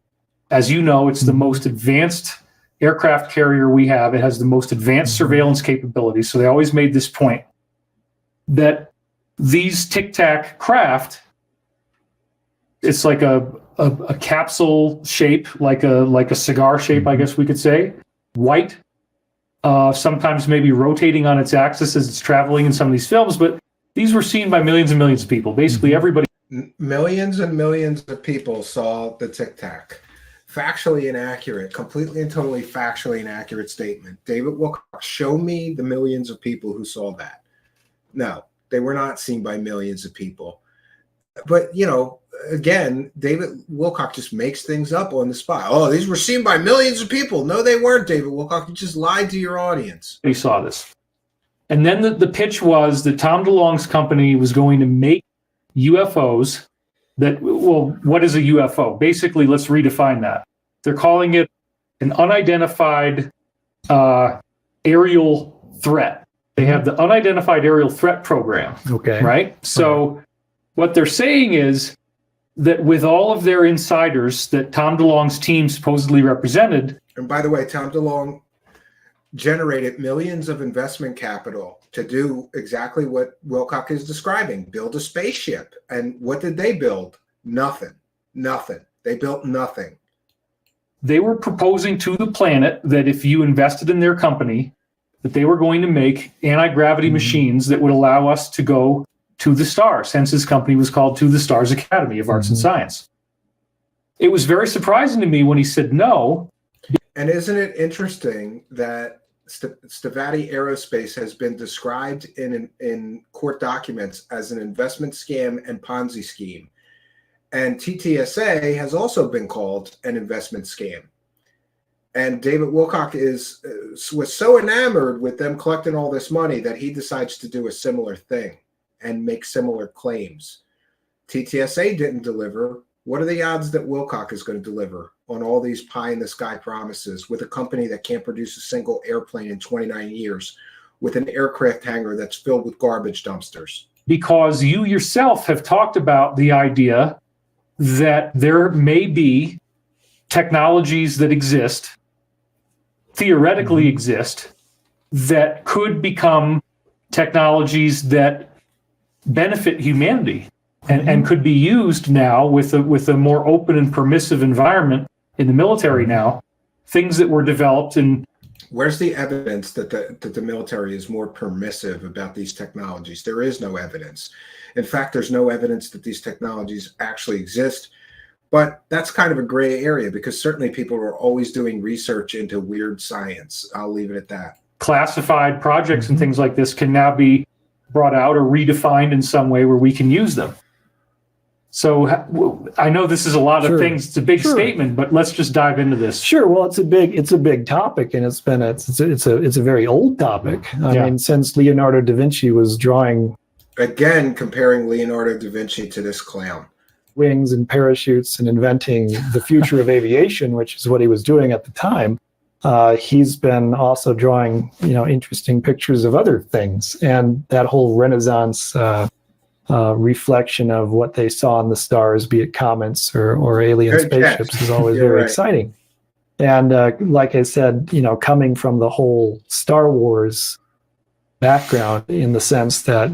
As you know, it's the most advanced aircraft carrier we have. It has the most advanced surveillance capabilities. So they always made this point that these Tic Tac craft, it's like a capsule shape, like a cigar shape, I guess we could say, white, sometimes maybe rotating on its axis as it's traveling in some of these films. But these were seen by millions and millions of people. Basically, everybody. Millions and millions of people saw the Tic Tac. Factually inaccurate, completely and totally factually inaccurate statement. David Wilcock, show me the millions of people who saw that. No, they were not seen by millions of people. But, you know, again, David Wilcock just makes things up on the spot. Oh, these were seen by millions of people. No, they weren't, David Wilcock. You just lied to your audience. He saw this. And then the pitch was that Tom DeLonge's company was going to make UFOs that, well, what is a UFO? Basically, let's redefine that. They're calling it an unidentified aerial threat. They have the unidentified aerial threat program. Okay. Right? So what they're saying is that with all of their insiders that Tom DeLonge's team supposedly represented. And by the way, Tom DeLonge generated millions of investment capital to do exactly what Wilcock is describing, build a spaceship. And what did they build? Nothing. They built nothing. They were proposing to the planet that if you invested in their company, that they were going to make anti-gravity machines that would allow us to go to the stars. Hence, his company was called To the Stars Academy of Arts and Science. It was very surprising to me when he said no. And isn't it interesting that Stavatti Aerospace has been described in court documents as an investment scam and Ponzi scheme? And TTSA has also been called an investment scam. And David Wilcock was so enamored with them collecting all this money that he decides to do a similar thing and make similar claims. TTSA didn't deliver. What are the odds that Wilcock is going to deliver on all these pie-in-the-sky promises with a company that can't produce a single airplane in 29 years, with an aircraft hangar that's filled with garbage dumpsters? Because you yourself have talked about the idea that there may be technologies that exist, theoretically exist, that could become technologies that benefit humanity and could be used now with a more open and permissive environment in the military now, things that were developed in. Where's the evidence that the military is more permissive about these technologies? There is no evidence. In fact, there's no evidence that these technologies actually exist. But that's kind of a gray area because certainly people are always doing research into weird science. I'll leave it at that. Classified projects and things like this can now brought out or redefined in some way where we can use them. So I know this is a lot of things. It's a big statement, but let's just dive into this. Sure. Well, it's a big topic, and it's a very old topic. I mean, since Leonardo da Vinci was drawing. Again, comparing Leonardo da Vinci to this clown. Wings and parachutes and inventing the future of aviation, which is what he was doing at the time. He's been also drawing, interesting pictures of other things, and that whole Renaissance reflection of what they saw in the stars, be it comets or alien spaceships, is always very exciting. And like I said, coming from the whole Star Wars background, in the sense that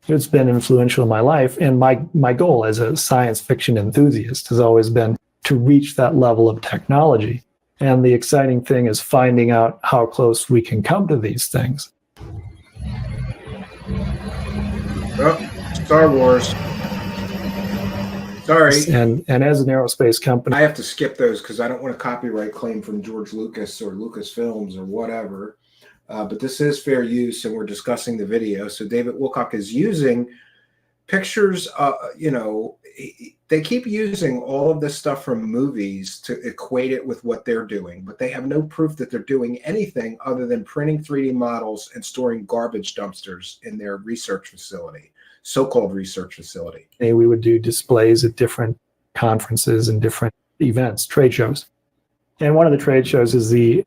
it's been influential in my life, and my goal as a science fiction enthusiast has always been to reach that level of technology. And the exciting thing is finding out how close we can come to these things. Oh, Star Wars. Sorry. And as an aerospace company, I have to skip those because I don't want a copyright claim from George Lucas or Lucasfilms or whatever. But this is fair use, and we're discussing the video. So David Wilcock is using pictures. They keep using all of this stuff from movies to equate it with what they're doing, but they have no proof that they're doing anything other than printing 3D models and storing garbage dumpsters in their research facility, so-called research facility. We would do displays at different conferences and different events, trade shows. And one of the trade shows is the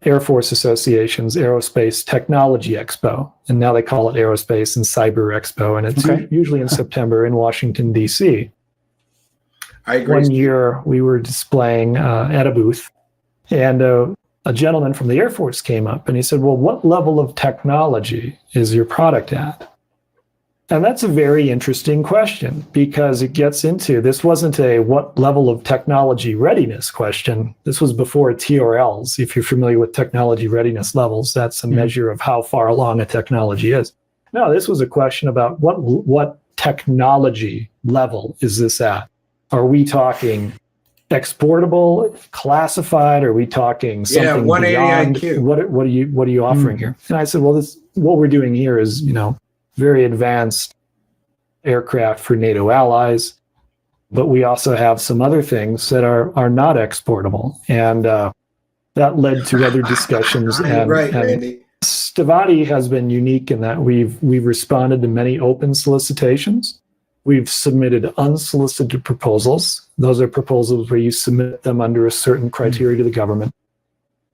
Air Force Association's Aerospace Technology Expo. And now they call it Aerospace and Cyber Expo. And it's usually in September in Washington, D.C. I agree. One year we were displaying at a booth, and a gentleman from the Air Force came up and he said, well, what level of technology is your product at? And that's a very interesting question, because it gets into, this wasn't a what level of technology readiness question. This was before TRLs. If you're familiar with technology readiness levels, that's a measure of how far along a technology is. No, this was a question about what technology level is this at? Are we talking exportable, classified? Are we talking something beyond? IQ. What are you offering here? And I said, well, what we're doing here is, very advanced aircraft for NATO allies, but we also have some other things that are not exportable, and that led to other discussions. And Randy. Stavatti has been unique in that we've responded to many open solicitations, We've submitted unsolicited proposals. Those are proposals where you submit them under a certain criteria to the government.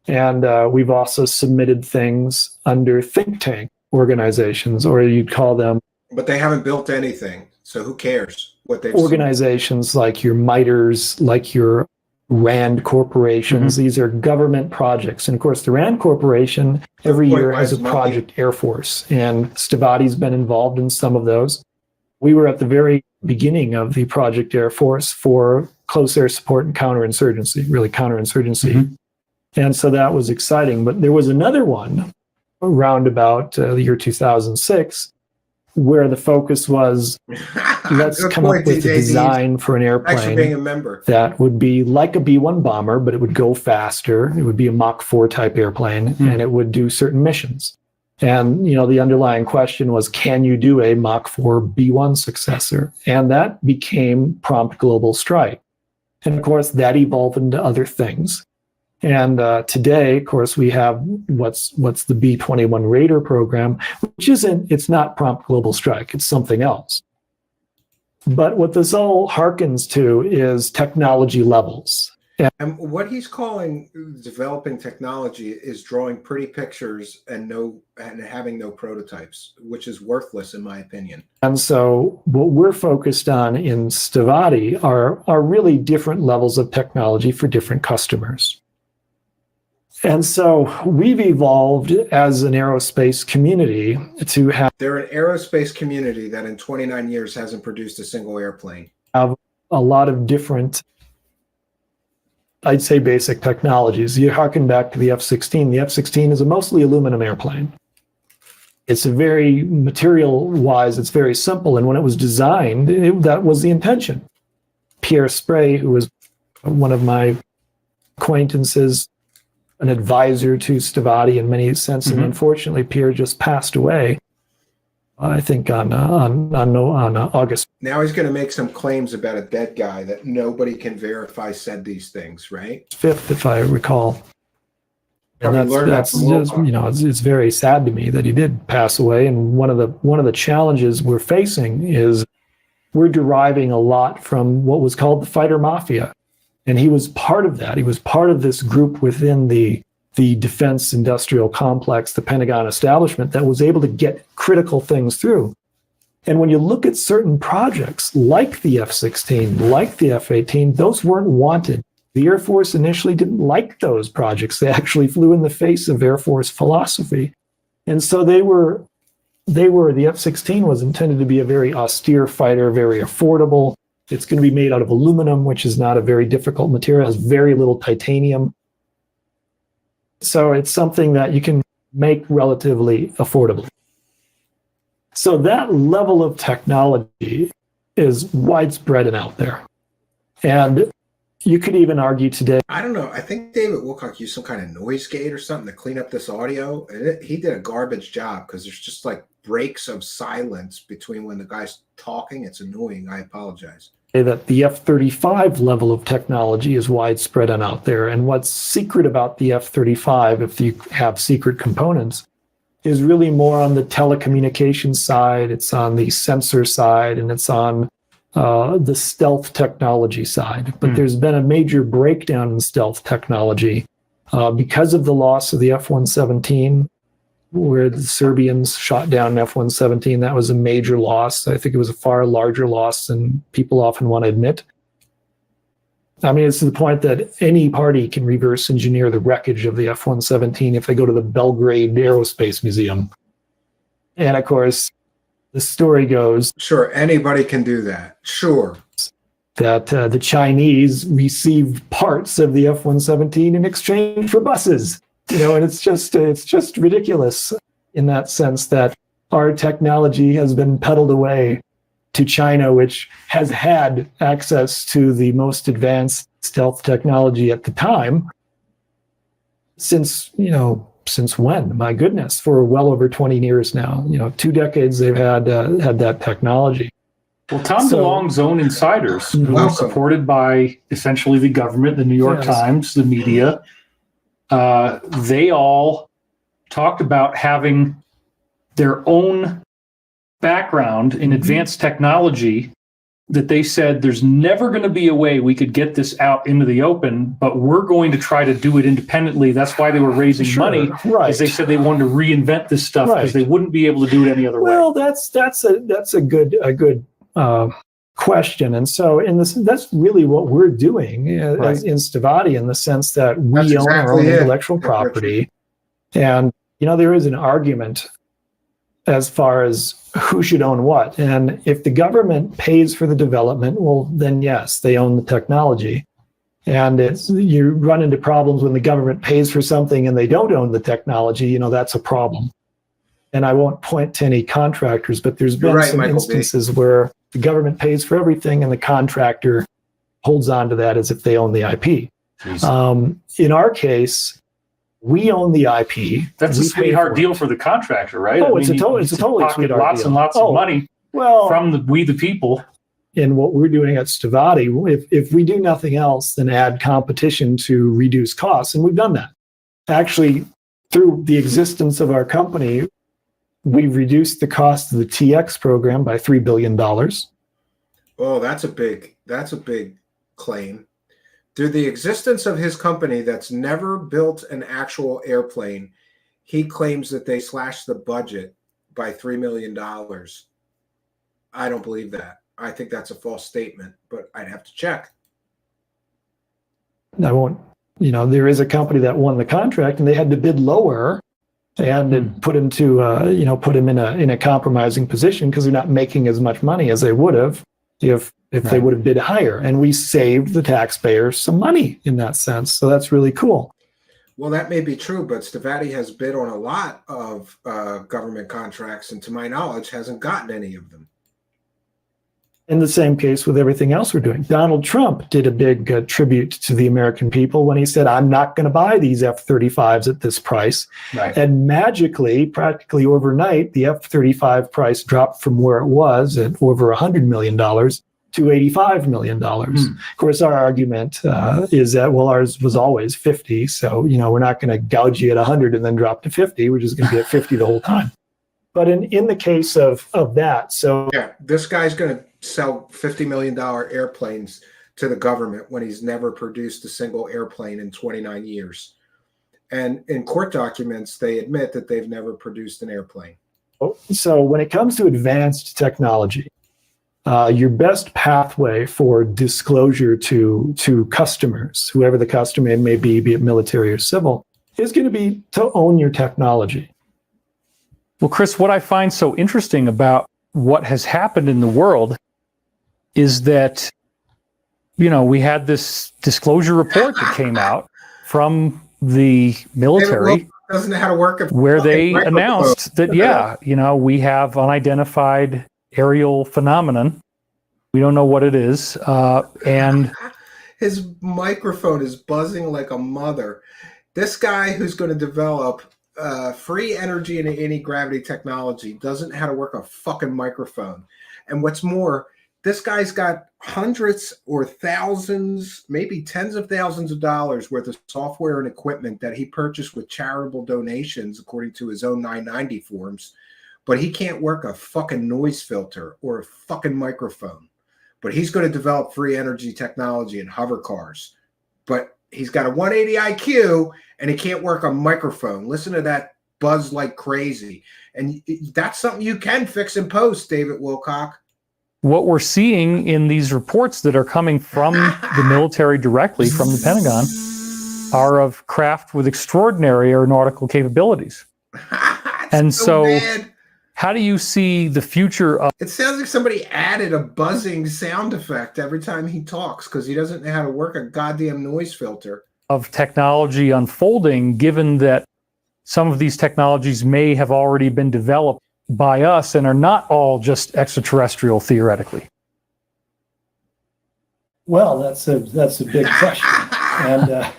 And we've also submitted things under think tank organizations, or you'd call them. But they haven't built anything, so who cares what they've organizations like your MITREs, like your RAND corporations. These are government projects. And of course, the RAND Corporation every year has a Project Air Force, and Stavatti's been involved in some of those. We were at the very beginning of the Project Air Force for close air support and counterinsurgency, really counterinsurgency. And so that was exciting. But there was another one around about the year 2006 where the focus was, let's come up with a design for an airplane that would be like a B-1 bomber, but it would go faster. It would be a Mach 4 type airplane, and it would do certain missions. And, you know, the underlying question was, can you do a Mach 4 B-1 successor? And that became Prompt Global Strike. And of course, that evolved into other things. And today, of course, we have what's the B-21 Raider program, which it's not Prompt Global Strike, it's something else. But what this all harkens to is technology levels. And what he's calling developing technology is drawing pretty pictures and having no prototypes, which is worthless in my opinion. And so what we're focused on in Stavatti are really different levels of technology for different customers. And so we've evolved as an aerospace community to have... They're an aerospace community that in 29 years hasn't produced a single airplane. Have a lot of different, I'd say, basic technologies. You harken back to the F-16. The F-16 is a mostly aluminum airplane. It's a very material-wise, it's very simple. And when it was designed, that was the intention. Pierre Spray, who was one of my acquaintances, an advisor to Stavatti in many senses, and unfortunately, Pierre just passed away. I think on August. Now he's going to make some claims about a dead guy that nobody can verify said these things, right? 5th, if I recall. And that's just, you know, it's very sad to me that he did pass away. And one of the challenges we're facing is we're deriving a lot from what was called the fighter mafia. And he was part of that. He was part of this group within the defense industrial complex, the Pentagon establishment, that was able to get critical things through. And when you look at certain projects like the F-16, like the F-18, those weren't wanted. The Air Force initially didn't like those projects. They actually flew in the face of Air Force philosophy. And so the F-16 was intended to be a very austere fighter, very affordable. It's going to be made out of aluminum, which is not a very difficult material, has very little titanium. So it's something that you can make relatively affordably. So that level of technology is widespread and out there. And you could even argue today. I don't know. I think David Wilcock used some kind of noise gate or something to clean up this audio. And he did a garbage job because there's just like breaks of silence between when the guy's talking. It's annoying. I apologize. That the F-35 level of technology is widespread and out there. And what's secret about the F-35, if you have secret components, is really more on the telecommunications side, it's on the sensor side, and it's on the stealth technology side. But there's been a major breakdown in stealth technology because of the loss of the F-117, where the Serbians shot down an F-117. That was a major loss. I think it was a far larger loss than people often want to admit. I mean, it's to the point that any party can reverse engineer the wreckage of the F-117 if they go to the Belgrade Aerospace Museum. And of course, the story goes... Sure, anybody can do that. Sure. That the Chinese received parts of the F-117 in exchange for buses. You know, and it's just ridiculous in that sense that our technology has been peddled away to China, which has had access to the most advanced stealth technology at the time since when? My goodness, for well over 20 years now. 2 decades they've had that technology. Well, Tom DeLonge's own insiders, who were supported by essentially the government, the New York Times, the media, they all talked about having their own background in advanced technology that they said there's never going to be a way we could get this out into the open, but we're going to try to do it independently. That's why they were raising money, right? As they said they wanted to reinvent this stuff because Right. they wouldn't be able to do it any other way. Well, that's a good question, and so that's really what we're doing as in Stavatti, in the sense that we own our own intellectual property, and there is an argument as far as who should own what. And if the government pays for the development, well, then yes, they own the technology. And you run into problems when the government pays for something and they don't own the technology. That's a problem. And I won't point to any contractors, but there's been some instances where the government pays for everything and the contractor holds on to that as if they own the IP. In our case, we own the IP. That's a sweetheart deal for the contractor, right? Oh, it's a totally sweetheart lots deal. and lots of money from we the people. And what we're doing at Stavatti, if we do nothing else than add competition to reduce costs, and we've done that. Actually, through the existence of our company, we've reduced the cost of the TX program by $3 billion. Oh, that's a big claim. Through the existence of his company that's never built an actual airplane, he claims that they slashed the budget by $3 million. I don't believe that. I think that's a false statement, but I'd have to check. I won't, there is a company that won the contract and they had to bid lower, and it put him in a compromising position because they're not making as much money as they would have if they would have bid higher. And we saved the taxpayers some money in that sense. So that's really cool. Well, that may be true, but Stavatti has bid on a lot of government contracts, and to my knowledge, hasn't gotten any of them. In the same case with everything else we're doing. Donald Trump did a big tribute to the American people when he said, I'm not going to buy these F-35s at this price. Right. And magically, practically overnight, the F-35 price dropped from where it was at over $100 million to $85 million. Of course, our argument is that, well, ours was always 50. So, we're not going to gouge you at 100 and then drop to 50. We're just going to be at 50 the whole time. But in the case of that, so... Yeah, this guy's going to sell $50 million airplanes to the government when he's never produced a single airplane in 29 years. And in court documents, they admit that they've never produced an airplane. So when it comes to advanced technology, your best pathway for disclosure to customers, whoever the customer may be it military or civil, is going to be to own your technology. Well, Chris, what I find so interesting about what has happened in the world is that, we had this disclosure report that came out from the military doesn't know how to work where they announced that, we have unidentified aerial phenomenon. We don't know what it is. And his microphone is buzzing like a mother. This guy who's going to develop free energy and anti-gravity technology doesn't know how to work a fucking microphone. And what's more, this guy's got hundreds or thousands, maybe tens of thousands of dollars worth of software and equipment that he purchased with charitable donations, according to his own 990 forms. But he can't work a fucking noise filter or a fucking microphone. But he's going to develop free energy technology and HOVERCARS. But he's got a 180 IQ and he can't work a microphone. Listen to that buzz like crazy. And that's something you can fix in post, David Wilcock. What we're seeing in these reports that are coming from the military directly from the Pentagon are of craft with extraordinary aeronautical capabilities. And so how do you see the future of... It sounds like somebody added a buzzing sound effect every time he talks because he doesn't know how to work a goddamn noise filter. Of technology unfolding, given that some of these technologies may have already been developed by us and are not all just extraterrestrial theoretically? Well, that's a big question. And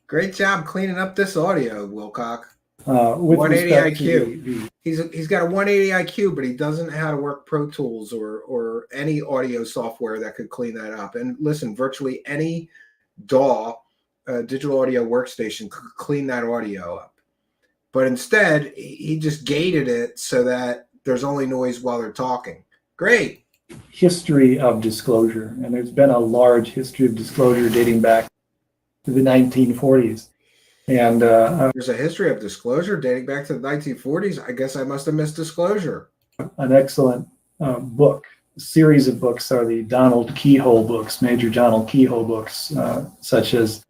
great job cleaning up this audio, Wilcock. 180 IQ. He's got a 180 IQ, but he doesn't know how to work Pro Tools or any audio software that could clean that up. And listen, virtually any DAW, digital audio workstation, could clean that audio up. But instead, he just gated it so that there's only noise while they're talking. Great. history of disclosure, and there's been a large history of disclosure dating back to the 1940s. And there's a history of disclosure dating back to the 1940s. I guess I must have missed disclosure. An excellent book. A series of books are the Donald Keyhole books, Major Donald Keyhole books, such as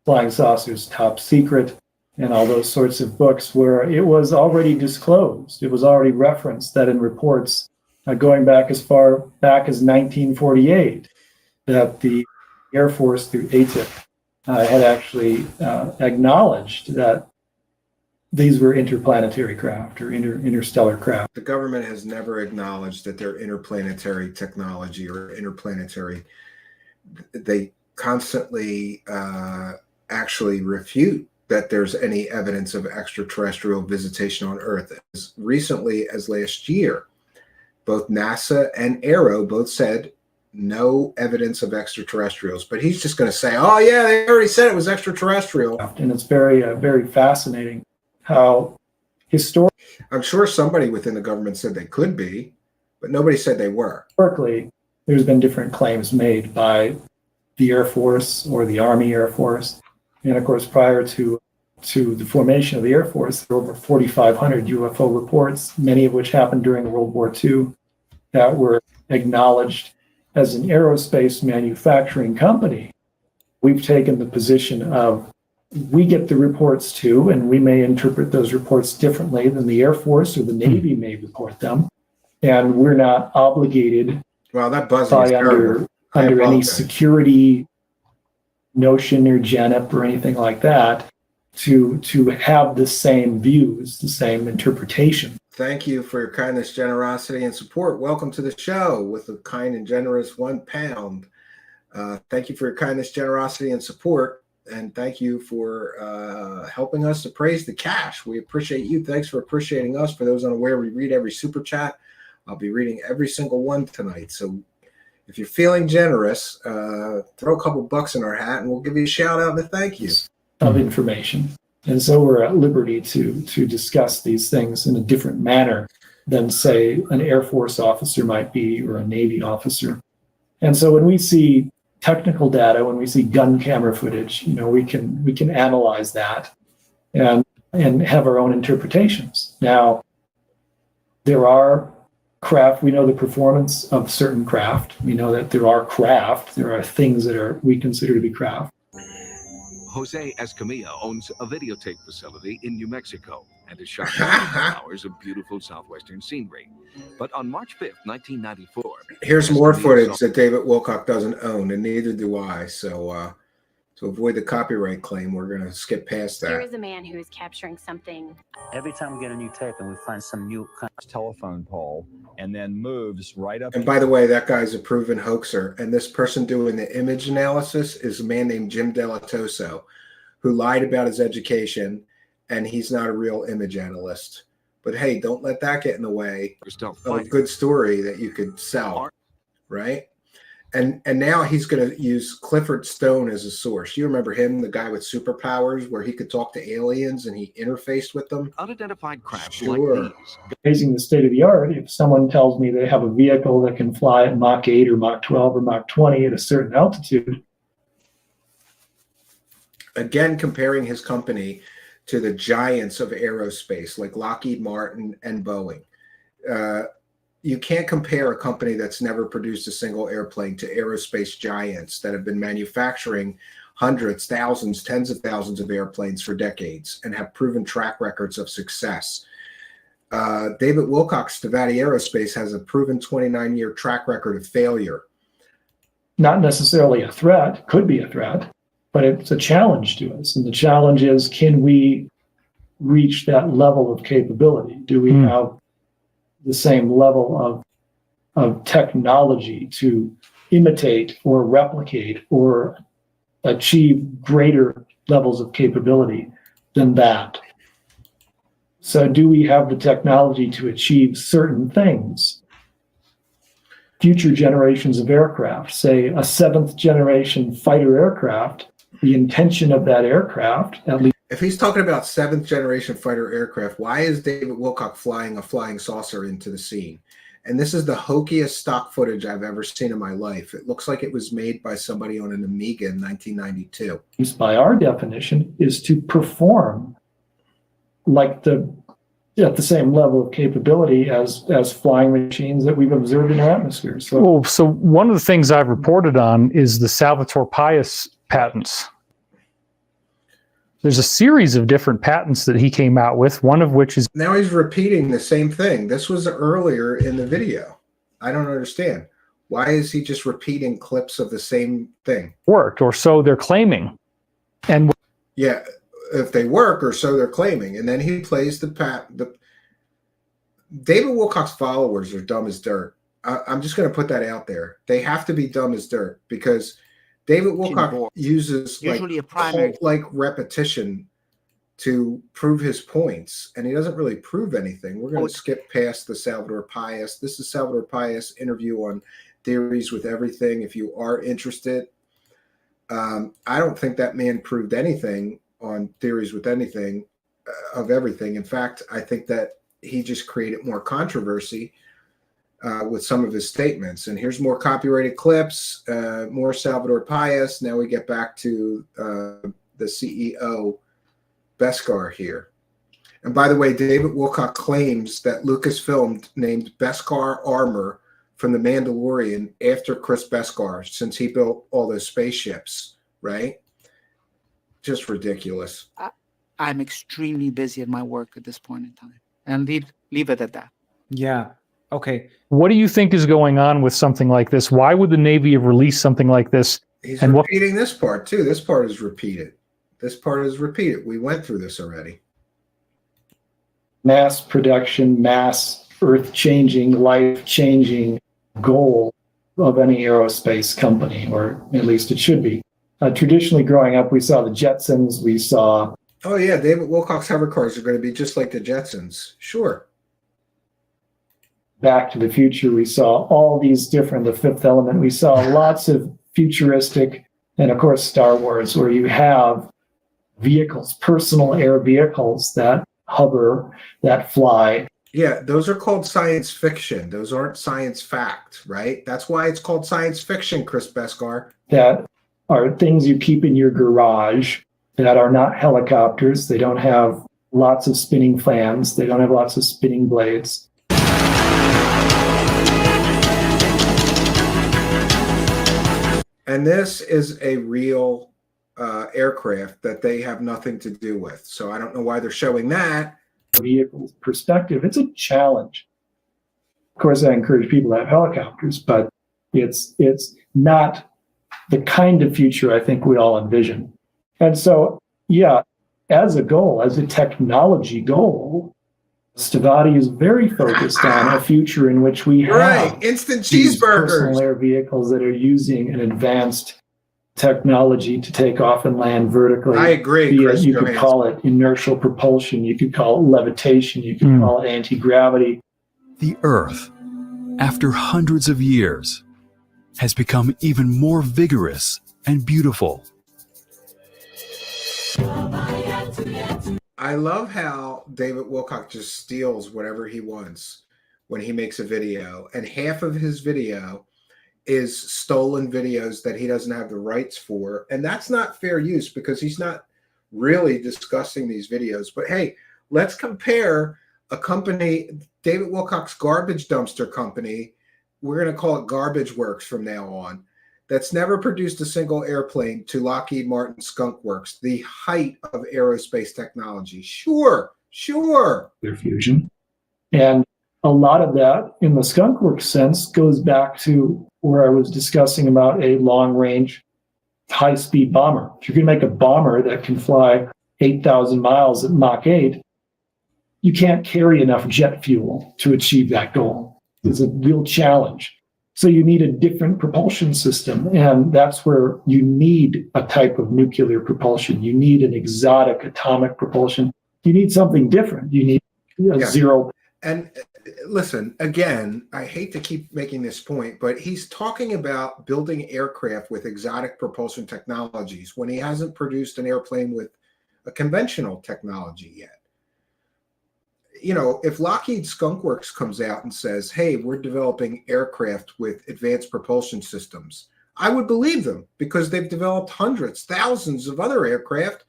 Flying Saucers, Top Secret, and all those sorts of books where it was already disclosed. It was already referenced that in reports going back as far back as 1948, that the Air Force through ATIP had actually acknowledged that these were interplanetary craft or interstellar craft. The government has never acknowledged that they're interplanetary technology or interplanetary. They constantly actually refute that there's any evidence of extraterrestrial visitation on Earth. As recently as last year, both NASA and Aero both said no evidence of extraterrestrials. But he's just going to say, oh, yeah, they already said it was extraterrestrial. And it's very, very fascinating how I'm sure somebody within the government said they could be, but nobody said they were. Historically, there's been different claims made by the Air Force or the Army Air Force. And of course, prior to the formation of the Air Force, there were over 4,500 UFO reports, many of which happened during World War II, that were acknowledged. As an aerospace manufacturing company, we've taken the position of we get the reports too, and we may interpret those reports differently than the Air Force or the Navy may report them. And we're not obligated that buzzing is under any security notion or GENIP or anything like that to have the same views, the same interpretation. Thank you for your kindness, generosity, and support. Welcome to the show with a kind and generous £1. Thank you for your kindness, generosity, and support. And thank you for helping us to praise the cash. We appreciate you. Thanks for appreciating us. For those unaware, we read every super chat. I'll be reading every single one tonight. So if you're feeling generous, throw a couple bucks in our hat and we'll give you a shout out and a thank you. Of information. And so we're at liberty to discuss these things in a different manner than, say, an Air Force officer might be or a Navy officer. And so when we see technical data, when we see gun camera footage, we can analyze that and have our own interpretations. Now, there are craft. We know the performance of certain craft. We know that there are things that we consider to be craft. Jose Escamilla owns a videotape facility in New Mexico and has shot hours of beautiful southwestern scenery. But on March 5th, 1994... Here's more footage that David Wilcock doesn't own, and neither do I. So to avoid the copyright claim, we're going to skip past that. Here is a man who is capturing something. Every time we get a new tape and we find some new telephone pole and then moves right up. And by the way, that guy's a proven hoaxer. And this person doing the image analysis is a man named Jim Delatoso, who lied about his education, and he's not a real image analyst. But hey, don't let that get in the way of a good story that you could sell, right? And now he's going to use Clifford Stone as a source. You remember him, the guy with superpowers, where he could talk to aliens and he interfaced with them? Unidentified craft sure. like these. Raising the state of the art, if someone tells me they have a vehicle that can fly at Mach 8 or Mach 12 or Mach 20 at a certain altitude. Again, comparing his company to the giants of aerospace like Lockheed Martin and Boeing. You can't compare a company that's never produced a single airplane to aerospace giants that have been manufacturing hundreds, thousands, tens of thousands of airplanes for decades and have proven track records of success. David Wilcock's Stavatti Aerospace has a proven 29-year track record of failure. Not necessarily a threat, could be a threat, but it's a challenge to us. And the challenge is, can we reach that level of capability? Do we have the same level of technology to imitate or replicate or achieve greater levels of capability than that? So do we have the technology to achieve certain things? Future generations of aircraft, say a 7th generation fighter aircraft, the intention of that aircraft, at least. If he's talking about 7th generation fighter aircraft, why is David Wilcock flying a flying saucer into the scene? And this is the hokiest stock footage I've ever seen in my life. It looks like it was made by somebody on an Amiga in 1992. Used by our definition is to perform like at the same level of capability as flying machines that we've observed in our atmosphere. So, so one of the things I've reported on is the Salvatore Pais patents. There's a series of different patents that he came out with, one of which is... Now he's repeating the same thing. This was earlier in the video. I don't understand. Why is he just repeating clips of the same thing? Worked, or so they're claiming. And yeah, if they work, or so they're claiming. And then he plays the David Wilcock's followers are dumb as dirt. I'm just going to put that out there. They have to be dumb as dirt, because David Wilcock uses like repetition to prove his points, and he doesn't really prove anything. We're going to skip past the Salvatore Pais. This is Salvatore Pais interview on Theories with Everything. If you are interested, I don't think that man proved anything on Theories with Anything of Everything. In fact, I think that he just created more controversy with some of his statements. And here's more copyrighted clips, more Salvatore Pais. Now we get back to the CEO, Beskar, here. And by the way, David Wilcock claims that Lucasfilm named Beskar Armor from The Mandalorian after Chris Beskar, since he built all those spaceships, right? Just ridiculous. I'm extremely busy at my work at this point in time. And leave it at that. Yeah. Okay. What do you think is going on with something like this? Why would the Navy have released something like this? He's repeating this part too. This part is repeated. This part is repeated. We went through this already. Mass production, mass earth-changing, life-changing goal of any aerospace company, or at least it should be. Traditionally growing up, we saw the Jetsons, we saw... Oh yeah, David Wilcock's hovercars are going to be just like the Jetsons. Sure. Back to the Future, we saw all these different, The Fifth Element, we saw lots of futuristic, and of course Star Wars, where you have vehicles, personal air vehicles that hover, that fly. Yeah, those are called science fiction. Those aren't science fact, right? That's why it's called science fiction, Chris Beskar. That are things you keep in your garage, that are not helicopters. They don't have lots of spinning fans. They don't have lots of spinning blades. And this is a real aircraft that they have nothing to do with. So I don't know why they're showing that. Vehicle perspective, it's a challenge. Of course, I encourage people to have helicopters, but it's not the kind of future I think we all envision. And so, yeah, as a goal, as a technology goal, Stavatti is very focused on a future in which we have instant these cheeseburgers, personal air vehicles that are using an advanced technology to take off and land vertically. I agree, Chris You could call it inertial propulsion. You could call it levitation. You could call it anti-gravity. The Earth, after hundreds of years, has become even more vigorous and beautiful. I love how David Wilcock just steals whatever he wants when he makes a video, and half of his video is stolen videos that he doesn't have the rights for, and that's not fair use because he's not really discussing these videos. But hey, let's compare a company, David Wilcock's garbage dumpster company, we're going to call it Garbage Works from now on, that's never produced a single airplane, to Lockheed Martin Skunk Works, the height of aerospace technology. Sure. Their fusion. And a lot of that, in the Skunk Works sense, goes back to where I was discussing about a long-range, high-speed bomber. If you're going to make a bomber that can fly 8,000 miles at Mach 8, you can't carry enough jet fuel to achieve that goal. It's a real challenge. So you need a different propulsion system, and that's where you need a type of nuclear propulsion. You need an exotic atomic propulsion. You need something different. You need a zero. And listen, again, I hate to keep making this point, but he's talking about building aircraft with exotic propulsion technologies when he hasn't produced an airplane with a conventional technology yet. you know, if Lockheed Skunk Works comes out and says, hey, we're developing aircraft with advanced propulsion systems, I would believe them because they've developed hundreds, thousands of other aircraft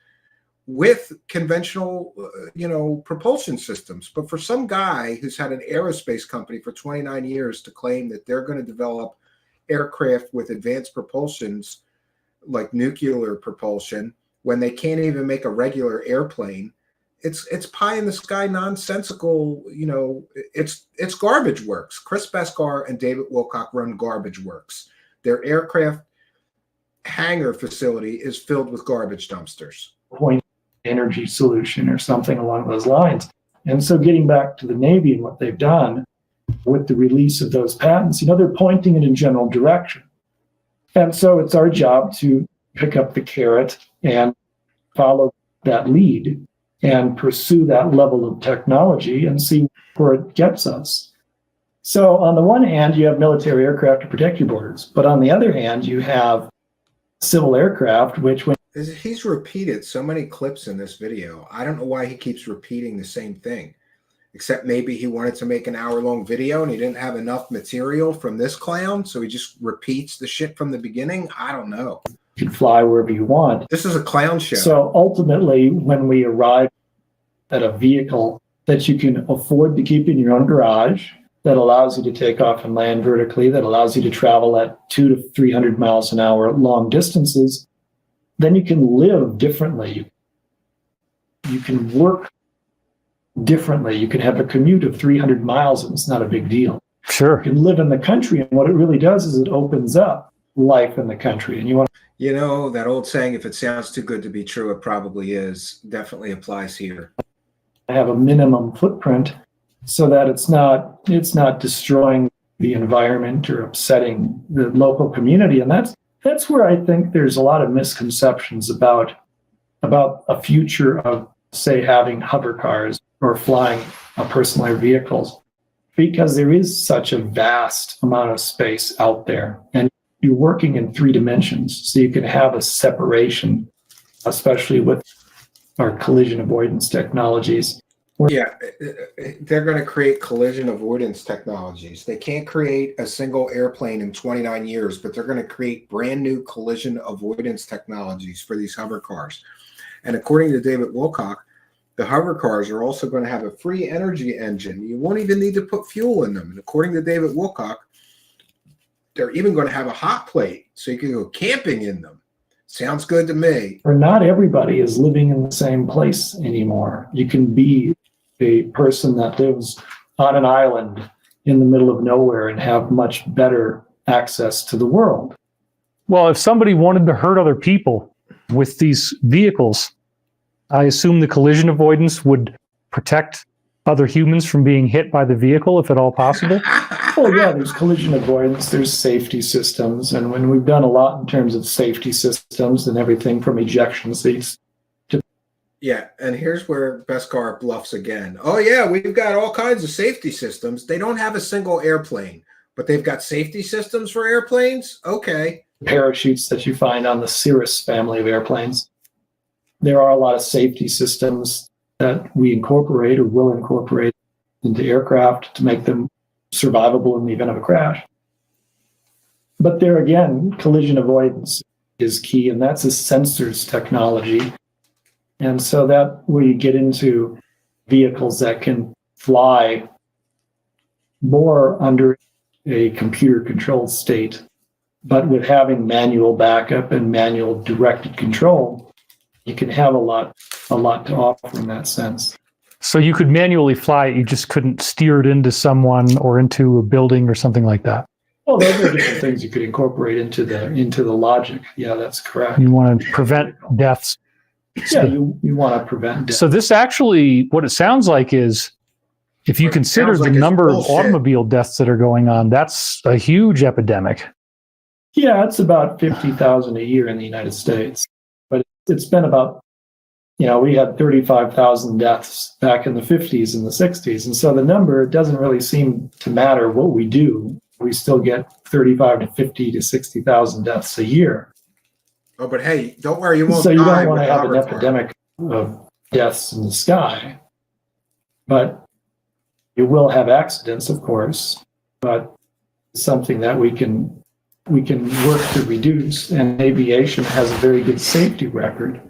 with conventional, you know, propulsion systems. But for some guy who's had an aerospace company for 29 years to claim that they're going to develop aircraft with advanced propulsions like nuclear propulsion when they can't even make a regular airplane, it's pie in the sky nonsensical. You know, it's Garbage Works. Chris Beskar and David Wilcock run Garbage Works. Their aircraft hangar facility is filled with garbage dumpsters. Point energy solution or something along those lines. And so getting back to the Navy and what they've done with the release of those patents, you know, they're pointing in a general direction. And so it's our job to pick up the carrot and follow that lead and pursue that level of technology and see where it gets us. So on the one hand, you have military aircraft to protect your borders, but on the other hand, you have civil aircraft, which when he's repeated so many clips in this video. I don't know why he keeps repeating the same thing, except maybe he wanted to make an hour-long video and he didn't have enough material from this clown, so he just repeats the shit from the beginning. I don't know. you can fly wherever you want. This is a clown show. So ultimately, when we arrive at a vehicle that you can afford to keep in your own garage, that allows you to take off and land vertically, that allows you to travel at 200 to 300 miles an hour long distances, then you can live differently. You can work differently. You can have a commute of 300 miles and it's not a big deal. Sure. You can live in the country, and what it really does is it opens up life in the country. And you want You know, that old saying, if it sounds too good to be true, it probably is, definitely applies here. to have a minimum footprint so that it's not destroying the environment or upsetting the local community. And that's where I think there's a lot of misconceptions about a future of, say, having hover cars or flying personal air vehicles, because there is such a vast amount of space out there, and you're working in 3 dimensions, so you can have a separation, especially with our collision avoidance technologies. Yeah, they're going to create collision avoidance technologies. They can't create a single airplane in 29 years, but they're going to create brand new collision avoidance technologies for these hover cars. And according to David Wilcock, the hover cars are also going to have a free energy engine. You won't even need to put fuel in them. And according to David Wilcock, they're even going to have a hot plate so you can go camping in them. Sounds good to me. Or not everybody is living in the same place anymore. You can be a person that lives on an island in the middle of nowhere and have much better access to the world. Well, if somebody wanted to hurt other people with these vehicles, I assume the collision avoidance would protect other humans from being hit by the vehicle, if at all possible. Well, yeah, there's collision avoidance, there's safety systems, and when we've done a lot in terms of safety systems and everything from ejection seats to... Yeah, and here's where Beskar bluffs again. Oh, yeah, we've got all kinds of safety systems. They don't have a single airplane, but they've got safety systems for airplanes? Okay. Parachutes that you find on the Cirrus family of airplanes. There are a lot of safety systems that we incorporate or will incorporate into aircraft to make them survivable in the event of a crash. But there again, collision avoidance is key, and that's a sensors technology. And so that where you get into vehicles that can fly more under a computer-controlled state, but with having manual backup and manual directed control, you can have a lot to offer in that sense. So you could manually fly it, you just couldn't steer it into someone or into a building or something like that. Well, those are different things you could incorporate into the logic. Yeah, that's correct. You want to prevent deaths. Yeah, you want to prevent death. So this actually, what it sounds like is, if you consider the number of automobile deaths that are going on, that's a huge epidemic. Yeah, it's about 50,000 a year in the United States. But it's been about, we had 35,000 deaths back in the 50s and the 60s. And so the number doesn't really seem to matter what we do. We still get 35 to 50 to 60,000 deaths a year. Oh, but hey, don't worry, you won't die. So you don't want to have an epidemic of deaths in the sky. But You will have accidents, of course, but something that we can work to reduce, and aviation has a very good safety record.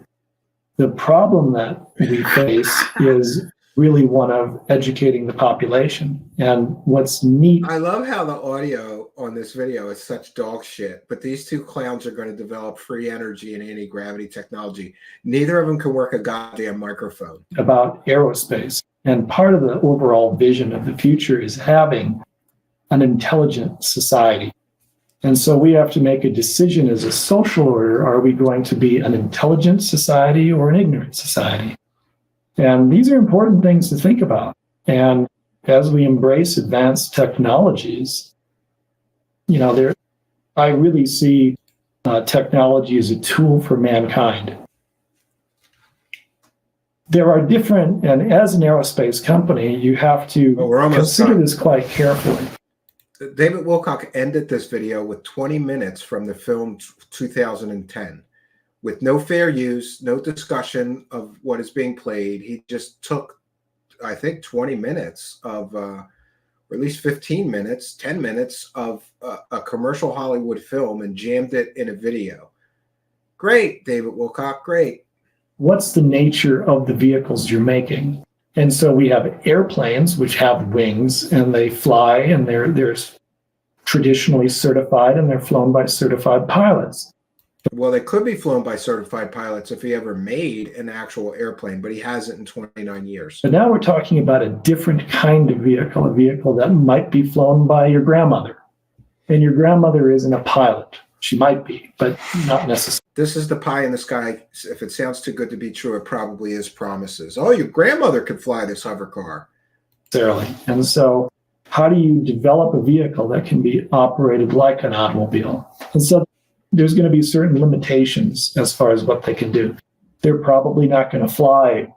The problem that we face is really one of educating the population. And what's neat. I love how the audio on this video is such dog shit, but these two clowns are going to develop free energy and anti-gravity technology. Neither of them can work a goddamn microphone. About aerospace. And part of the overall vision of the future is having an intelligent society. And so we have to make a decision as a social order. Are we going to be an intelligent society or an ignorant society? And these are important things to think about. And as we embrace advanced technologies, I really see technology as a tool for mankind. There are different, and as an aerospace company, you have to consider this quite carefully. David Wilcock ended this video with 20 minutes from the film 2010. With no fair use, no discussion of what is being played. He just took, I think, 20 minutes of, or at least 15 minutes, 10 minutes of a commercial Hollywood film and jammed it in a video. Great, David Wilcock, great. What's the nature of the vehicles you're making? And so we have airplanes, which have wings, and they fly, and they're traditionally certified, and they're flown by certified pilots. Well, they could be flown by certified pilots if he ever made an actual airplane, but he hasn't in 29 years. But now we're talking about a different kind of vehicle, a vehicle that might be flown by your grandmother. And your grandmother isn't a pilot. She might be, but not necessarily. This is the pie in the sky. If it sounds too good to be true, it probably is promises. Oh, your grandmother could fly this hover car. Necessarily. And so how do you develop a vehicle that can be operated like an automobile? And so there's going to be certain limitations as far as what they can do. They're probably not going to fly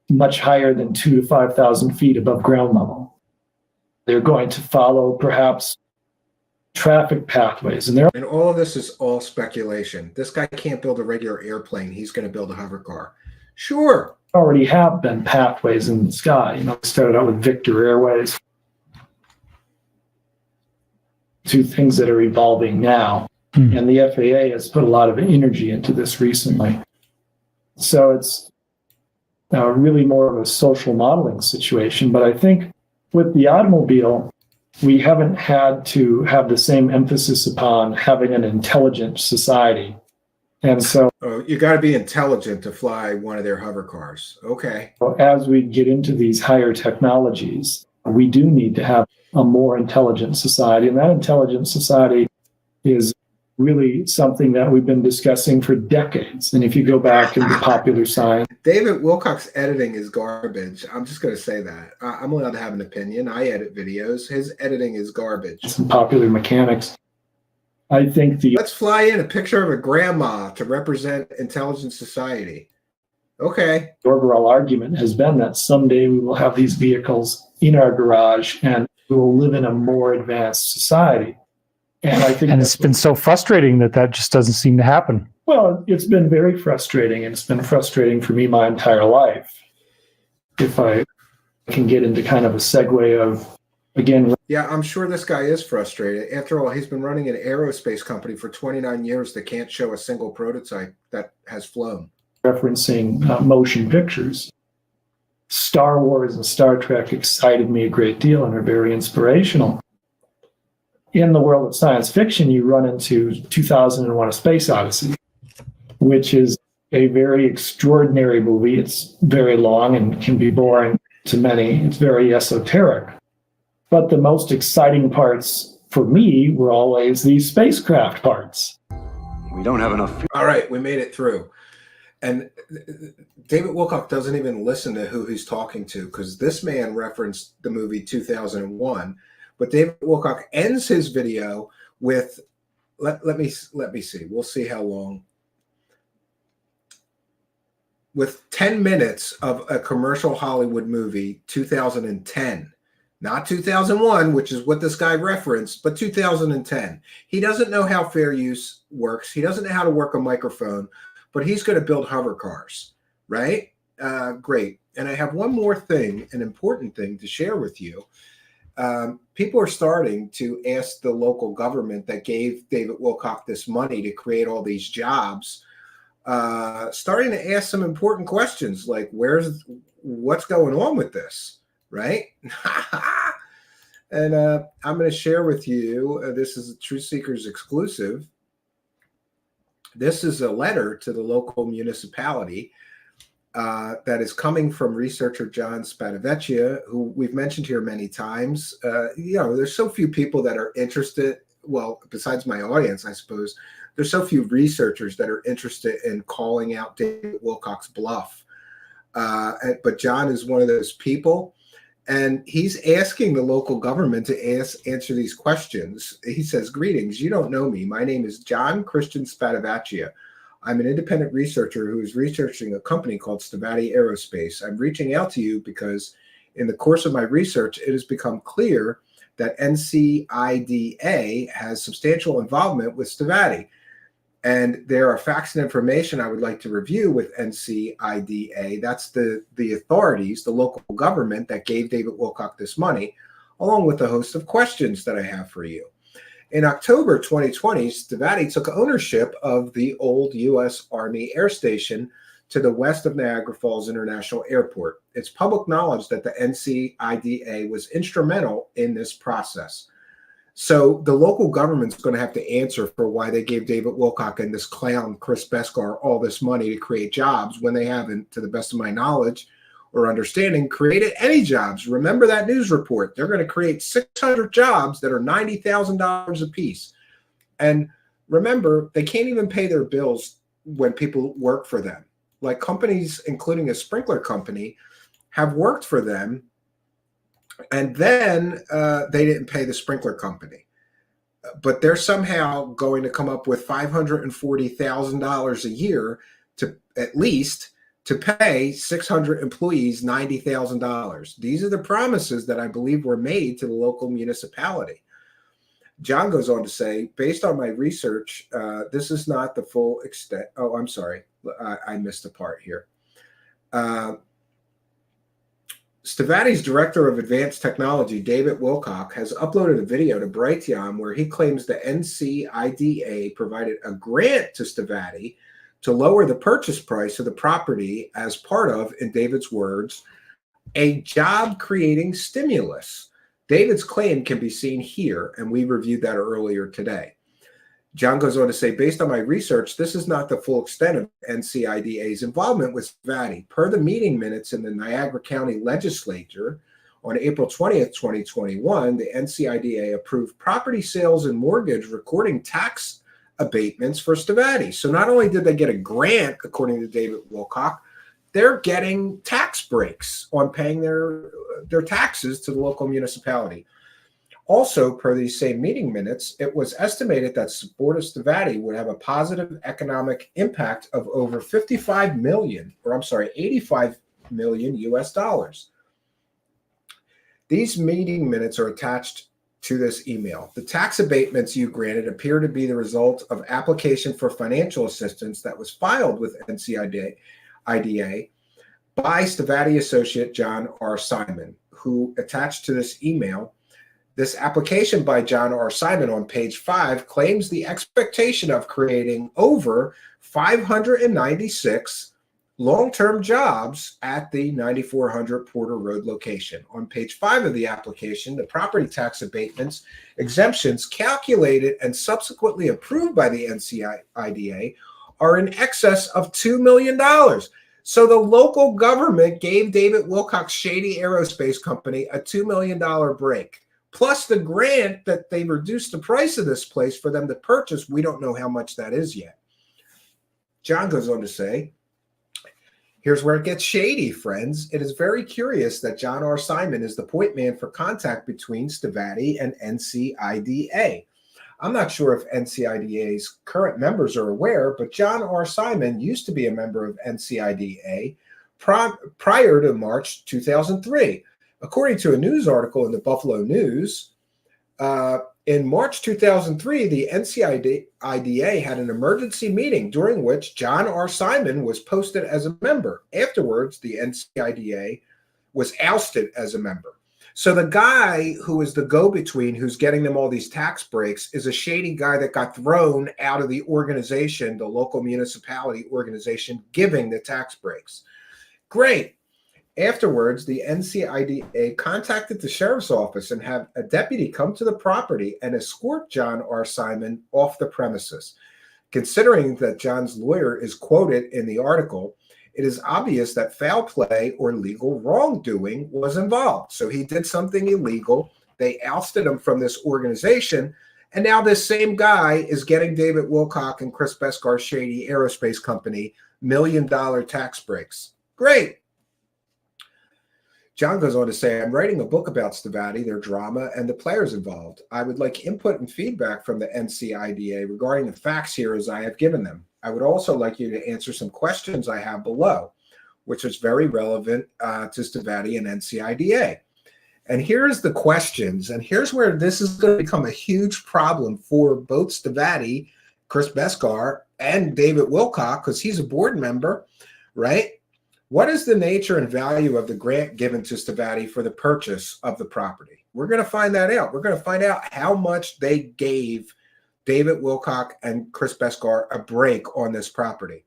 much higher than 2,000 to 5,000 feet above ground level. They're going to follow perhaps traffic pathways. And all of this is all speculation. This guy can't build a regular airplane. He's going to build a hover car. Sure. Already have been pathways in the sky. It started out with Victor Airways. Two things that are evolving now. And the FAA has put a lot of energy into this recently. So it's really more of a social modeling situation. But I think with the automobile, we haven't had to have the same emphasis upon having an intelligent society. And so you got to be intelligent to fly one of their hover cars. Okay. As we get into these higher technologies, we do need to have a more intelligent society. And that intelligent society is really something that we've been discussing for decades. And if you go back into popular science, David Wilcock's editing is garbage. I'm just going to say that. I'm allowed to have an opinion. I edit videos. His editing is garbage. Some popular mechanics. I think let's fly in a picture of a grandma to represent intelligent society. Okay. The overall argument has been that someday we will have these vehicles in our garage and we will live in a more advanced society. And I think it's been so frustrating that just doesn't seem to happen. Well, it's been very frustrating, and it's been frustrating for me my entire life. If I can get into kind of a segue of, again. Yeah, I'm sure this guy is frustrated. After all, he's been running an aerospace company for 29 years that can't show a single prototype that has flown. Referencing motion pictures. Star Wars and Star Trek excited me a great deal and are very inspirational. In the world of science fiction, you run into 2001: A Space Odyssey, which is a very extraordinary movie. It's very long and can be boring to many. It's very esoteric. But the most exciting parts for me were always these spacecraft parts. We don't have enough. All right, we made it through. And David Wilcock doesn't even listen to who he's talking to, because this man referenced the movie 2001. But David Wilcock ends his video with, let me see. We'll see how long. With 10 minutes of a commercial Hollywood movie, 2010. Not 2001, which is what this guy referenced, but 2010. He doesn't know how fair use works. He doesn't know how to work a microphone, but he's going to build hover cars, right? Great. And I have one more thing, an important thing to share with you. People are starting to ask the local government that gave David Wilcock this money to create all these jobs, starting to ask some important questions like, what's going on with this, right? And I'm going to share with you, this is a Truthseekers exclusive. This is a letter to the local municipality that is coming from researcher John Stavatti, who we've mentioned here many times. There's so few people that are interested. Well, besides my audience, I suppose, there's so few researchers that are interested in calling out David Wilcock's bluff. But John is one of those people. And he's asking the local government to answer these questions. He says, "Greetings, you don't know me. My name is John Christian Stavatti. I'm an independent researcher who is researching a company called Stavatti Aerospace. I'm reaching out to you because in the course of my research, it has become clear that NCIDA has substantial involvement with Stavatti. And there are facts and information I would like to review with NCIDA. That's the authorities, the local government that gave David Wilcock this money, along with a host of questions that I have for you. In October 2020, Stavatti took ownership of the old U.S. Army Air Station to the west of Niagara Falls International Airport. It's public knowledge that the NCIDA was instrumental in this process. So the local government's going to have to answer for why they gave David Wilcock and this clown, Chris Beskar, all this money to create jobs when they haven't, to the best of my knowledge or understanding, created any jobs. Remember that news report. They're going to create 600 jobs that are $90,000 a piece. And remember, they can't even pay their bills when people work for them. Like companies, including a sprinkler company, have worked for them, and then they didn't pay the sprinkler company. But they're somehow going to come up with $540,000 a year to at least to pay 600 employees $90,000. These are the promises that I believe were made to the local municipality. John goes on to say, based on my research, this is not the full extent. Oh, I'm sorry. I missed a part here. Stavatti's director of advanced technology, David Wilcock, has uploaded a video to Brighteon where he claims the NCIDA provided a grant to Stavatti to lower the purchase price of the property as part of, in David's words, a job-creating stimulus. David's claim can be seen here, and we reviewed that earlier today. John goes on to say, based on my research, this is not the full extent of NCIDA's involvement with Stavatti. Per the meeting minutes in the Niagara County Legislature on April 20th, 2021, the NCIDA approved property sales and mortgage recording tax abatements for Stavatti. So not only did they get a grant, according to David Wilcock, they're getting tax breaks on paying their taxes to the local municipality. Also, per these same meeting minutes, it was estimated that support of Stavatti would have a positive economic impact of over 85 million US dollars. These meeting minutes are attached to this email. The tax abatements you granted appear to be the result of application for financial assistance that was filed with NCIDA by Stavatti associate John R. Simon, who attached to this email. This application by John R. Simon on page 5 claims the expectation of creating over 596 long-term jobs at the 9400 Porter Road location. On page 5 of the application, the property tax abatements exemptions calculated and subsequently approved by the NCIDA are in excess of $2 million. So the local government gave David Wilcock's Shady Aerospace Company a $2 million break. Plus the grant that they reduced the price of this place for them to purchase. We don't know how much that is yet. John goes on to say, here's where it gets shady, friends. It is very curious that John R. Simon is the point man for contact between Stavatti and NCIDA. I'm not sure if NCIDA's current members are aware, but John R. Simon used to be a member of NCIDA prior to March 2003. According to a news article in the Buffalo News, In March 2003, the NCIDA had an emergency meeting during which John R. Simon was posted as a member. Afterwards, the NCIDA was ousted as a member. So the guy who is the go-between, who's getting them all these tax breaks, is a shady guy that got thrown out of the organization, the local municipality organization, giving the tax breaks. Great. Afterwards, the NCIDA contacted the sheriff's office and had a deputy come to the property and escort John R. Simon off the premises. Considering that John's lawyer is quoted in the article, it is obvious that foul play or legal wrongdoing was involved. So he did something illegal. They ousted him from this organization. And now this same guy is getting David Wilcock and Chris Beskar's Shady Aerospace Company $1 million tax breaks. Great. John goes on to say, I'm writing a book about Stavatti, their drama, and the players involved. I would like input and feedback from the NCIDA regarding the facts here as I have given them. I would also like you to answer some questions I have below, which is very relevant to Stavatti and NCIDA. And here's the questions, and here's where this is going to become a huge problem for both Stavatti, Chris Beskar, and David Wilcock, because he's a board member, right? What is the nature and value of the grant given to Stavatti for the purchase of the property? We're going to find that out. We're going to find out how much they gave David Wilcock and Chris Beskar a break on this property.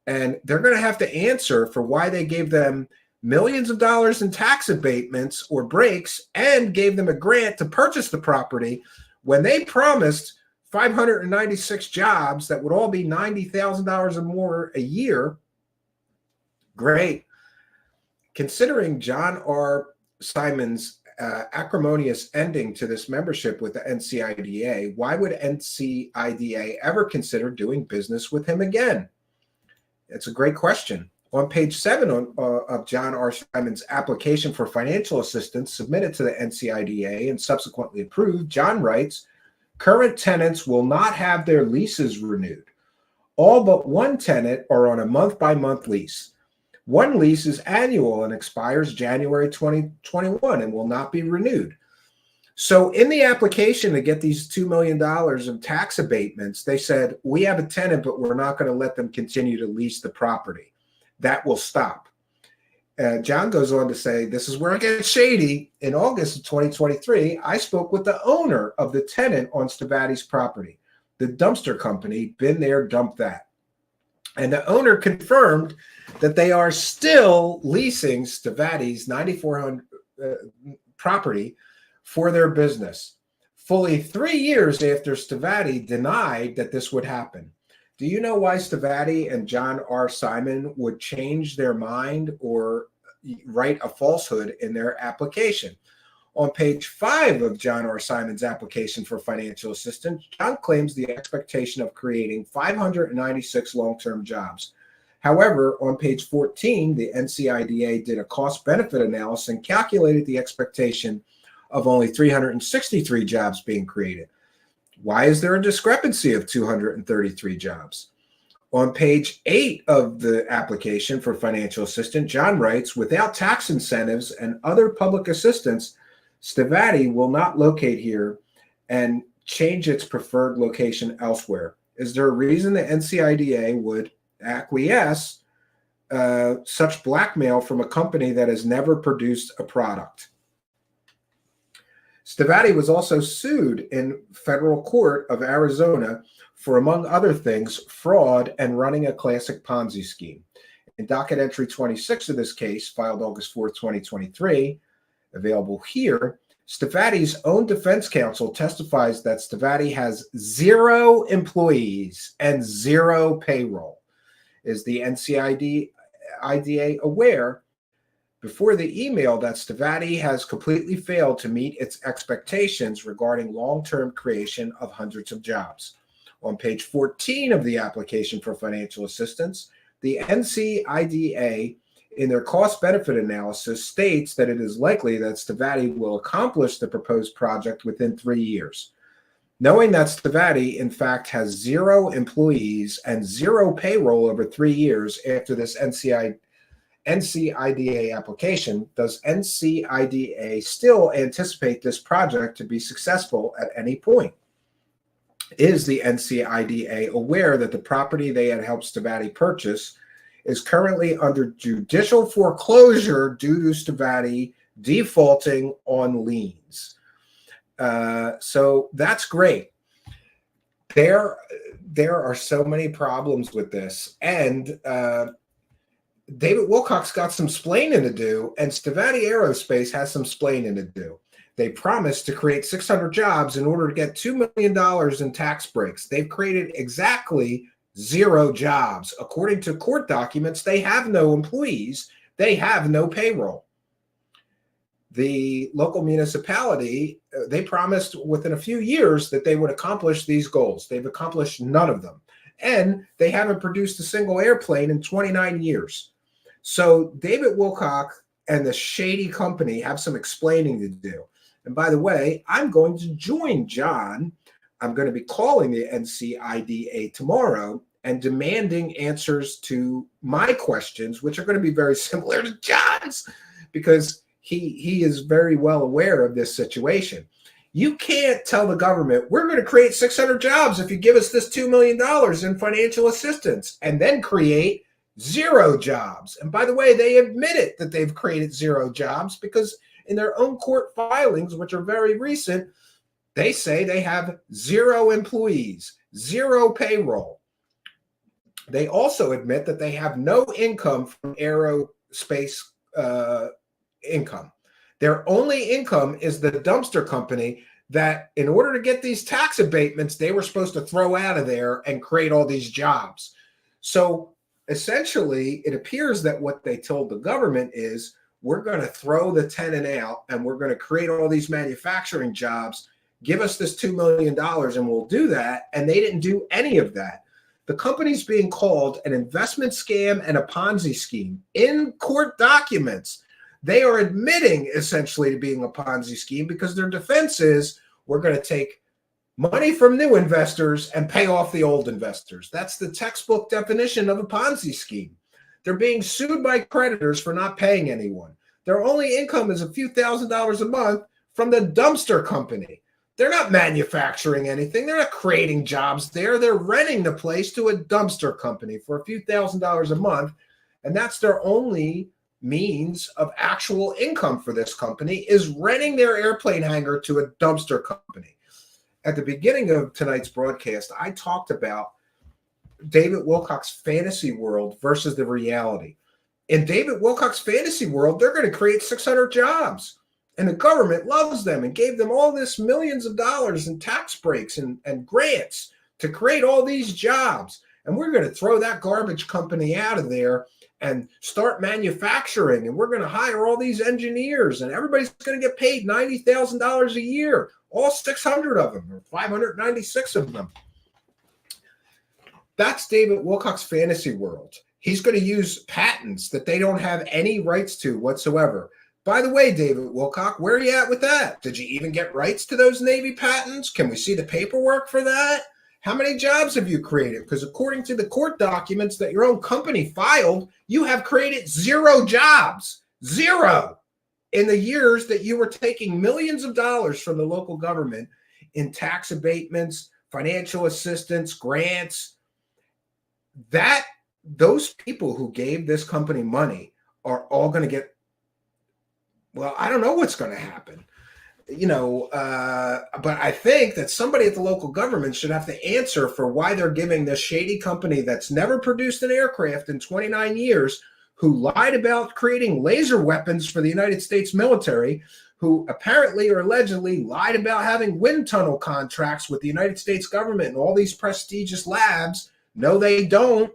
And they're going to have to answer for why they gave them millions of dollars in tax abatements or breaks and gave them a grant to purchase the property when they promised 596 jobs that would all be $90,000 or more a year. Great. Considering John R. Simon's acrimonious ending to this membership with the NCIDA, why would NCIDA ever consider doing business with him again? It's a great question. On page 7 of John R. Simon's application for financial assistance submitted to the NCIDA and subsequently approved, John writes, current tenants will not have their leases renewed. All but one tenant are on a month-by-month lease. One lease is annual and expires January 2021 and will not be renewed. So in the application to get these $2 million of tax abatements, they said, we have a tenant, but we're not going to let them continue to lease the property. That will stop. John goes on to say, this is where it gets shady. In August of 2023, I spoke with the owner of the tenant on Stavatti's property. The dumpster company, been there, dumped that. And the owner confirmed that they are still leasing Stavatti's 9,400 property for their business, fully 3 years after Stavatti denied that this would happen. Do you know why Stavatti and John R. Simon would change their mind or write a falsehood in their application? On page 5 of John R. Simon's application for financial assistance, John claims the expectation of creating 596 long-term jobs. However, on page 14, the NCIDA did a cost-benefit analysis and calculated the expectation of only 363 jobs being created. Why is there a discrepancy of 233 jobs? On page 8 of the application for financial assistance, John writes, without tax incentives and other public assistance, Stavatti will not locate here and change its preferred location elsewhere. Is there a reason the NCIDA would acquiesce such blackmail from a company that has never produced a product? Stavatti was also sued in federal court of Arizona for, among other things, fraud and running a classic Ponzi scheme. In docket entry 26 of this case, filed August 4, 2023, available here, Stavatti's own defense counsel testifies that Stavatti has 0 employees and 0 payroll. Is the NCIDA aware before the email that Stavatti has completely failed to meet its expectations regarding long-term creation of hundreds of jobs? On page 14 of the application for financial assistance, the NCIDA, in their cost-benefit analysis, states that it is likely that Stavatti will accomplish the proposed project within 3 years. Knowing that Stavatti, in fact, has 0 employees and 0 payroll over 3 years after this NCIDA NCIDA application, does NCIDA still anticipate this project to be successful at any point? Is the NCIDA aware that the property they had helped Stavatti purchase is currently under judicial foreclosure due to Stavatti defaulting on liens? So that's great. There are so many problems with this, and David Wilcock's got some splaining to do, and Stavatti Aerospace has some splaining to do. They promised to create 600 jobs in order to get $2 million in tax breaks. They've created exactly 0 jobs. According to court documents, they have no employees. They have no payroll. The local municipality, they promised within a few years that they would accomplish these goals. They've accomplished none of them. And they haven't produced a single airplane in 29 years. So David Wilcock and the Shady company have some explaining to do. And by the way, I'm going to join John. I'm going to be calling the NCIDA tomorrow and demanding answers to my questions, which are going to be very similar to John's, because he is very well aware of this situation. You can't tell the government, we're going to create 600 jobs if you give us this $2 million in financial assistance, and then create 0 jobs. And by the way, they admitted that they've created 0 jobs, because in their own court filings, which are very recent, they say they have 0 employees, 0 payroll. They also admit that they have no income from aerospace income. Their only income is the dumpster company that, in order to get these tax abatements, they were supposed to throw out of there and create all these jobs. So essentially, it appears that what they told the government is, we're going to throw the tenant out and we're going to create all these manufacturing jobs. Give us this $2 million and we'll do that. And they didn't do any of that. The company's being called an investment scam and a Ponzi scheme. In court documents, they are admitting essentially to being a Ponzi scheme, because their defense is, we're going to take money from new investors and pay off the old investors. That's the textbook definition of a Ponzi scheme. They're being sued by creditors for not paying anyone. Their only income is a few $1,000s a month from the dumpster company. They're not manufacturing anything. They're not creating jobs there. They're renting the place to a dumpster company for a few $1,000s a month. And that's their only means of actual income for this company, is renting their airplane hangar to a dumpster company. At the beginning of tonight's broadcast, I talked about David Wilcock's fantasy world versus the reality. In David Wilcock's fantasy world, they're going to create 600 jobs. And the government loves them and gave them all this millions of dollars in tax breaks and grants to create all these jobs. And we're going to throw that garbage company out of there and start manufacturing. And we're going to hire all these engineers, and everybody's going to get paid $90,000 a year, all 600 of them, or 596 of them. That's David Wilcock's fantasy world. He's going to use patents that they don't have any rights to whatsoever. By the way, David Wilcock, where are you at with that? Did you even get rights to those Navy patents? Can we see the paperwork for that? How many jobs have you created? Because according to the court documents that your own company filed, you have created 0 jobs. 0. In the years that you were taking millions of dollars from the local government in tax abatements, financial assistance, grants. Those people who gave this company money are all going to get, well, I don't know what's going to happen. But I think that somebody at the local government should have to answer for why they're giving this shady company that's never produced an aircraft in 29 years, who lied about creating laser weapons for the United States military, who apparently or allegedly lied about having wind tunnel contracts with the United States government and all these prestigious labs. No, they don't.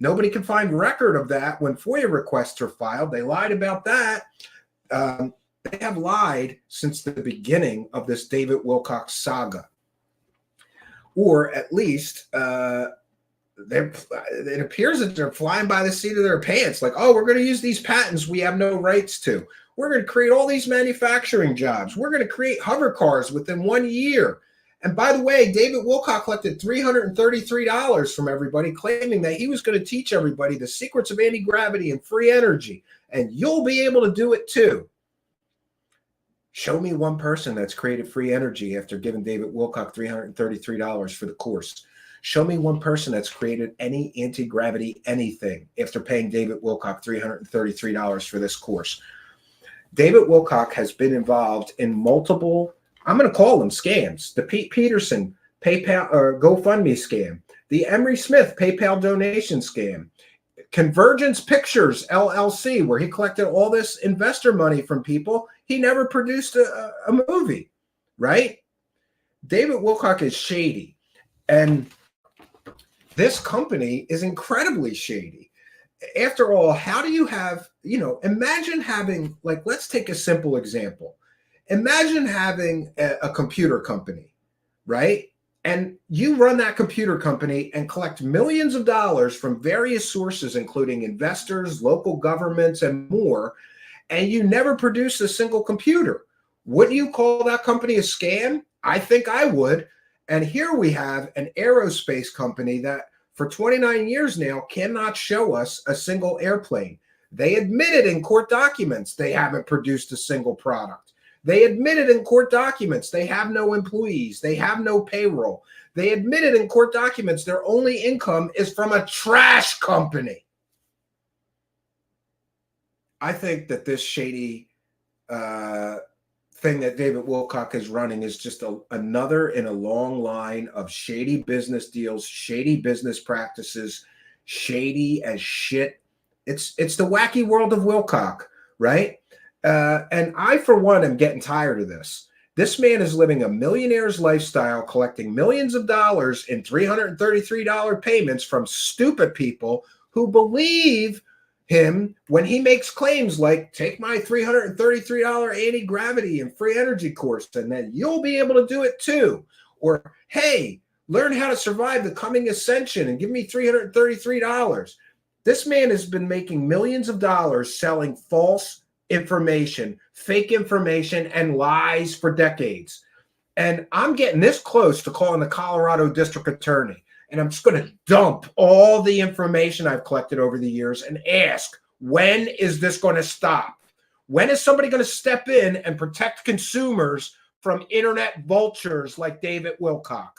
Nobody can find record of that when FOIA requests are filed. They lied about that. They have lied since the beginning of this David Wilcock saga. Or at least it appears that they're flying by the seat of their pants. Like, oh, we're going to use these patents we have no rights to. We're going to create all these manufacturing jobs. We're going to create hovercars within 1 year. And by the way, David Wilcock collected $333 from everybody, claiming that he was going to teach everybody the secrets of anti-gravity and free energy. And you'll be able to do it too. Show me one person that's created free energy after giving David Wilcock $333 for the course. Show me one person that's created any anti-gravity anything after paying David Wilcock $333 for this course. David Wilcock has been involved in multiple, I'm going to call them scams. The Pete Peterson PayPal or GoFundMe scam, the Emery Smith PayPal donation scam, Convergence Pictures LLC, where he collected all this investor money from people. He never produced a movie, right? David Wilcock is shady. And this company is incredibly shady. After all, how do you have, imagine having, like, let's take a simple example. Imagine having a computer company, right? And you run that computer company and collect millions of dollars from various sources, including investors, local governments, and more, and you never produce a single computer. Wouldn't you call that company a scam? I think I would. And here we have an aerospace company that for 29 years now cannot show us a single airplane. They admitted in court documents they haven't produced a single product. They admitted in court documents they have no employees. They have no payroll. They admitted in court documents their only income is from a trash company. I think that this shady thing that David Wilcock is running is just another in a long line of shady business deals, shady business practices, shady as shit. It's the wacky world of Wilcock, right? And I, for one, am getting tired of this. This man is living a millionaire's lifestyle, collecting millions of dollars in $333 payments from stupid people who believe him when he makes claims like, take my $333 anti-gravity and free energy course, and then you'll be able to do it too. Or, hey, learn how to survive the coming ascension and give me $333. This man has been making millions of dollars selling false information, fake information, and lies for decades. And I'm getting this close to calling the Colorado District Attorney. And I'm just going to dump all the information I've collected over the years and ask, when is this going to stop? When is somebody going to step in and protect consumers from internet vultures like David Wilcock?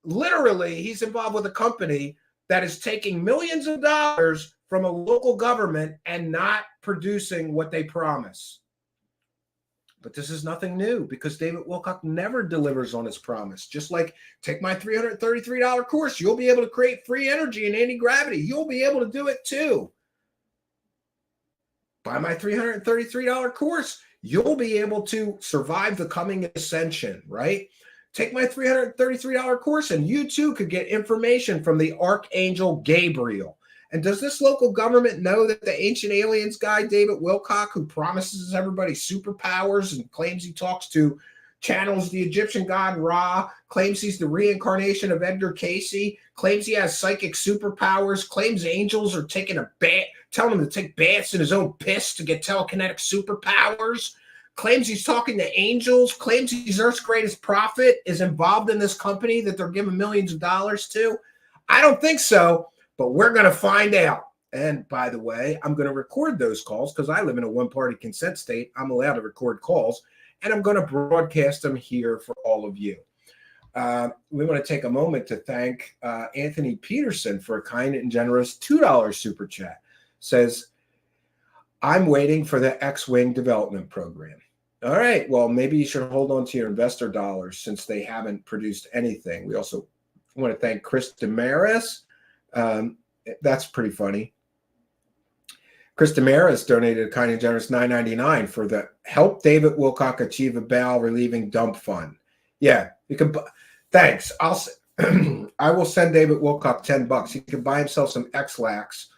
Literally, he's involved with a company that is taking millions of dollars from a local government and not producing what they promise. But this is nothing new because David Wilcock never delivers on his promise. Just like, take my $333 course, you'll be able to create free energy and anti-gravity. You'll be able to do it too. Buy my $333 course, you'll be able to survive the coming ascension, right? Take my $333 course and you too could get information from the Archangel Gabriel. And does this local government know that the ancient aliens guy, David Wilcock, who promises everybody superpowers and claims he talks to, channels the Egyptian god Ra, claims he's the reincarnation of Edgar Casey, claims he has psychic superpowers, claims angels are taking a bath, telling him to take baths in his own piss to get telekinetic superpowers, claims he's talking to angels, claims he's Earth's greatest prophet, is involved in this company that they're giving millions of dollars to? I don't think so. But we're going to find out. And by the way, I'm going to record those calls because I live in a one-party consent state. I'm allowed to record calls, and I'm going to broadcast them here for all of you. We want to take a moment to thank Anthony Peterson for a kind and generous $2 super chat. Says, I'm waiting for the X-Wing development program. All right, well, maybe you should hold on to your investor dollars since they haven't produced anything. We also want to thank Chris Damaris. That's pretty funny. Chris Damaris donated a kind and generous $9.99 for the Help David Wilcock Achieve a Bowel Relieving Dump Fund. Yeah, you can. Thanks. I will send David Wilcock $10. He can buy himself some X-Lax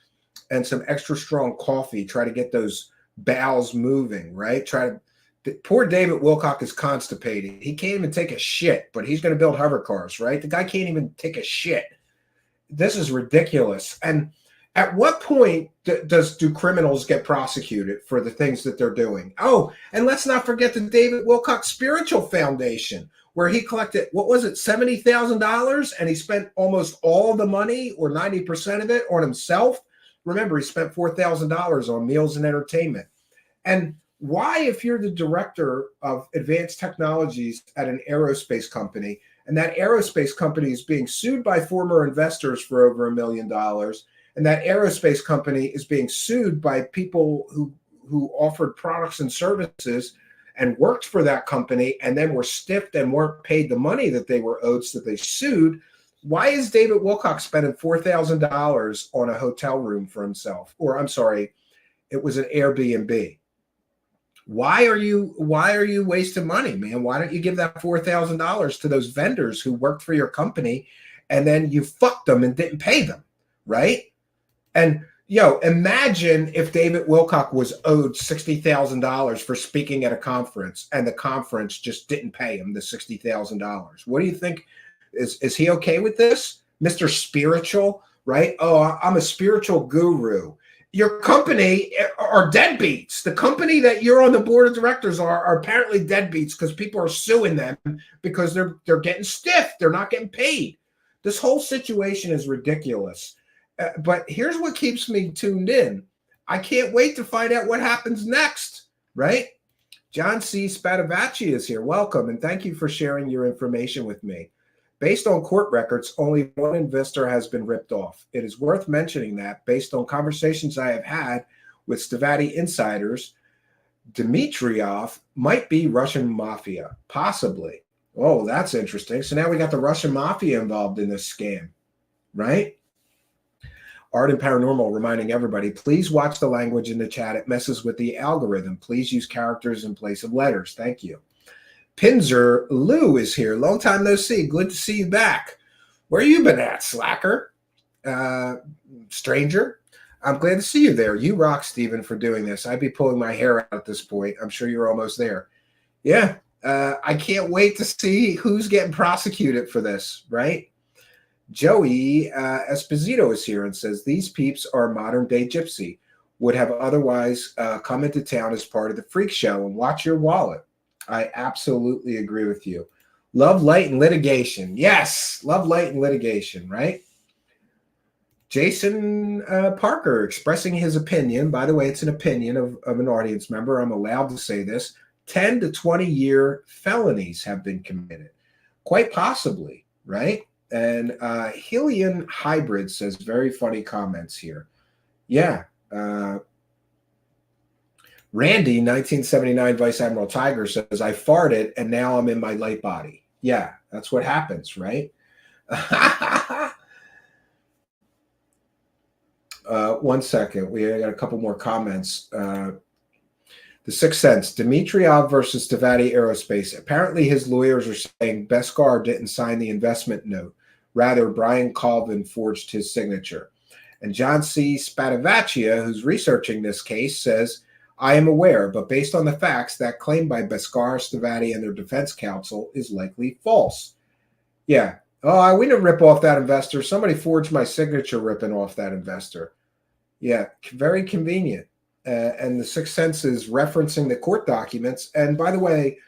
and some extra strong coffee. Try to get those bowels moving, right? Poor David Wilcock is constipated. He can't even take a shit, but he's going to build hovercars, right? The guy can't even take a shit. This is ridiculous. And At what point do criminals get prosecuted for the things that they're doing? Oh, and let's not forget the David Wilcock Spiritual Foundation, where he collected, what was it, $70,000, and he spent almost all the money, or 90% of it, on himself. Remember, he spent $4,000 on meals and entertainment. And why, if you're the director of advanced technologies at an aerospace company, and that aerospace company is being sued by former investors for over $1 million, and that aerospace company is being sued by people who offered products and services and worked for that company and then were stiffed and weren't paid the money that they were owed, so they sued. Why is David Wilcock spending $4,000 on a hotel room for himself? Or I'm sorry, it was an Airbnb. Why are you wasting money, man? Why don't you give that $4,000 to those vendors who worked for your company, and then you fucked them and didn't pay them, right? And imagine if David Wilcock was owed $60,000 for speaking at a conference, and the conference just didn't pay him the $60,000. What do you think? Is he okay with this, Mr. Spiritual? Right? Oh, I'm a spiritual guru. Your company are deadbeats. The company that you're on the board of directors are apparently deadbeats, because people are suing them because they're getting stiffed. They're not getting paid. This whole situation is ridiculous. But here's what keeps me tuned in. I can't wait to find out what happens next, right? John C. Stavatti is here. Welcome, and thank you for sharing your information with me. Based on court records, only one investor has been ripped off. It is worth mentioning that, based on conversations I have had with Stavatti insiders, Dmitriev might be Russian mafia, possibly. Oh, that's interesting. So now we got the Russian mafia involved in this scam, right? Art and Paranormal reminding everybody, please watch the language in the chat. It messes with the algorithm. Please use characters in place of letters. Thank you. Pinzer Lou is here. Long time no see. Good to see you back. Where you been at, slacker? Stranger? I'm glad to see you there. You rock, Stephen, for doing this. I'd be pulling my hair out at this point. I'm sure you're almost there. Yeah. I can't wait to see who's getting prosecuted for this, right? Joey Esposito is here and says, these peeps are modern day gypsy, would have otherwise come into town as part of the freak show, and watch your wallet. I absolutely agree with you. Love, light, and litigation. Yes, love, light, and litigation, right? Jason Parker expressing his opinion. By the way, it's an opinion of an audience member. I'm allowed to say this. 10 to 20-year felonies have been committed. Quite possibly, right? And Helian Hybrid says very funny comments here. Yeah. Randy, 1979 Vice Admiral Tiger, says, I farted and now I'm in my light body. Yeah, that's what happens, right? One second. We got a couple more comments. The Sixth Sense. Dmitriev versus Stavatti Aerospace. Apparently his lawyers are saying Beskar didn't sign the investment note. Rather, Brian Colvin forged his signature. And John C. Spadavaccia, who's researching this case, says, I am aware, but based on the facts, that claim by Beskar, Stavatti, and their defense counsel is likely false. Yeah. Oh, we didn't rip off that investor. Somebody forged my signature ripping off that investor. Yeah, very convenient. And the Sixth Sense is referencing the court documents. And by the way,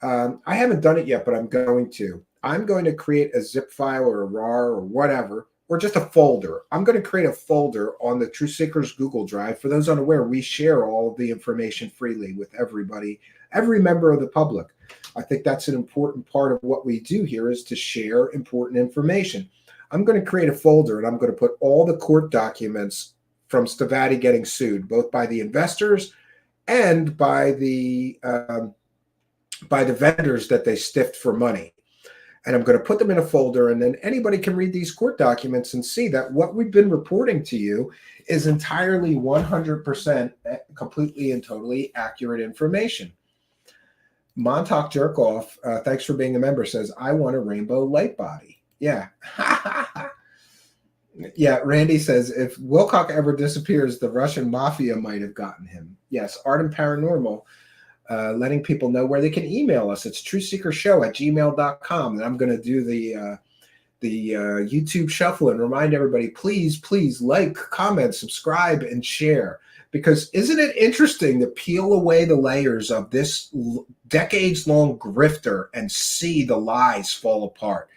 I haven't done it yet, but I'm going to. I'm going to create a zip file or a RAR or whatever, or just a folder. I'm going to create a folder on the Truthseekers Google Drive. For those unaware, we share all of the information freely with everybody, every member of the public. I think that's an important part of what we do here, is to share important information. I'm going to create a folder, and I'm going to put all the court documents from Stavatti getting sued, both by the investors and by the vendors that they stiffed for money. And I'm going to put them in a folder, and then anybody can read these court documents and see that what we've been reporting to you is entirely 100% completely and totally accurate information. Montauk Jerkoff, thanks for being a member, says, I want a rainbow light body. Yeah. Yeah, Randy says, if Wilcock ever disappears, the Russian mafia might have gotten him. Yes, Art and Paranormal, letting people know where they can email us. It's truthseekershow@gmail.com. And I'm going to do the YouTube shuffle and remind everybody, please like, comment, subscribe, and share. Because isn't it interesting to peel away the layers of this decades-long grifter and see the lies fall apart?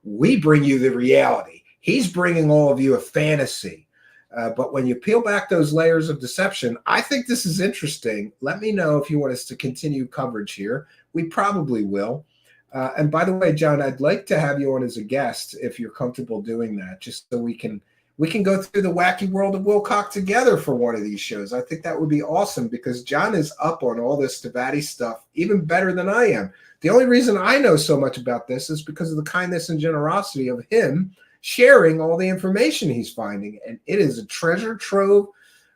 We bring you the reality. He's bringing all of you a fantasy. But when you peel back those layers of deception, I think this is interesting. Let me know if you want us to continue coverage here. We probably will. And by the way, John, I'd like to have you on as a guest if you're comfortable doing that, just so we can go through the wacky world of Wilcock together for one of these shows. I think that would be awesome because John is up on all this Stavatti stuff even better than I am. The only reason I know so much about this is because of the kindness and generosity of him sharing all the information he's finding. And it is a treasure trove.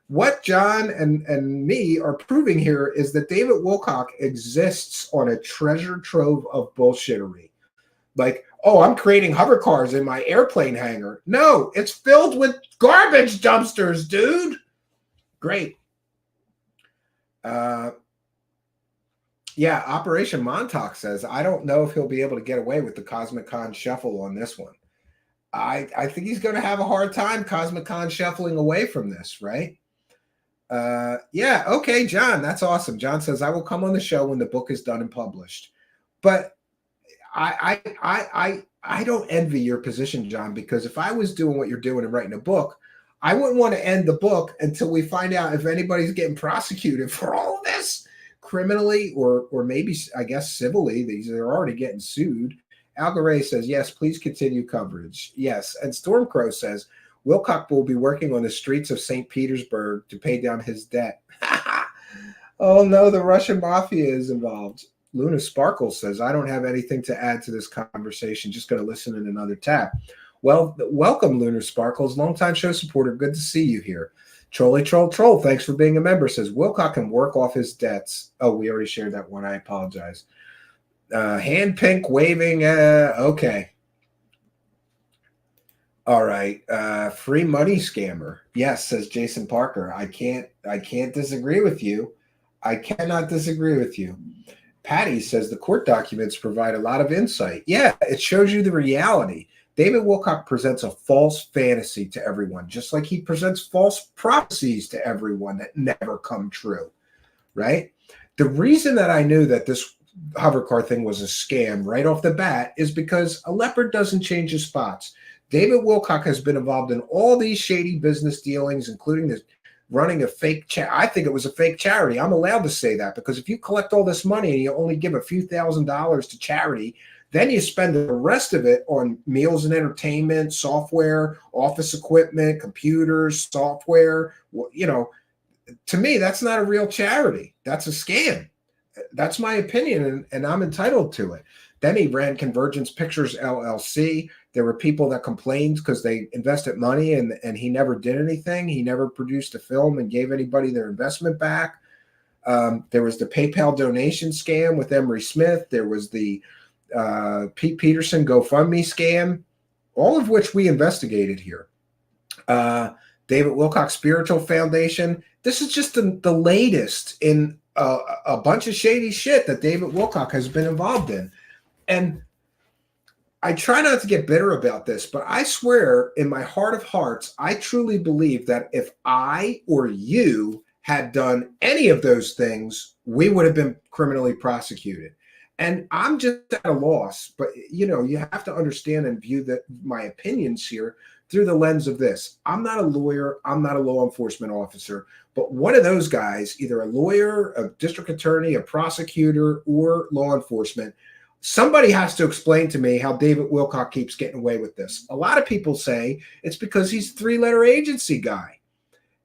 What John and me are proving here is that David Wilcock exists on a treasure trove of bullshittery. Like, oh, I'm creating hover cars in my airplane hangar. No, it's filled with garbage dumpsters, dude. Great. Yeah, Operation Montauk says, I don't know if he'll be able to get away with the Cosmic Con shuffle on this one. I think he's going to have a hard time Cosmic Con shuffling away from this, right? Yeah, okay, John, that's awesome. John says, I will come on the show when the book is done and published. But I don't envy your position, John, because if I was doing what you're doing and writing a book, I wouldn't want to end the book until we find out if anybody's getting prosecuted for all of this criminally or maybe, I guess, civilly. They're already getting sued. Algaray says, yes, please continue coverage. Yes. And Stormcrow says, Wilcock will be working on the streets of St. Petersburg to pay down his debt. Oh, no, the Russian mafia is involved. Luna Sparkle says, I don't have anything to add to this conversation. Just going to listen in another tab. Well, welcome, Lunar Sparkles. Longtime show supporter. Good to see you here. Trolly Troll Troll, thanks for being a member, says Wilcock can work off his debts. Oh, we already shared that one. I apologize. Hand pink waving. Okay. All right. Free money scammer. Yes, says Jason Parker. I can't disagree with you. I cannot disagree with you. Patty says the court documents provide a lot of insight. Yeah, it shows you the reality. David Wilcock presents a false fantasy to everyone, just like he presents false prophecies to everyone that never come true, right? The reason that I knew that this hover car thing was a scam right off the bat is because a leopard doesn't change his spots. David Wilcock has been involved in all these shady business dealings, including this running a fake I think it was a fake charity. I'm allowed to say that because if you collect all this money and you only give a few $1,000s to charity, then you spend the rest of it on meals and entertainment, software, office equipment, computers, software. You know, to me, that's not a real charity. That's a scam. That's my opinion, and I'm entitled to it. Then he ran Convergence Pictures LLC. There were people that complained because they invested money and he never did anything. He never produced a film and gave anybody their investment back. There was the PayPal donation scam with Emery Smith. There was the Pete Peterson GoFundMe scam, all of which we investigated here. David Wilcock Spiritual Foundation. This is just the latest in a bunch of shady shit that David Wilcock has been involved in. And I try not to get bitter about this, but I swear in my heart of hearts, I truly believe that if I or you had done any of those things, we would have been criminally prosecuted. And I'm just at a loss, but you know, you have to understand and view my opinions here through the lens of this. I'm not a lawyer. I'm not a law enforcement officer, but one of those guys, either a lawyer, a district attorney, a prosecutor, or law enforcement, somebody has to explain to me how David Wilcock keeps getting away with this. A lot of people say it's because he's a three-letter agency guy.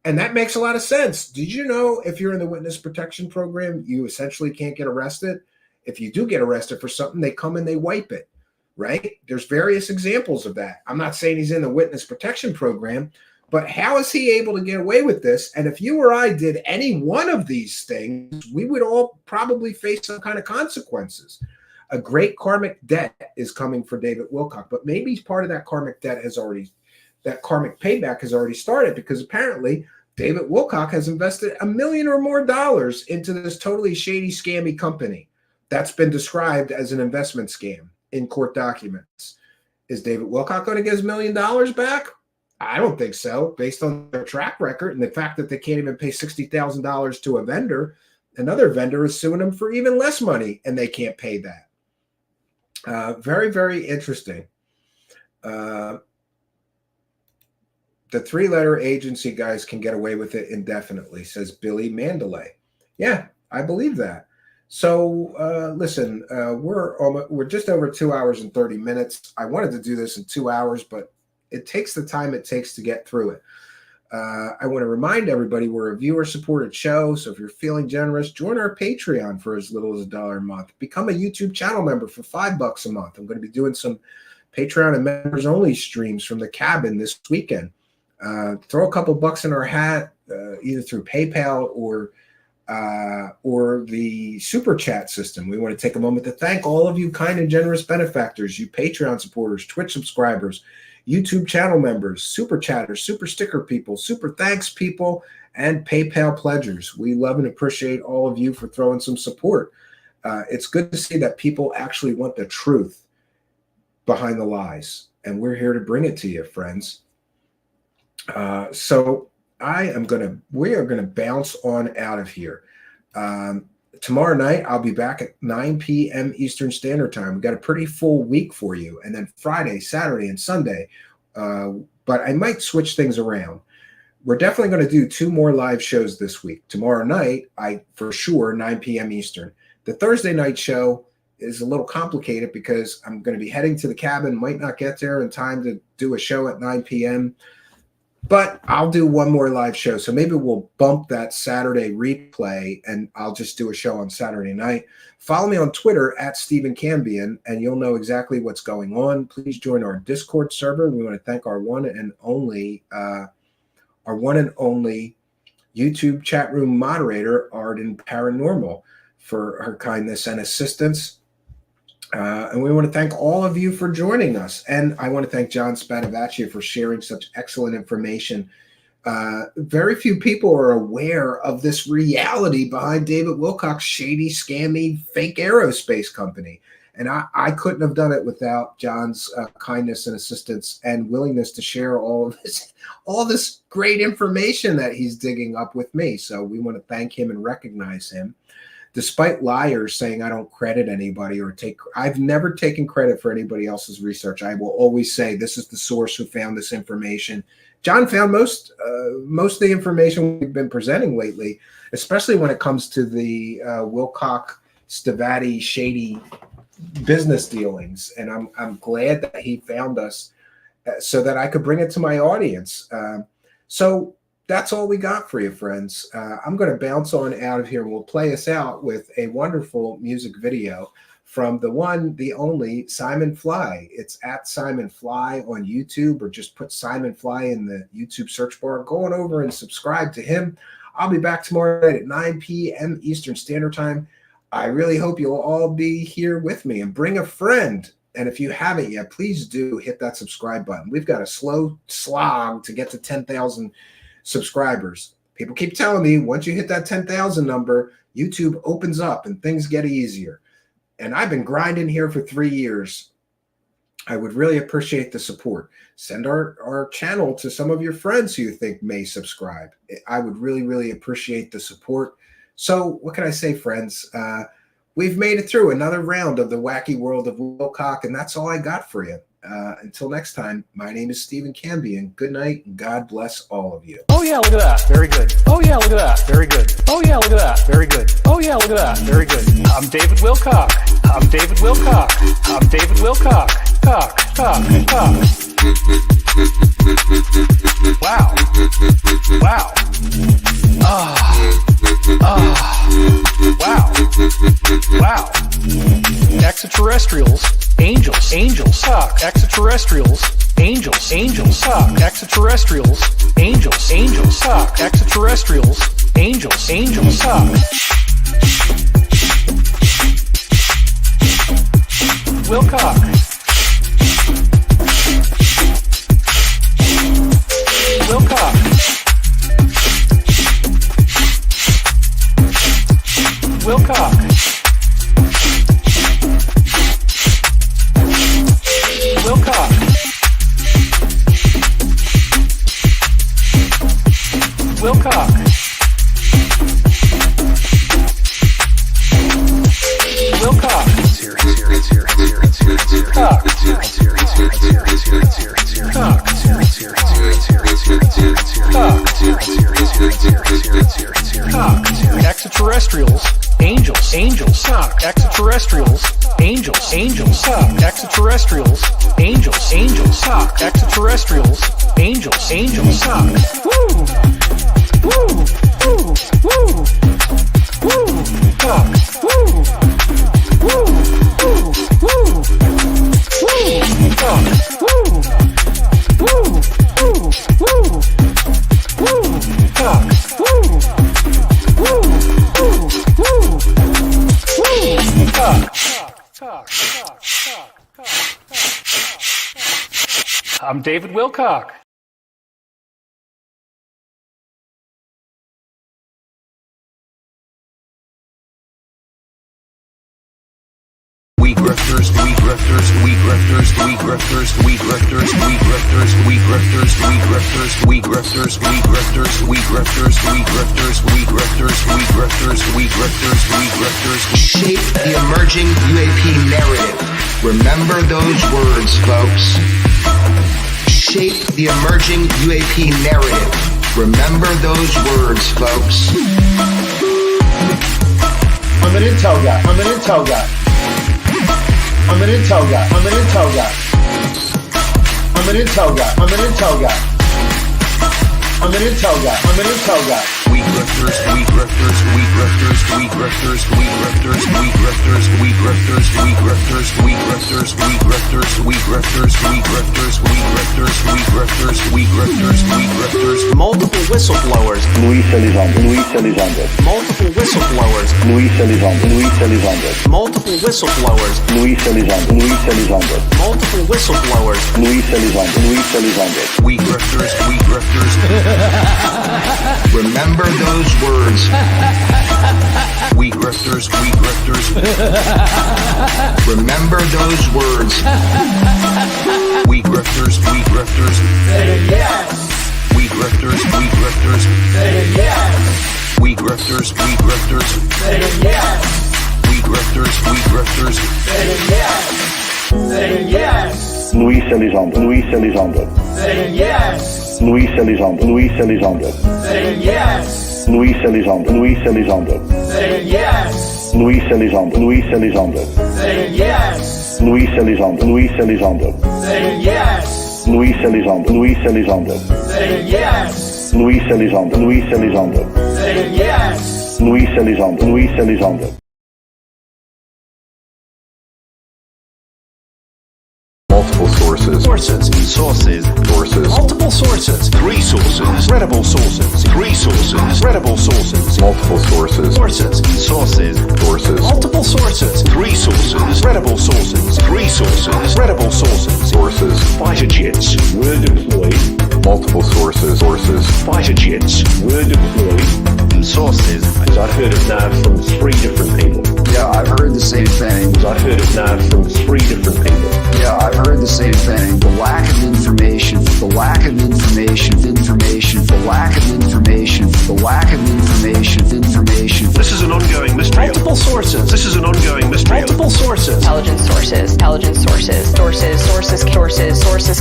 And that makes a lot of sense. Did you know if you're in the witness protection program, you essentially can't get arrested? If you do get arrested for something, they come and they wipe it, right? There's various examples of that. I'm not saying he's in the witness protection program, but how is he able to get away with this? And if you or I did any one of these things, we would all probably face some kind of consequences. A great karmic debt is coming for David Wilcock, but maybe part of that karmic debt that karmic payback has already started, because apparently David Wilcock has invested $1 million or more into this totally shady, scammy company that's been described as an investment scam in court documents. Is David Wilcock going to get his $1 million back? I don't think so, based on their track record and the fact that they can't even pay $60,000 to a vendor. Another vendor is suing them for even less money, and they can't pay that. Very, very interesting. The 3-letter agency guys can get away with it indefinitely, says Billy Mandalay. Yeah, I believe that. So listen, we're just over 2 hours and 30 minutes. I wanted to do this in 2 hours, but it takes the time it takes to get through it. I want to remind everybody we're a viewer-supported show, so if you're feeling generous, join our Patreon for as little as $1 a month. Become a YouTube channel member for $5 a month. I'm going to be doing some Patreon and members-only streams from the cabin this weekend. Throw a couple bucks in our hat, either through PayPal or the Super Chat system. We want to take a moment to thank all of you kind and generous benefactors, you Patreon supporters, Twitch subscribers, YouTube channel members, Super Chatters, Super Sticker people, Super Thanks people, and PayPal pledgers. We love and appreciate all of you for throwing some support. It's good to see that people actually want the truth behind the lies, and we're here to bring it to you, friends. So we are gonna bounce on out of here. Tomorrow night, I'll be back at 9 p.m. Eastern Standard Time. We've got a pretty full week for you. And then Friday, Saturday, and Sunday. But I might switch things around. We're definitely going to do 2 more live shows this week. Tomorrow night, for sure, 9 p.m. Eastern. The Thursday night show is a little complicated because I'm going to be heading to the cabin, might not get there in time to do a show at 9 p.m., but I'll do one more live show. So maybe we'll bump that Saturday replay and I'll just do a show on Saturday night. Follow me on Twitter at Stephen Cambion and you'll know exactly what's going on. Please join our Discord server. We want to thank our one and only YouTube chat room moderator, Arden Paranormal, for her kindness and assistance. And we want to thank all of you for joining us. And I want to thank John Stavatti for sharing such excellent information. Very few people are aware of this reality behind David Wilcock's shady, scammy, fake aerospace company. And I couldn't have done it without John's kindness and assistance and willingness to share all this great information that he's digging up with me. So we want to thank him and recognize him. Despite liars saying I don't credit anybody I've never taken credit for anybody else's research. I will always say this is the source who found this information. John found most of the information we've been presenting lately, especially when it comes to the Wilcock Stavatti shady business dealings. And I'm glad that he found us so that I could bring it to my audience. So that's all we got for you, friends. I'm going to bounce on out of here. We'll play us out with a wonderful music video from the one, the only Simon Fly. It's at Simon Fly on YouTube, or just put Simon Fly in the YouTube search bar. Go on over and subscribe to him. I'll be back tomorrow night at 9 p.m. Eastern Standard Time. I really hope you'll all be here with me, and bring a friend. And if you haven't yet, please do hit that subscribe button. We've got a slow slog to get to 10,000 subscribers. People keep telling me once you hit that 10,000 number, YouTube opens up and things get easier. And I've been grinding here for 3 years. I would really appreciate the support. Send our channel to some of your friends who you think may subscribe. I would really, really appreciate the support. So what can I say, friends? We've made it through another round of the wacky world of Wilcock, and that's all I got for you. Until next time, my name is Stephen Cambion. Good night, and God bless all of you. Oh yeah, look at that. Very good. Oh yeah, look at that. Very good. Oh yeah, look at that. Very good. Oh yeah, look at that. Very good. I'm David Wilcock. I'm David Wilcock. I'm David Wilcock. Cock. Wow. Wow. Wow. Extraterrestrials. Angels, suck. Extraterrestrials, angels, suck. Extraterrestrials, angels, suck. Extraterrestrials, angels, suck. Wilcock. Wilcock. Wilcock. Wilcock. extraterrestrials, angels, angels, extraterrestrials, angels, angels, extraterrestrials, angels, angels, extraterrestrials, angels, angels, woo, woo, woo, woo, woo, talk, woo, woo, woo, woo, woo, talk, woo, woo, woo, woo, woo, talk, woo, woo, woo, woo, woo, talk, talk, talk, talk, talk. I'm David Wilcock. We grifters, we grifters, we grifters, we grifters, we grifters, we grifters, we grifters, we grifters, we grifters, we grifters, we grifters, we grifters, we grifters, we grifters, we grifters, we grifters. Shape the emerging UAP narrative. Remember those words, folks. Shape the emerging UAP narrative. Remember those words, folks. I'm an intel guy. I'm an intel guy. I'm an intel guy. I'm an intel guy. I'm an intel guy. I'm an intel guy. I'm an intel guy. I'm an intel guy. We grifters, we grifters, we grifters, we grifters, we grifters, we grifters, we grifters, we grifters, we grifters, we grifters, we grifters, we grifters, we grifters, we grifters, we grifters, we grifters. Multiple whistleblowers. Luis Elizondo. Multiple whistleblowers. Luis Elizondo. Multiple whistleblowers. Luis Elizondo. Multiple whistleblowers. Luis Elizondo. We grifters, we grifters. Remember those words. We grifters, we grifters. Remember those words. We grifters, we grifters. Say yes. We grifters, we grifters. Say yes. We grifters, we grifters. Say yes. We grifters, we grifters. Say yes. Say yes. Luis Elizondo. Say yes. Luis Elizondo. Say yes. Luis Elizondo. Say yes. Luis Elizondo. Say yes. Luis Elizondo. Say yes. Luis Elizondo. Say yes. Luis Elizondo. Say yes. Luis Elizondo. Multiple sources. Sources. Multiple sources. 3 sources. Credible sources. 3 sources. Credible sources. Multiple sources. Sources. Multiple sources. 3 sources. Credible sources. 3 sources. Credible sources. Fighter jets were deployed. Multiple sources. Fighter jets were deployed. Sources. I've heard it now from 3 different people. Yeah, I've heard the same thing. I've heard it now from 3 different people. Yeah, I've heard the same thing. The lack of information, the lack of information, the lack of information, the lack of information. This is an ongoing mystery. Multiple sources. This is an ongoing mystery. Multiple sources. Intelligence sources.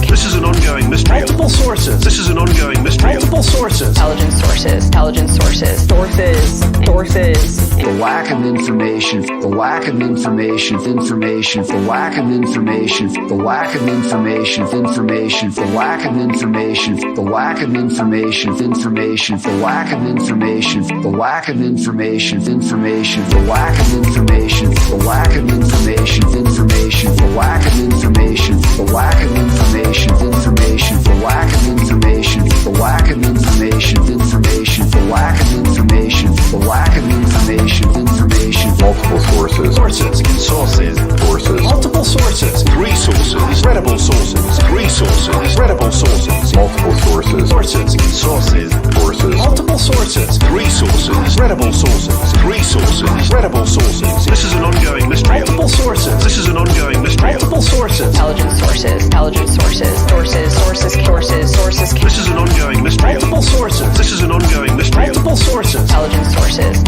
This is an ongoing mystery. Multiple sources. This is an ongoing mystery. Multiple sources. Intelligence sources. The lack of information, the lack of information, the lack of information, the lack of information, the lack of information, the lack of information, the lack of information, the lack of information, the lack of information, the lack of information, the lack of information, the lack of information, the lack of information, the lack of information, the lack of information, the lack of information, Multiple sources. Multiple sources. 3 sources. Credible sources. 3 sources. Credible sources. Multiple sources. Multiple sources. 3 sources. Credible sources. 3 sources. Credible sources. This is an ongoing mystery. Multiple sources. This is an ongoing mystery. Multiple sources. Intelligence sources. This is an ongoing mystery. Multiple sources. This is an ongoing mystery. Multiple sources. Intelligence sources.